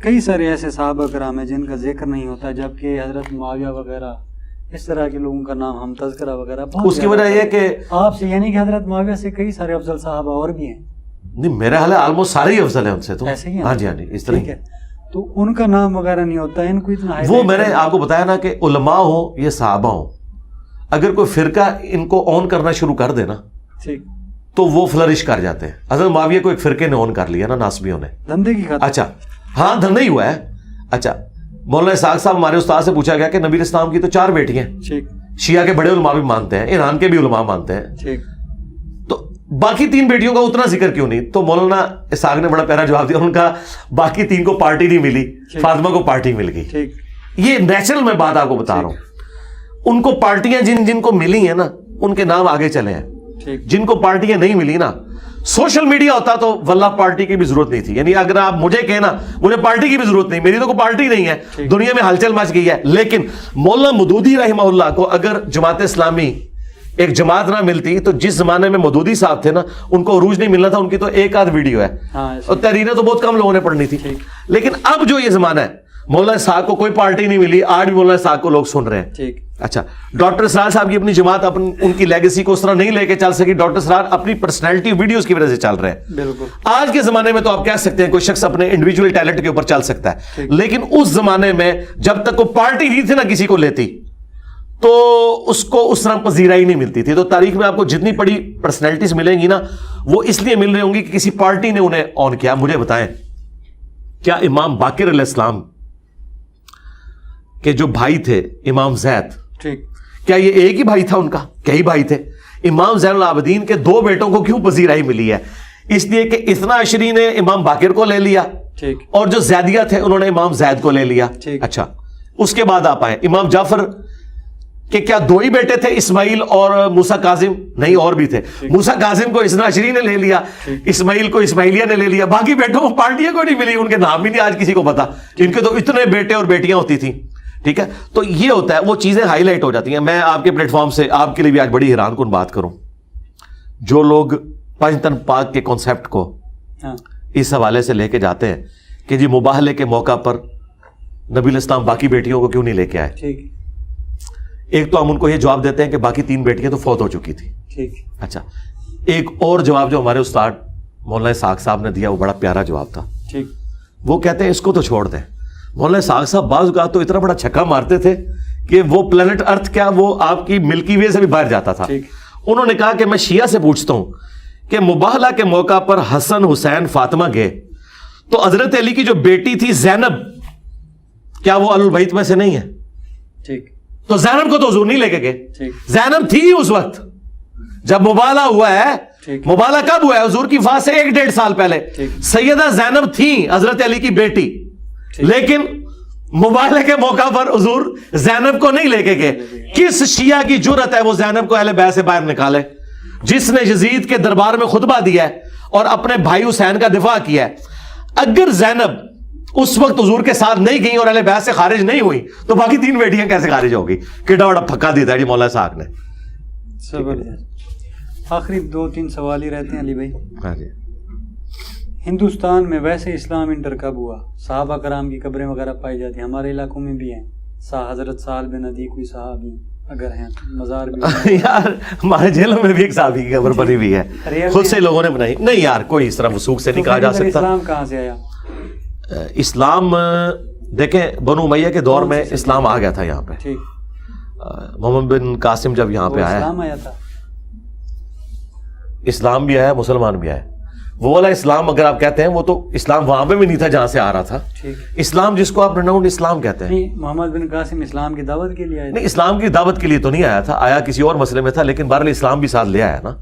کئی سارے ایسے صحابہ کرام ہیں جن کا ذکر نہیں ہوتا, جبکہ حضرت معاویہ وغیرہ اس طرح کے لوگوں کا نام ہم تذکرہ وغیرہ. اس کی وجہ یہ کہ آپ سے یعنی کہ حضرت معاویہ سے کئی سارے افضل صحابہ اور بھی ہیں. نہیں میرا حال ہے آلموسٹ سارے ہی افضل ہیں ان سے. تو ایسے ہی. ہاں جی اس طرح ہے. تو ان کا نام وغیرہ نہیں ہوتا, ان کو اتنا وہ میں نے آپ کو بتایا نا کہ علماء ہوں یا صحابہ ہوں, اگر کوئی فرقہ ان کو آن کرنا شروع کر دے نا تو وہ فلرش کر جاتے ہیں. حضرت معاویہ کو ایک فرقے نے آن کر لیا نا, ناسبیوں نے, دھندے کی خاطر. اچھا ہاں دھندہ ہی ہوا ہے. اچھا مولانا اسحاق صاحب ہمارے استاد سے پوچھا گیا کہ نبی اسلام کی تو 4 بیٹیاں ہیں, شیعہ کے بڑے علماء بھی مانتے ہیں, ایران کے بھی علماء مانتے ہیں, تو باقی 3 بیٹیوں کا اتنا ذکر کیوں نہیں؟ تو مولانا اسحاق نے بڑا پیارا جواب دیا, ان کا باقی 3 کو پارٹی نہیں ملی, فاطمہ کو پارٹی مل گئی. یہ نیچرل میں بات آپ کو بتا رہا ہوں. ان کو پارٹیاں جن کو ملی ہیں نا ان کے نام آگے چلے ہیں. جن کو پارٹیاں نہیں ملی نا, سوشل میڈیا ہوتا تو واللہ پارٹی کی بھی ضرورت نہیں تھی. یعنی اگر آپ مجھے کہنا مجھے پارٹی کی بھی ضرورت نہیں, میری تو کوئی پارٹی نہیں ہے, دنیا میں ہلچل مچ گئی ہے. لیکن مولانا مودودی رحمہ اللہ کو اگر جماعت اسلامی ایک جماعت نہ ملتی تو جس زمانے میں مودودی صاحب تھے نا ان کو عروج نہیں ملنا تھا. ان کی تو 1 آدھ ویڈیو ہے, اور تحریریں تو بہت کم لوگوں نے پڑھنی تھی. لیکن اب جو یہ زمانہ ہے, مولانا اسحاق کو کوئی پارٹی نہیں ملی, آج بھی مولانا اسحاق کو لوگ سن رہے ہیں. اچھا ڈاکٹر اسرار صاحب کی اپنی جماعت ان کی لیگیسی کو اس طرح نہیں لے کے چل سکی. ڈاکٹر اسرار اپنی پرسنالٹی ویڈیوز کی وجہ سے چل رہے ہیں. آج کے زمانے میں تو آپ کہہ سکتے ہیں کوئی شخص اپنے انڈیویجول ٹیلنٹ کے اوپر چل سکتا ہے, لیکن اس زمانے میں جب تک کوئی پارٹی نہیں تھی نا کسی کو لیتی تو اس کو اس طرح پذیرائی نہیں ملتی تھی. تو تاریخ میں آپ کو جتنی بڑی پرسنالٹیز ملیں گی نا وہ اس لیے مل رہی ہوں گی کہ کسی پارٹی نے انہیں آن کیا. مجھے بتائیں کیا امام باقر علیہ السلام کے جو بھائی تھے امام زید, کیا یہ ایک ہی بھائی تھا ان کا؟ کئی بھائی تھے. امام زین العابدین کے 2 بیٹوں کو کیوں پذیرائی ملی ہے؟ اس لیے کہ اثنا عشری نے امام باقر کو لے لیا, اور جو زیدیہ تھے انہوں نے امام زید کو لے لیا. اچھا اس کے بعد آپ آئے امام جعفر کہ کیا 2 ہی بیٹے تھے, اسماعیل اور موسیٰ کاظم؟ نہیں اور بھی تھے. موسیٰ کاظم کو اثنا عشری نے لے لیا, اسماعیل کو اسماعیلیہ نے لے لیا, باقی بیٹوں کو پارٹیاں کو نہیں ملی, ان کے نام بھی نہیں آج کسی کو پتا. ان کے تو اتنے بیٹے اور بیٹیاں ہوتی تھیں. ٹھیک ہے, تو یہ ہوتا ہے, وہ چیزیں ہائی لائٹ ہو جاتی ہیں. میں آپ کے پلیٹ فارم سے آپ کے لیے بھی آج بڑی حیران کن بات کروں. جو لوگ پنج تن پاک کے کانسیپٹ کو اس حوالے سے لے کے جاتے ہیں کہ جی مباہلے کے موقع پر نبی الاسلام باقی بیٹیوں کو کیوں نہیں لے کے آئے, ایک تو ہم ان کو یہ جواب دیتے ہیں کہ باقی 3 بیٹیاں تو فوت ہو چکی تھی. اچھا ایک اور جواب جو ہمارے استاد مولانا اسحاق صاحب نے دیا وہ بڑا پیارا جواب تھا. وہ کہتے ہیں اس کو تو چھوڑ دیں. مولانا اسحاق صاحب بعض اوقات تو اتنا بڑا چھکا مارتے تھے کہ وہ پلانٹ ارتھ کیا وہ آپ کی ملکی وے سے بھی باہر جاتا تھا. انہوں نے کہا کہ میں شیعہ سے پوچھتا ہوں کہ مباہلہ کے موقع پر حسن حسین فاطمہ گئے تو حضرت علی کی جو بیٹی تھی زینب، کیا وہ اہل البیت میں سے نہیں ہے؟ ٹھیک، تو زینب کو تو حضور نہیں لے کے گئے، زینب تھی اس وقت جب مباہلہ ہوا ہے۔ مباہلہ کب ہوا ہے؟ حضور کی وفات سے 1-1.5 سال پہلے سیدہ زینب تھی حضرت علی کی بیٹی، لیکن مباہلے کے موقع پر حضور زینب کو نہیں لے کے گئے۔ کس شیعہ کی جرأت ہے وہ زینب کو اہل بیت سے باہر نکالے، جس نے یزید کے دربار میں خطبہ دیا ہے اور اپنے بھائی حسین کا دفاع کیا ہے؟ اگر زینب اس وقت حضور کے ساتھ نہیں گئی اور اہل بیت سے خارج نہیں ہوئی تو باقی 3 بیٹیاں کیسے خارج ہوگی؟ کیڑا بڑا پھکا دیتا ہے جی مولا صاحب نے۔ زبردست۔ آخری 2-3 سوال ہی رہتے ہیں علی بھائی۔ ہاں جی۔ ہندوستان میں ویسے اسلام انٹر کب ہوا؟ صحابہ کرام کی قبریں وغیرہ پائی جاتی ہیں، ہمارے علاقوں میں بھی ہیں، حضرت سہل بن عدی کوئی صحابی اگر ہیں، مزار بھی یار ہمارے جیلوں میں بھی ایک صحابی کی قبر بنی ہوئی ہے، خود سے لوگوں نے بنائی نہیں یار، کوئی اس طرح وثوق سے نہیں کہا جا سکتا۔ اسلام کہاں سے آیا؟ اسلام دیکھیں بنو امیہ کے دور میں اسلام آ گیا تھا یہاں پہ، ٹھیک، محمد بن قاسم جب یہاں پہ آیا، اسلام آیا تھا، اسلام بھی آیا مسلمان بھی آیا۔ وہ والا اسلام اگر آپ کہتے ہیں وہ تو اسلام وہاں پہ بھی نہیں تھا جہاں سے آ رہا تھا، اسلام جس کو آپ رناؤنڈ اسلام کہتے ہیں۔ نہیں، محمد بن قاسم اسلام کی دعوت کے لیے آیا؟ نہیں، اسلام کی دعوت کے لیے تو نہیں آیا تھا، آیا کسی اور مسئلے میں تھا، لیکن بہرحال اسلام بھی ساتھ لے آیا نا،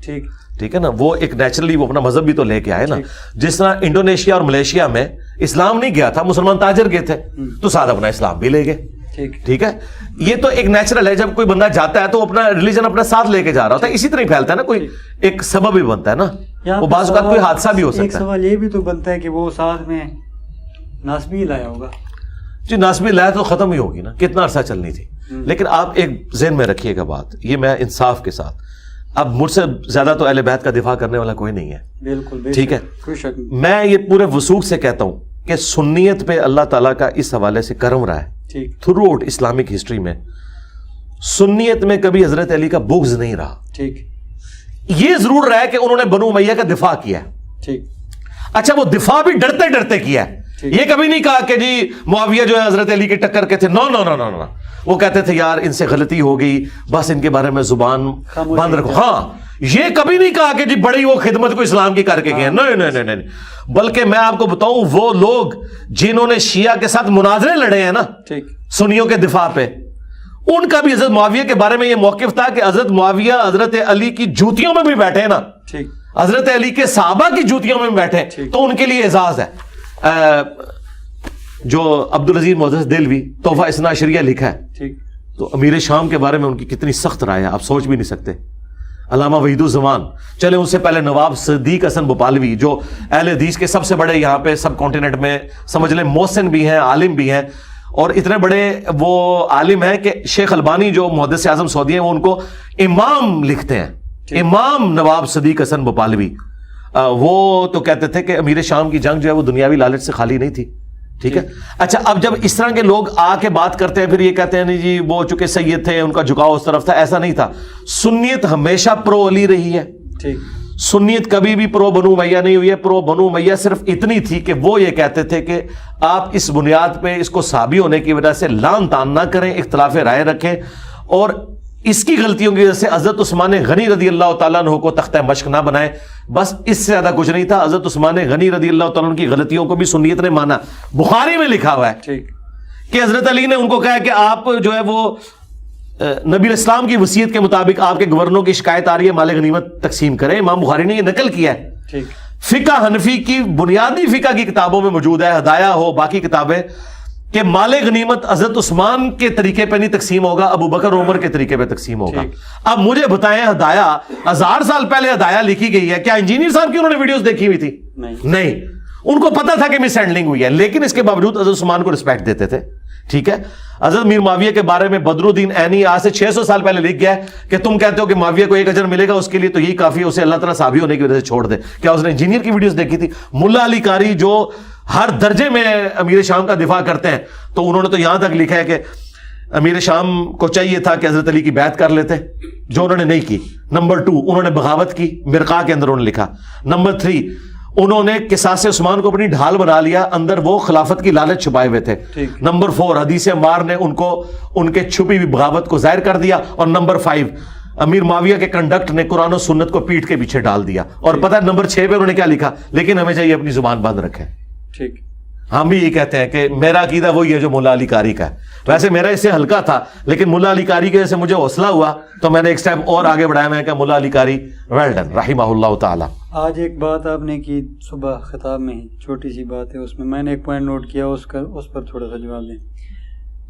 ٹھیک ہے نا، وہ ایک نیچرلی وہ اپنا مذہب بھی تو لے کے آئے نا۔ جس طرح انڈونیشیا اور ملیشیا میں اسلام نہیں گیا تھا، مسلمان تاجر گئے تھے تو ساتھ اپنا اسلام بھی لے گئے، ٹھیک ہے۔ یہ تو ایک نیچرل ہے، جب کوئی بندہ جاتا ہے تو اپنا ریلیجن اپنا ساتھ لے کے جا رہا ہوتا ہے، اسی طرح ہی پھیلتا ہے نا، کوئی ایک سبب بھی بنتا ہے نا، وہ بعض اوقات کوئی حادثہ بھی ہو سکتا ہے۔ ایک سوال یہ بھی تو بنتا ہے کہ وہ ساتھ میں ناسبی لایا ہوگا؟ جی ناسبی لایا تو ختم ہی ہوگی نا، کتنا عرصہ چلنی تھی، لیکن آپ ایک ذہن میں رکھیے گا بات، یہ میں انصاف کے ساتھ، اب مجھ سے زیادہ تو اہل بیت کا دفاع کرنے والا کوئی نہیں ہے، بالکل ٹھیک ہے۔ میں یہ پورے وثوق سے کہتا ہوں کہ سنیت پہ اللہ تعالیٰ کا اس حوالے سے کرم رہا ہے تھرو آؤٹ اسلامک ہسٹری میں، سنیت میں کبھی حضرت علی کا بغض نہیں رہا، ٹھیک، یہ ضرور رہا ہے کہ انہوں نے بنو امیہ کا دفاع کیا ہے، ٹھیک، اچھا وہ دفاع بھی ڈرتے ڈرتے کیا ہے، یہ کبھی نہیں کہا کہ جی معاویہ جو ہے حضرت علی کے ٹکر کے تھے، نو نو نو نو نو، وہ کہتے تھے یار ان سے غلطی ہو گئی بس ان کے بارے میں زبان بند رکھو، ہاں یہ کبھی نہیں کہا کہ جی بڑی وہ خدمت کو اسلام کی کر کے گئے، نہیں نہیں نہیں نہیں، بلکہ میں آپ کو بتاؤں وہ لوگ جنہوں نے شیعہ کے ساتھ مناظرے لڑے ہیں نا سنیوں کے دفاع پہ، ان کا بھی حضرت معاویہ کے بارے میں یہ موقف تھا کہ حضرت معاویہ حضرت علی کی جوتیوں میں بھی بیٹھے نا، حضرت علی کے صحابہ کی جوتیوں میں بھی بیٹھے، تو ان کے لیے اعزاز ہے۔ جو عبدالعزیز محدث دہلوی تحفہ اثنا عشریہ لکھا ہے، تو امیر شام کے بارے میں ان کی کتنی سخت رائے ہے آپ سوچ بھی نہیں سکتے۔ علامہ وحید الزمان، چلے ان سے پہلے نواب صدیق حسن بھوپالوی جو اہل حدیث کے سب سے بڑے یہاں پہ سب کانٹیننٹ میں سمجھ لیں محسن بھی ہیں، عالم بھی ہیں، اور اتنے بڑے وہ عالم ہیں کہ شیخ البانی جو محدث اعظم سعودی ہیں وہ ان کو امام لکھتے ہیں، امام نواب صدیق حسن بھوپالوی، وہ تو کہتے تھے کہ امیر شام کی جنگ جو ہے وہ دنیاوی لالچ سے خالی نہیں تھی، ٹھیک ہے۔ اچھا اب جب اس طرح کے لوگ آ کے بات کرتے ہیں پھر یہ کہتے ہیں نہیں جی وہ چونکہ سید تھے ان کا جھکاؤ اس طرف تھا، ایسا نہیں تھا، سنیت ہمیشہ پرو علی رہی ہے، سنیت کبھی بھی پرو بنو امیہ نہیں ہوئی ہے، پرو بنو امیہ صرف اتنی تھی کہ وہ یہ کہتے تھے کہ آپ اس بنیاد پہ اس کو صحابی ہونے کی وجہ سے لان تان نہ کریں، اختلاف رائے رکھیں، اور اس کی غلطیوں کی وجہ سے حضرت عثمان غنی رضی اللہ تعالیٰ عنہ کو تختہ مشق نہ بنائے، بس اس سے زیادہ کچھ نہیں تھا۔ حضرت عثمان غنی رضی اللہ تعالیٰ عنہ کی غلطیوں کو بھی سنیت نے مانا، بخاری میں لکھا ہوا ہے کہ حضرت علی نے ان کو کہا کہ آپ جو ہے وہ نبی اسلام کی وصیت کے مطابق آپ کے گورنروں کی شکایت آ رہی ہے مال غنیمت تقسیم کریں، امام بخاری نے یہ نقل کیا ہے، فقہ حنفی کی بنیادی فقہ کی کتابوں میں موجود ہے، ہدایہ ہو باقی کتابیں، کہ مال غنیمت حضرت عثمان کے طریقے پہ نہیں تقسیم ہوگا، ابو بکر عمر کے طریقے پہ تقسیم ہوگا۔ اب مجھے بتائیں ہدایہ 1000 سال پہلے ہدایہ لکھی گئی ہے، کیا انجینئر صاحب کی انہوں نے ویڈیوز دیکھی ہوئی تھی؟ نہیں، ان کو پتا تھا کہ مس ہینڈلنگ ہوئی ہے، لیکن اس کے باوجود حضرت عثمان کو رسپیکٹ دیتے تھے، ٹھیک ہے۔ حضرت میر معاویہ کے بارے میں بدر الدین عینی آج سے 600 سال پہلے لکھ گیا ہے کہ تم کہتے ہو کہ معاویہ کو 1 اجر ملے گا، اس کے لیے تو یہی کافی ہے، اسے اللہ تعالیٰ صحابی ہونے کی وجہ سے چھوڑ دے۔ کیا اس نے انجینئر کی ویڈیوز دیکھی تھی؟ ملا علی قاری جو ہر درجے میں امیر شام کا دفاع کرتے ہیں، تو انہوں نے تو یہاں تک لکھا ہے کہ امیر شام کو چاہیے تھا کہ حضرت علی کی بیعت کر لیتے، جو انہوں نے نہیں کی۔ نمبر 2 انہوں نے بغاوت کی، مرقاء کے اندر انہوں نے لکھا۔ نمبر 3 انہوں نے قصاص عثمان کو اپنی ڈھال بنا لیا، اندر وہ خلافت کی لالچ چھپائے ہوئے تھے۔ نمبر 4 حدیث عمار نے ان کو ان کے چھپی ہوئی بغاوت کو ظاہر کر دیا۔ اور نمبر 5 امیر معاویہ کے کنڈکٹ نے قرآن و سنت کو پیٹھ کے پیچھے ڈال دیا. اور پتہ ہے نمبر 6 پہ انہوں نے کیا لکھا, لیکن ہمیں چاہیے اپنی زبان بند رکھیں. ٹھیک, ہم بھی یہ کہتے ہیں کہ میرا عقیدہ وہی ہے جو ملا علی قاری کا ہے. ویسے میرا اس سے ہلکا تھا, لیکن ملا علی قاری کے سے مجھے حوصلہ ہوا تو میں نے ایک سٹیپ اور آگے بڑھایا. میں نے کہا ملا علی قاری ویل ڈن رحمہ اللہ تعالی. آج ایک بات آپ نے کی صبح خطاب میں ہی, چھوٹی سی بات ہے, اس میں نے ایک پوائنٹ نوٹ کیا, اس پر تھوڑا سا جواب دیں.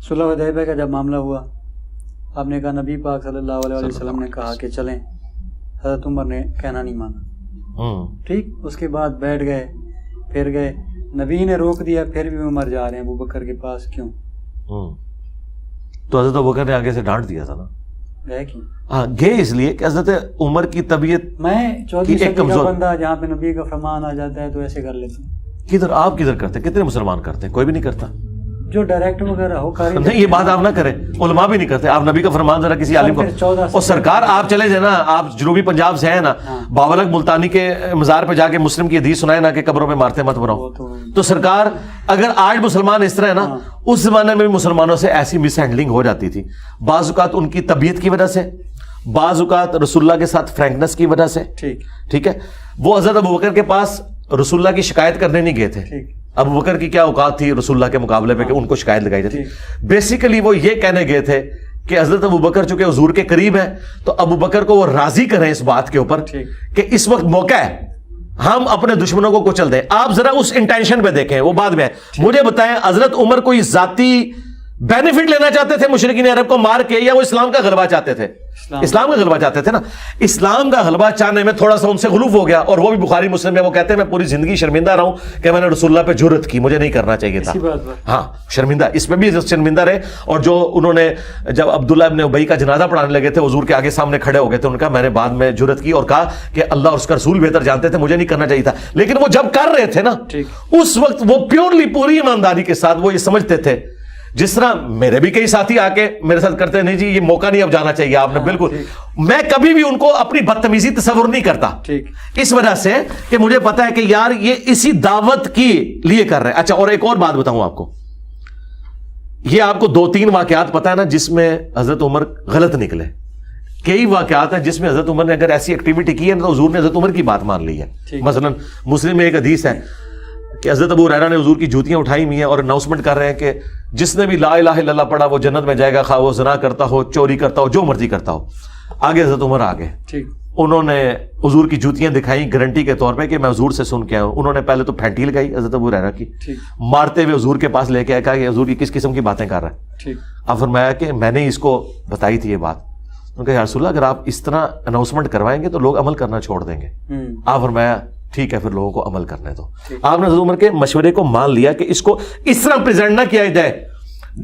صلح حدیبیہ کا جب معاملہ ہوا, آپ نے کہا نبی پاک صلی اللہ علیہ وسلم نے کہا کہ چلیں, حضرت عمر نے کہنا نہیں مانا. ٹھیک, اس کے بعد بیٹھ گئے, پھر گئے, نبی نے روک دیا, پھر بھی عمر جا رہے ہیں ابو بکر کے پاس, کیوں؟ تو حضرت ابو بکر نے آگے سے ڈانٹ دیا تھا نا. گئے کیوں؟ ہاں گئے اس لیے کہ حضرت عمر کی طبیعت, میں 14 صدی کا بندہ جہاں پہ نبی کا فرمان آ جاتا ہے تو ایسے کر لیتے ہیں. کدھر آپ کدھر کرتے ہیں؟ کتنے مسلمان کرتے ہیں؟ کوئی بھی نہیں کرتا. جو ڈائریکٹ وغیرہ ہو نہیں, یہ بات آپ نہ کریں, علماء بھی نہیں کرتے. آپ نبی کا فرمان ذرا کسی عالم کو, اور سرکار آپ چلے جائیں نا, آپ جنوبی پنجاب سے ہیں نا, بابلک ملتانی کے مزار پہ جا کے مسلم کی حدیث سنائے نا کہ قبروں پہ مارتے مت بناؤ. تو سرکار اگر آج مسلمان اس طرح ہے نا, اس زمانے میں بھی مسلمانوں سے ایسی مس ہینڈلنگ ہو جاتی تھی. بعض اوقات ان کی طبیعت کی وجہ سے, بعض اوقات رسول اللہ کے ساتھ فرینکنس کی وجہ سے. ٹھیک ہے, وہ حضرت ابو بکر کے پاس رسول اللہ کی شکایت کرنے نہیں گئے تھے. ابو بکر کی کیا اوقات تھی رسول اللہ کے مقابلے پہ کہ ان کو شکایت لگائی جاتی. بیسیکلی وہ یہ کہنے گئے تھے کہ حضرت ابو بکر چونکہ حضور کے قریب ہیں تو ابو بکر کو وہ راضی کریں اس بات کے اوپر کہ اس وقت موقع ہے ہم اپنے دشمنوں کو کچل دیں. آپ ذرا اس انٹینشن پہ دیکھیں, وہ بعد میں مجھے بتائیں حضرت عمر کوئی ذاتی بینیفٹ لینا چاہتے تھے مشرکین عرب کو مار کے, یا وہ اسلام کا غلبہ چاہتے تھے؟ اسلام کا غلبہ چاہتے تھے نا. اسلام کا غلبہ چاہنے میں تھوڑا سا ان سے غلوف ہو گیا, اور وہ بھی بخاری مسلم میں وہ کہتے ہیں میں پوری زندگی شرمندہ رہا ہوں کہ میں نے رسول اللہ پہ جرأت کی, مجھے نہیں کرنا چاہیے تھا. ہاں شرمندہ, اس میں بھی شرمندہ رہے. اور جو انہوں نے جب عبداللہ ابن ابی کا جنازہ پڑھانے لگے تھے, حضور کے آگے سامنے کھڑے ہو گئے تھے, ان کا میں نے بعد میں جرأت کی اور کہا کہ اللہ اور اس کا رسول بہتر جانتے تھے, مجھے نہیں کرنا چاہیے تھا. لیکن وہ جب کر رہے تھے نا, اس وقت وہ پیورلی پوری ایمانداری کے ساتھ وہ یہ سمجھتے تھے, جس طرح میرے بھی کئی ساتھی آ کے میرے ساتھ کرتے ہیں, نہیں جی یہ موقع نہیں اب جانا چاہیے آپ نے. بالکل, میں کبھی بھی ان کو اپنی بدتمیزی تصور نہیں کرتا, اس وجہ سے کہ مجھے پتا ہے کہ یار یہ اسی دعوت کی لیے کر رہے ہیں. اچھا, اور ایک اور بات بتاؤں آپ کو, یہ آپ کو 2-3 واقعات پتا ہے نا جس میں حضرت عمر غلط نکلے. کئی واقعات ہیں جس میں حضرت عمر نے اگر ایسی ایکٹیویٹی کی ہے تو حضور نے حضرت عمر کی بات مان لی ہے. مثلا مسلم میں ایک حدیث ہے کہ حضرت ابو ہریرہ نے حضور کی جوتیاں اٹھائی ہوئی ہیں اور اناؤنسمنٹ کر رہے ہیں کہ جس نے بھی لا الہ الا اللہ پڑھا وہ جنت میں جائے گا, خواہ وہ زنا کرتا ہو, چوری کرتا ہو, جو مرضی کرتا ہو. آگے حضرت عمر آگے, انہوں نے حضور کی جوتیاں دکھائیں گارنٹی کے طور پہ کہ میں حضور سے سن کے آیا ہوں. انہوں نے پہلے تو پھینٹی لگائی حضرت ابو ہریرہ کی, مارتے ہوئے حضور کے پاس لے کے آیا, کہا کہ حضور کی کس قسم کی باتیں کر رہا ہے. اب فرمایا کہ میں نے اس کو بتائی تھی یہ بات. انہوں نے کہا یا رسول اللہ اگر آپ اس طرح اناؤنسمنٹ کروائیں گے تو لوگ عمل کرنا چھوڑ دیں گے. آپ فرمایا ٹھیک ہے پھر لوگوں کو عمل کرنے دو. آپ نے حضرت عمر کے مشورے کو مان لیا کہ اس کو اس طرح پریزنٹ نہ کیا جائے.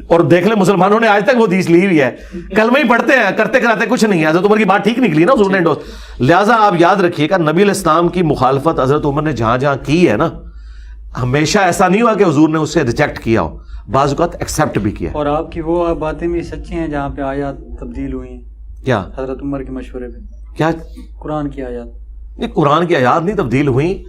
اور دیکھ لیں مسلمانوں نے آج تک وہ حدیث لی ہوئی ہے, کلمہ ہی پڑھتے ہیں, کرتے کراتے کچھ نہیں ہے. حضرت عمر کی بات ٹھیک نکلی نا حضور نے دوست. لہٰذا آپ یاد رکھیے گا نبی علیہ السلام کی مخالفت حضرت عمر نے جہاں جہاں کی ہے نا, ہمیشہ ایسا نہیں ہوا کہ حضور نے اسے ریجیکٹ کیا ہو, بعض اوقات ایکسیپٹ بھی کیا. اور آپ کی وہ باتیں بھی سچی ہیں جہاں پہ آیات تبدیل ہوئی ہیں. کیا حضرت عمر کے مشورے پہ؟ کیا قرآن کی آیات؟ نہیں, قرآن کی آیات نہیں تبدیل ہوئی.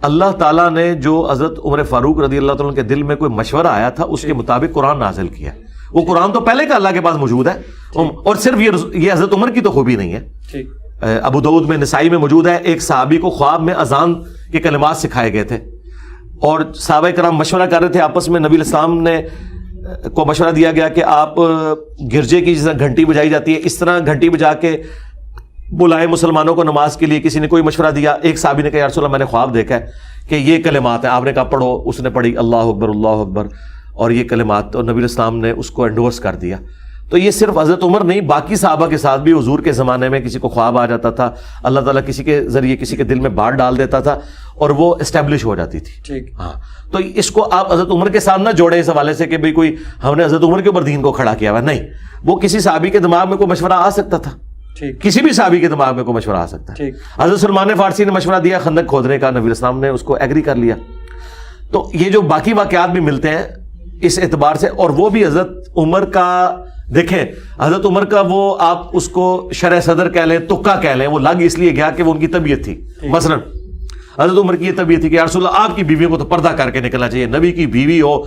اللہ تعالیٰ نے جو حضرت عمر فاروق رضی اللہ تعالیٰ کے دل میں کوئی مشورہ آیا تھا اس کے مطابق قرآن نازل کیا. وہ قرآن تو پہلے کا اللہ کے پاس موجود ہے, اور صرف یہ حضرت عمر کی تو خوبی نہیں ہے. ابو داؤد میں, نسائی میں موجود ہے, ایک صحابی کو خواب میں اذان کے کلمات سکھائے گئے تھے اور صحابہ کرام مشورہ کر رہے تھے آپس میں. نبی علیہ السلام نے کو مشورہ دیا گیا کہ آپ گرجے کی جس طرح گھنٹی بجائی جاتی ہے اس طرح گھنٹی بجا کے بلائے مسلمانوں کو نماز کے لیے. کسی نے کوئی مشورہ دیا, ایک صحابی نے کہا یا رسول اللہ میں نے خواب دیکھا ہے کہ یہ کلمات ہیں. آپ نے کہا پڑھو, اس نے پڑھی اللہ اکبر اللہ اکبر اور یہ کلمات, اور نبی علیہ السلام نے اس کو انڈورس کر دیا. تو یہ صرف حضرت عمر نہیں, باقی صحابہ کے ساتھ بھی حضور کے زمانے میں کسی کو خواب آ جاتا تھا, اللہ تعالیٰ کسی کے ذریعے کسی کے دل میں بات ڈال دیتا تھا اور وہ اسٹیبلش ہو جاتی تھی. ہاں, تو اس کو آپ حضرت عمر کے ساتھ نہ جوڑیں اس حوالے سے کہ بھئی کوئی ہم نے حضرت عمر کے اوپر دین کو کھڑا کیا ہوا. نہیں, وہ کسی صحابی کے دماغ میں کوئی مشورہ آ سکتا تھا, کسی بھی صحابی کے دماغ میں کوئی مشورہ آ سکتا ہے. حضرت سلمان فارسی نے مشورہ دیا خندق کھودنے کا, نبی علیہ السلام نے اس کو ایگری کر لیا. تو یہ جو باقی واقعات بھی ملتے ہیں اس اعتبار سے, اور وہ بھی حضرت عمر کا دیکھیں, حضرت عمر کا وہ آپ اس کو شرح صدر کہہ لیں, تکا کہہ لیں, وہ لگ اس لیے گیا کہ وہ ان کی طبیعت تھی. مثلا حضرت عمر کی یہ طبیعت تھی کہ یا رسول اللہ آپ کی بیویوں کو تو پردہ کر کے نکلنا چاہیے, نبی کی بیوی ہو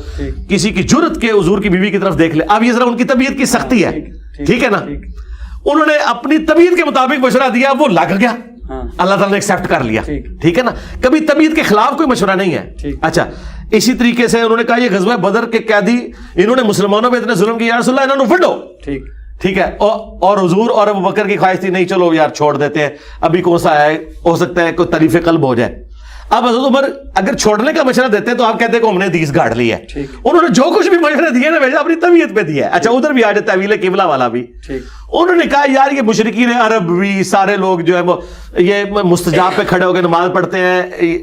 کسی کی جرت کے حضور کی بیوی کی طرف دیکھ لے. اب یہ ذرا ان کی طبیعت کی سختی ہے, ٹھیک ہے نا, انہوں نے اپنی طبیعت کے مطابق مشورہ دیا, وہ لگ گیا, اللہ تعالیٰ نے ایکسپٹ کر لیا, ٹھیک ہے نا. کبھی طبیعت کے خلاف کوئی مشورہ نہیں ہے. اچھا, اسی طریقے سے انہوں نے کہا یہ غزوہ بدر کے قیدی انہوں نے مسلمانوں پہ اتنے ظلم کیا, یا رسول اللہ انہوں نے وڈو, ٹھیک ہے, اور حضور اور ابو بکر کی خواہش تھی نہیں چلو یار چھوڑ دیتے ہیں, ابھی کون سا ہے, ہو سکتا ہے کوئی تلیف قلب ہو جائے. اب حضرت عمر اگر چھوڑنے کا مشورہ دیتے تو آپ کہتے ہیں کہ ہم نے حدیث گاڑ لی ہے. انہوں نے جو کچھ بھی مشورہ دیے نا بھیجا اپنی طبیعت پہ دیا ہے. اچھا, ادھر بھی آ جاتا ہے تعویل قبلہ والا بھی. انہوں نے کہا یار یہ مشرکین عرب بھی سارے لوگ جو ہے وہ یہ مستجاب پہ کھڑے ہو کے نماز پڑھتے ہیں,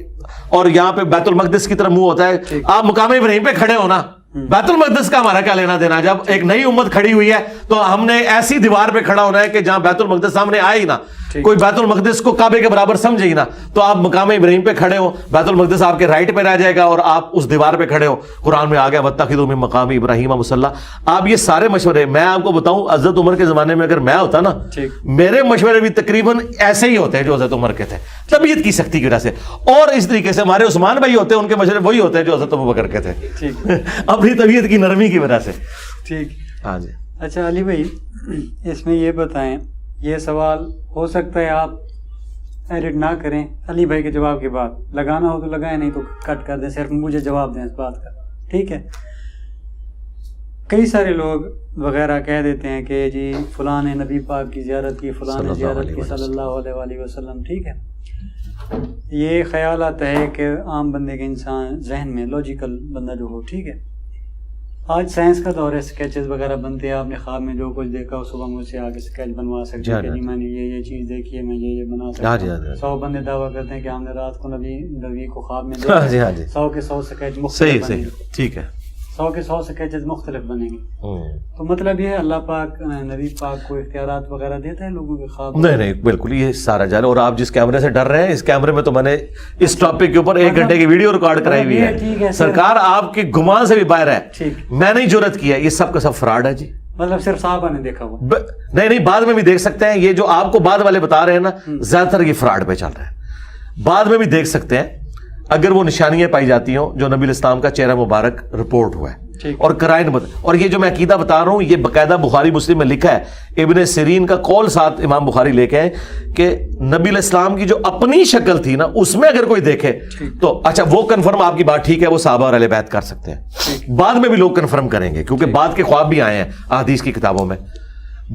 اور یہاں پہ بیت المقدس کی طرف منہ ہوتا ہے, آپ مقام ابراہیم پہ کھڑے ہو نا, بیت المقدس کا ہمارا کیا لینا دینا. جب ایک نئی امت کھڑی ہوئی ہے تو ہم نے ایسی دیوار پہ کھڑا ہونا ہے کہ جہاں بیت المقدس سامنے آئے ہی نا, کوئی بیت المقدس کو کعبے کے برابر سمجھے ہی نا, تو آپ مقام ابراہیم پہ کھڑے ہو, بیت المقدس آپ کے رائٹ پہ رہ جائے گا اور آپ اس دیوار پہ کھڑے ہو. قرآن میں آ گیا واتخذوا من مقام ابراہیم مصلی. آپ یہ سارے مشورے میں آپ کو بتاؤں, حضرت عمر کے زمانے میں اگر میں ہوتا نا, میرے مشورے بھی تقریباً ایسے ہی ہوتے ہیں جو حضرت عمر کے تھے, طبیعت کی سختی کی وجہ سے. اور اس طریقے سے ہمارے عثمان بھائی ہوتے ہیں, ان کے مشورے وہی ہوتے ہیں جو حضرت ابو بکر کے تھے, اپنی طبیعت کی نرمی کی وجہ سے. ٹھیک, ہاں جی. اچھا علی بھائی, اس میں یہ بتائیں, یہ سوال ہو سکتا ہے آپ ایڈٹ نہ کریں, علی بھائی کے جواب کے بعد لگانا ہو تو لگائیں, نہیں تو کٹ کر دیں, صرف مجھے جواب دیں اس بات کا, ٹھیک ہے. کئی سارے لوگ وغیرہ کہہ دیتے ہیں کہ جی فلاں نے نبی پاک کی زیارت کی, فلاں نے زیارت کی صلی اللہ علیہ وآلہ وسلم, ٹھیک ہے. یہ خیال آتا ہے کہ عام بندے کے انسان ذہن میں, لاجیکل بندہ جو ہو, ٹھیک ہے. آج سائنس کا دور ہے, اسکیچز وغیرہ بنتے ہیں, آپ نے خواب میں جو کچھ دیکھا صبح مجھ سے آگے اسکیچ بنوا سکتے ہیں کہ جی میں نے یہ چیز دیکھی ہے, میں یہ بنا سکتا ہوں. 100 بندے دعویٰ کرتے ہیں کہ ہم نے رات کو نبی کو خواب میں دیکھا, 100 کے 100 اسکیچ مختلف بنے گے, ٹھیک ہے, 100 کے 100 اسکیچز مختلف بنیں گے. تو مطلب یہ اللہ پاک نبی پاک کو اختیارات وغیرہ دیتا ہے لوگوں کے خواب؟ نہیں, بالکل یہ سارا جال. اور آپ جس کیمرے سے ڈر رہے ہیں, اس کیمرے میں تو میں نے اس ٹاپک کے اوپر 1 گھنٹے کی ویڈیو ریکارڈ کرائی ہوئی ہے. سرکار آپ کے گمان سے بھی باہر ہے, میں نہیں جرأت کیا, یہ سب کا سب فراڈ ہے جی. مطلب صرف صحابہ نے دیکھا ہوا؟ نہیں, بعد میں بھی دیکھ سکتے ہیں. یہ جو آپ کو بعد والے بتا رہے ہیں نا, زیادہ تر یہ فراڈ پہ چل رہا ہے. بعد میں بھی دیکھ سکتے ہیں اگر وہ نشانیاں پائی جاتی ہوں جو نبی الاسلام کا چہرہ مبارک رپورٹ ہوا ہے, اور کرائن اور یہ جو میں عقیدہ بتا رہا ہوں یہ باقاعدہ بخاری مسلم میں لکھا ہے. ابن سیرین کا قول ساتھ امام بخاری لے کے آئے کہ نبی الاسلام کی جو اپنی شکل تھی نا, اس میں اگر کوئی دیکھے تو اچھا وہ کنفرم, آپ کی بات ٹھیک ہے, وہ صحابہ اور اہل بیت کر سکتے ہیں. بعد میں بھی لوگ کنفرم کریں گے, کیونکہ بعد کے خواب بھی آئے ہیں احادیث کی کتابوں میں.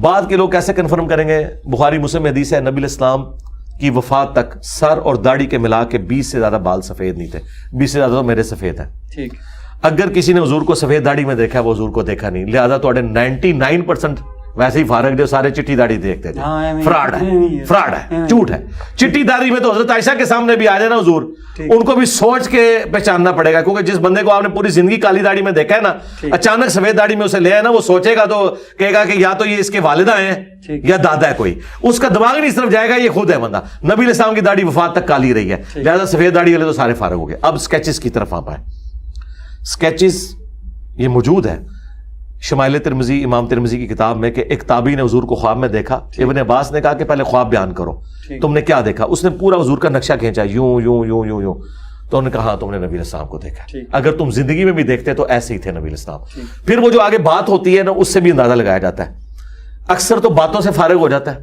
بعد کے لوگ کیسے کنفرم کریں گے؟ بخاری مسلم میں حدیث ہے, نبی الاسلام کی وفات تک سر اور داڑھی کے ملا کے 20 سے زیادہ بال سفید نہیں تھے. 20 سے زیادہ تو میرے سفید ہیں. ٹھیک, اگر کسی نے حضور کو سفید داڑھی میں دیکھا ہے, وہ حضور کو دیکھا نہیں. لہذا تو 99% ویسے ہی فارغ جو سارے چٹی داڑھی دیکھتے تھے. فراڈ ہے, جھوٹ ہے. چٹی داڑھی میں تو حضرت عائشہ کے سامنے بھی آ جائے نا حضور, ان کو بھی سوچ کے پہچاننا پڑے گا, کیونکہ جس بندے کو آپ نے پوری زندگی کالی داڑھی میں دیکھا ہے نا, اچانک سفید داڑھی میں اسے لے آئے نا, وہ سوچے گا تو کہے گا کہ یا تو یہ اس کے والدہ ہیں یا دادا ہے کوئی, اس کا دماغ نہیں اس طرف جائے گا, یہ خود ہے بندہ. نبی علیہ السلام کی داڑھی وفات تک کالی رہی ہے, لہٰذا سفید داڑھی والے تو سارے فارغ ہو گئے. اب اسکیچز کی طرف آپ آئے. اسکیچز یہ موجود ہے شمائل ترمذی, امام ترمذی کی کتاب میں, کہ ایک تابعی نے حضور کو خواب میں دیکھا. ابن عباس نے کہا کہ پہلے خواب بیان کرو, تم نے کیا دیکھا؟ اس نے پورا حضور کا نقشہ کھینچا, یوں یوں یوں یوں یوں. تو انہوں نے کہا ہاں تم نے نبی علیہ السلام کو دیکھا, اگر تم زندگی میں بھی دیکھتے تو ایسے ہی تھے نبی علیہ السلام. پھر وہ جو آگے بات ہوتی ہے نا, اس سے بھی اندازہ لگایا جاتا ہے. اکثر تو باتوں سے فارغ ہو جاتا ہے,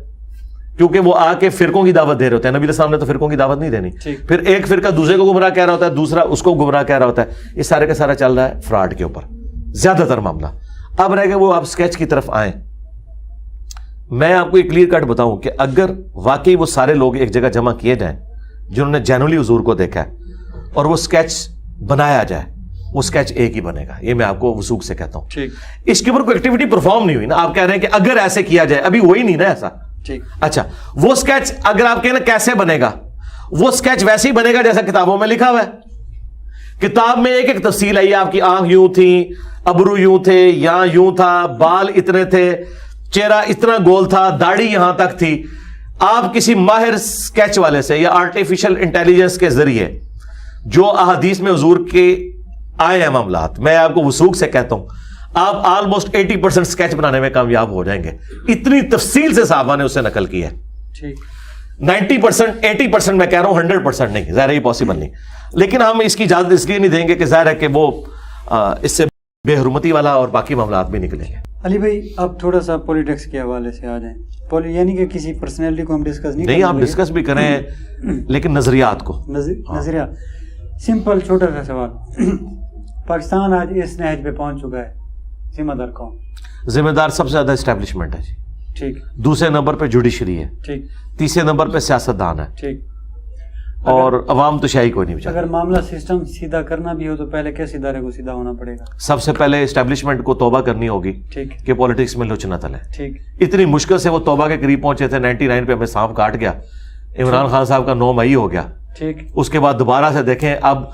کیونکہ وہ آ کے فرقوں کی دعوت دے رہے ہوتے ہیں. نبی علیہ السلام نے تو فرقوں کی دعوت نہیں دینی. پھر ایک فرقہ دوسرے کو گمراہ کہہ رہا ہوتا ہے, دوسرا اس کو گمراہ کہہ رہا ہوتا ہے. یہ سارے کا سارا چل رہا ہے فراڈ کے اوپر زیادہ تر معاملہ. اب رہ گئے وہ آپ اسکیچ کی طرف آئیں. میں آپ کو ایک کلیئر کٹ بتاؤں کہ اگر واقعی وہ سارے لوگ ایک جگہ جمع کیے جائیں جنہوں نے جینولی حضور کو دیکھا ہے, اور وہ اسکیچ بنایا جائے, وہ اسکیچ ایک ہی بنے گا. یہ میں آپ کو وثوق سے کہتا ہوں. اس کے اوپر کوئی ایکٹیویٹی پرفارم نہیں ہوئی نا. آپ کہہ رہے ہیں کہ اگر ایسے کیا جائے, ابھی وہی نہیں نا ایسا. اچھا, وہ اسکیچ اگر آپ کہیں نا کیسے بنے گا, وہ اسکیچ ویسے ہی بنے گا جیسا کتابوں میں لکھا ہوا ہے. کتاب میں ایک ایک تفصیل ہے, آپ کی آنکھ یوں تھی, ابرو یوں تھے, یہاں یوں تھا, بال اتنے تھے, چہرہ اتنا گول تھا, داڑھی یہاں تک تھی. آپ کسی ماہر اسکیچ والے سے یا آرٹیفیشل انٹیلیجنس کے ذریعے جو احادیث میں حضور کے آئے ہیں معاملات, میں آپ کو وثوق سے کہتا ہوں آپ آلموسٹ 80% اسکیچ بنانے میں کامیاب ہو جائیں گے. اتنی تفصیل سے صحابہ نے اسے نقل کی ہے. 90%, 80% میں کہہ رہا ہوں, 100% نہیں, ظاہر یہ پاسبل نہیں. لیکن ہم اس کی اجازت اس لیے نہیں دیں گے کہ ظاہر ہے کہ وہ اس سے بے حرمتی والا اور باقی معاملات بھی نکلیں گے. علی بھائی اب تھوڑا سا پولیٹکس کے حوالے سے آ جائیں. یعنی کہ کسی پرسنالٹی کو ہم ڈسکس نہیں, آپ ڈسکس بھی کریں لیکن نظریات کو. نظریہ سمپل چھوٹا سا سوال. پاکستان آج اس نہج پہ پہنچ چکا ہے, ذمہ دار کون؟ ذمہ دار سب سے زیادہ اسٹیبلشمنٹ ہے جی. ٹھیک. دوسرے نمبر پہ جوڈیشری ہے. ٹھیک. تیسرے نمبر پہ سیاستدان ہے. ٹھیک. اور عوام تو شاہی کوئی نہیں بچا. اگر معاملہ سسٹم سیدھا کرنا بھی ہو تو پہلے کس ادارے کو سیدھا ہونا پڑے گا؟ سب سے پہلے اسٹیبلشمنٹ کو توبہ کرنی ہوگی. ٹھیک. کہ پولیٹکس میں لچ نہ تلے. ٹھیک. اتنی مشکل سے وہ توبہ کے قریب پہنچے تھے, 99 پہ ہمیں سانپ کاٹ گیا. عمران خان صاحب کا 9 مئی ہو گیا. ٹھیک. اس کے بعد دوبارہ سے دیکھیں, اب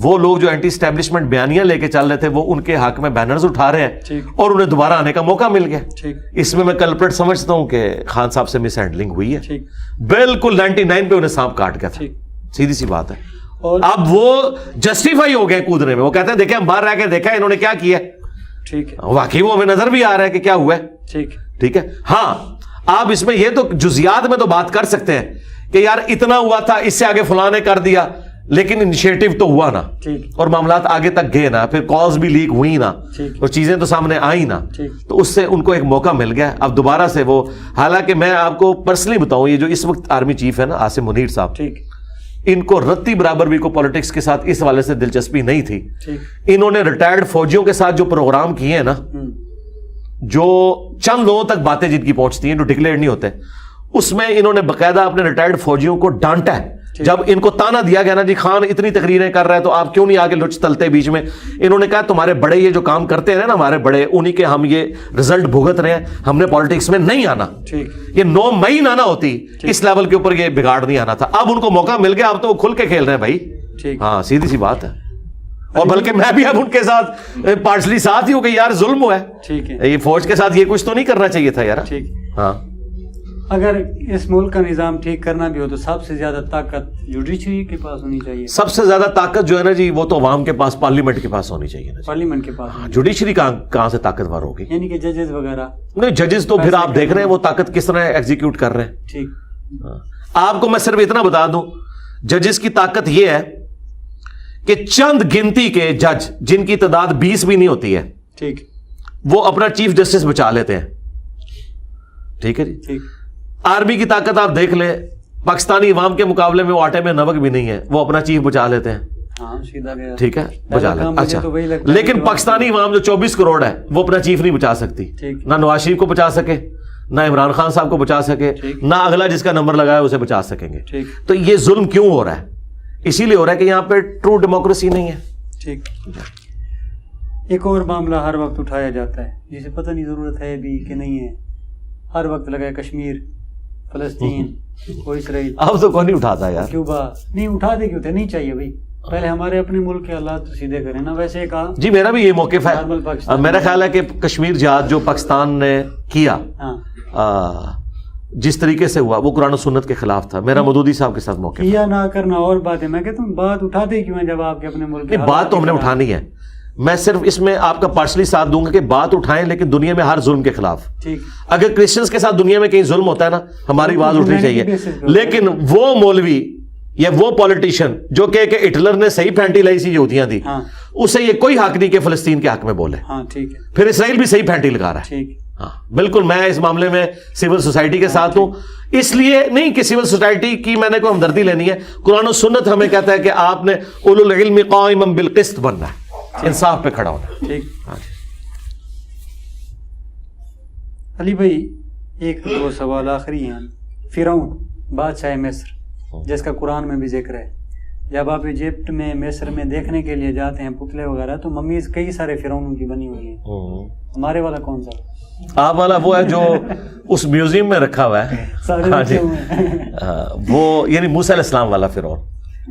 وہ لوگ جو اینٹی اسٹیبلشمنٹ بیانیاں لے کے چل رہے تھے وہ ان کے حق میں بینرز اٹھا رہے ہیں اور انہیں دوبارہ آنے کا موقع مل گیا. اس میں کلپریٹ سمجھتا ہوں کہ خان صاحب سے مس ہینڈلنگ ہوئی ہے. بالکل 99 پہ انہیں سانپ کاٹ گیا تھا. سیدھی سی بات ہے. اب وہ جسٹیفائی ہو گئے کودنے میں. وہ کہتے ہیں دیکھیں ہم باہر رہ کے دیکھا انہوں نے کیا کیا. ٹھیک ہے. واقعی وہ ہمیں نظر بھی آ رہا ہے کہ کیا ہوا ہے. ٹھیک ہے. ہاں آپ اس میں یہ تو جزیات میں تو بات کر سکتے ہیں کہ یار اتنا ہوا تھا, اس سے آگے فلاں نے کر دیا, لیکن انیشیٹو تو ہوا نا اور معاملات آگے تک گئے نا, پھر کالز بھی لیک ہوئی نا اور چیزیں تو سامنے آئی نا, تو اس سے ان کو ایک موقع مل گیا. اب دوبارہ سے وہ, حالانکہ میں آپ کو پرسنلی بتاؤں, یہ جو اس وقت آرمی چیف ہے نا عاصم منیر صاحب, ان کو رتی برابر بھی کو پولیٹکس کے ساتھ اس والے سے دلچسپی نہیں تھی. انہوں نے ریٹائرڈ فوجیوں کے ساتھ جو پروگرام کیے ہیں نا, جو چند لوگوں تک باتیں جن کی پہنچتی ہیں جو ڈکلیئر نہیں ہوتے, اس میں انہوں نے باقاعدہ اپنے ریٹائرڈ فوجیوں کو ڈانٹا ہے. جب ان کو تانا دیا گیا نا جی خان اتنی تقریریں کر رہا ہے تو آپ کیوں نہیں آگے لچ تلتے بیچ میں, انہوں نے کہا تمہارے بڑے یہ جو کام کرتے ہیں نا ہمارے بڑے, انہی کے ہم یہ رزلٹ بھگت رہے ہیں, ہم نے پالیٹکس میں نہیں آنا. یہ 9 مئی نہ ہوتی اس لیول کے اوپر یہ بگاڑ نہیں آنا تھا. اب ان کو موقع مل گیا, اب تو وہ کھل کے کھیل رہے ہیں بھائی. ہاں سیدھی سی بات ہے. اور بلکہ میں بھی اب ان کے ساتھ پارٹلی ساتھ ہی ہوں کہ یار ظلم ہوا ہے, یہ فوج کے ساتھ یہ کچھ تو نہیں کرنا چاہیے تھا یار. ہاں اگر اس ملک کا نظام ٹھیک کرنا بھی ہو تو سب سے زیادہ طاقت جوڈیشری کے پاس ہونی چاہیے. سب سے زیادہ طاقت جو ہے نا جی وہ تو عوام کے پاس, پارلیمنٹ کے پاس ہونی چاہیے. پارلیمنٹ کے پاس. جوڈیشری کہاں سے طاقتور ہوگی؟ یعنی کہ ججز وغیرہ نہیں, ججز تو پھر آپ دیکھ رہے ہیں وہ طاقت کس طرح ایگزیکیوٹ کر رہے ہیں. ٹھیک. آپ کو میں صرف اتنا بتا دوں, ججز کی طاقت یہ ہے کہ چند گنتی کے جج جن کی تعداد 20 بھی نہیں ہوتی ہے, ٹھیک, وہ اپنا چیف جسٹس بچا لیتے ہیں. ٹھیک ہے جی. ٹھیک. آرمی کی طاقت آپ دیکھ لیں, پاکستانی عوام کے مقابلے میں وہ آٹے میں نمک بھی نہیں ہے, وہ اپنا چیف بچا لیتے ہیں. ٹھیک ہے, بچا لیتے. اچھا, لیکن پاکستانی عوام جو 24 کروڑ ہے وہ اپنا چیف نہیں بچا سکتی. نہ نواز شریف کو بچا سکے, نہ عمران خان صاحب کو بچا سکے, نہ اگلا جس کا نمبر لگا ہے اسے بچا سکیں گے. تو یہ ظلم کیوں ہو رہا ہے؟ اسی لیے ہو رہا ہے کہ یہاں پہ ٹرو ڈیموکریسی نہیں ہے. ٹھیک. ایک اور معاملہ ہر وقت اٹھایا جاتا ہے جسے پتہ نہیں ضرورت ہے بھی کہ نہیں ہے, ہر وقت لگا ہے کشمیر, فلسطین, کوئی اسرائیل. اب تو کون نہیں اٹھاتا یار. کیوبا نہیں اٹھاتے کیوں تھے, نہیں چاہیے بھائی, پہلے ہمارے اپنے ملک کے حالات تو سیدھے کریں نا. ویسے کہا جی میرا بھی یہ موقف ہے. میرا خیال ہے کہ کشمیر جہاد جو پاکستان نے کیا جس طریقے سے ہوا وہ قرآن و سنت کے خلاف تھا. میرا مودودی صاحب کے ساتھ موقف کیا نہ کرنا اور بات ہے. میں کہتا ہوں بات اٹھاتے کیوں ہیں جب آپ کے اپنے ملک کی بات تو ہم نے اٹھانی ہے. میں صرف اس میں آپ کا پارشلی ساتھ دوں گا کہ بات اٹھائیں لیکن دنیا میں ہر ظلم کے خلاف. اگر کرسچنز کے ساتھ دنیا میں کہیں ظلم ہوتا ہے نا ہماری آواز اٹھنی چاہیے. لیکن وہ مولوی یا وہ پولیٹیشین جو کہ ہٹلر نے صحیح پھینٹی لائی سی یہودیاں دی, اسے یہ کوئی حق نہیں کہ فلسطین کے حق میں بولے. پھر اسرائیل بھی صحیح پھینٹی لگا رہا ہے. ہاں بالکل, میں اس معاملے میں سول سوسائٹی کے ساتھ ہوں. اس لیے نہیں کہ سول سوسائٹی کی میں نے کوئی ہمدردی لینی ہے, قرآن و سنت ہمیں کہتا ہے کہ آپ نے اولو العلم قائما بالقسط بننا ہے, انصاف پہ کھڑا ہونا. ٹھیک. علی بھائی ایک دو سوال آخری ہیں. فرعون بادشاہ مصر جس کا قرآن میں بھی ذکر ہے, جب آپ ایجپٹ میں مصر میں دیکھنے کے لیے جاتے ہیں پتلے وغیرہ تو ممیز کئی سارے فرعونوں کی بنی ہوئی ہیں. ہمارے والا کون سا؟ آپ والا وہ ہے جو اس میوزیم میں رکھا ہوا ہے. وہ یعنی موسیٰ علیہ السلام والا فرعون,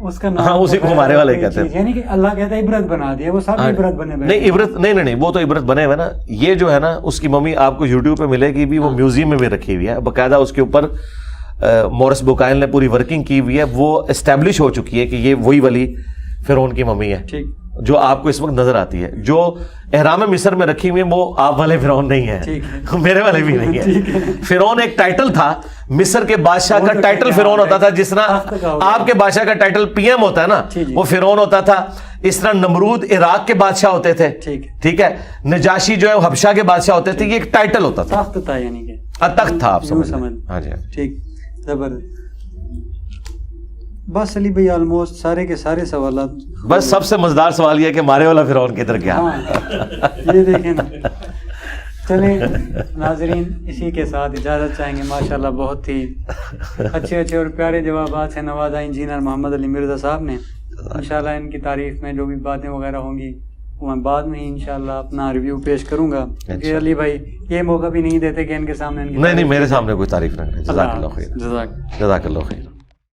اس کا نام اسی کو ہمارے والے کہتے ہیں. یعنی کہ اللہ کہتا ہے عبرت بنا دیا, وہ سب عبرت بنے ہوئے. نہیں عبرت نہیں, وہ تو عبرت بنے ہوئے نا. یہ جو ہے نا اس کی ممی آپ کو یوٹیوب پہ ملے گی بھی, وہ میوزیم میں بھی رکھی ہوئی ہے باقاعدہ. اس کے اوپر مورس بوکائل نے پوری ورکنگ کی ہوئی ہے, وہ اسٹیبلش ہو چکی ہے کہ یہ وہی والی فرعون کی ممی ہے. جو آپ کو اس وقت نظر آتی ہے. جو احرام مصر میں رکھی ہوئی وہ آپ والے فرعون نہیں ہیں, میرے والے بھی نہیں ہیں. فرعون ایک ٹائٹل تھا, مصر کے بادشاہ کا ٹائٹل فرعون ہوتا تھا, جس طرح آپ کے بادشاہ کا ٹائٹل پی ایم ہوتا ہے نا, وہ فرعون ہوتا تھا. اس طرح نمرود عراق کے بادشاہ ہوتے تھے, ٹھیک ہے, نجاشی جو ہے حبشہ کے بادشاہ ہوتے تھے. یہ ایک ٹائٹل ہوتا تھا, تخت تھا, یعنی کہ تخت تھا, آپ سمجھ. ہاں جی, ٹھیک, زبردست. بس علی بھائی آلموسٹ سارے کے سارے سوالات. بس سب سے مزیدار سوال یہ ہے کہ مارے والا فرعون کدھر گیا. یہ دیکھیں نا. چلیں ناظرین, اسی کے ساتھ اجازت چاہیں گے. ماشاءاللہ بہت ہی اچھے اور پیارے جوابات سے نوازا انجینئر محمد علی مرزا صاحب نے. انشاءاللہ ان کی تعریف میں جو بھی باتیں وغیرہ ہوں گی وہ میں بعد میں ہی انشاءاللہ اپنا ریویو پیش کروں گا. کیونکہ علی بھائی یہ موقع بھی نہیں دیتے کہ ان کے سامنے. نہیں, میرے سامنے کوئی تعریف نہ کریں. جزاک اللہ خیر. جزاک اللہ خیر.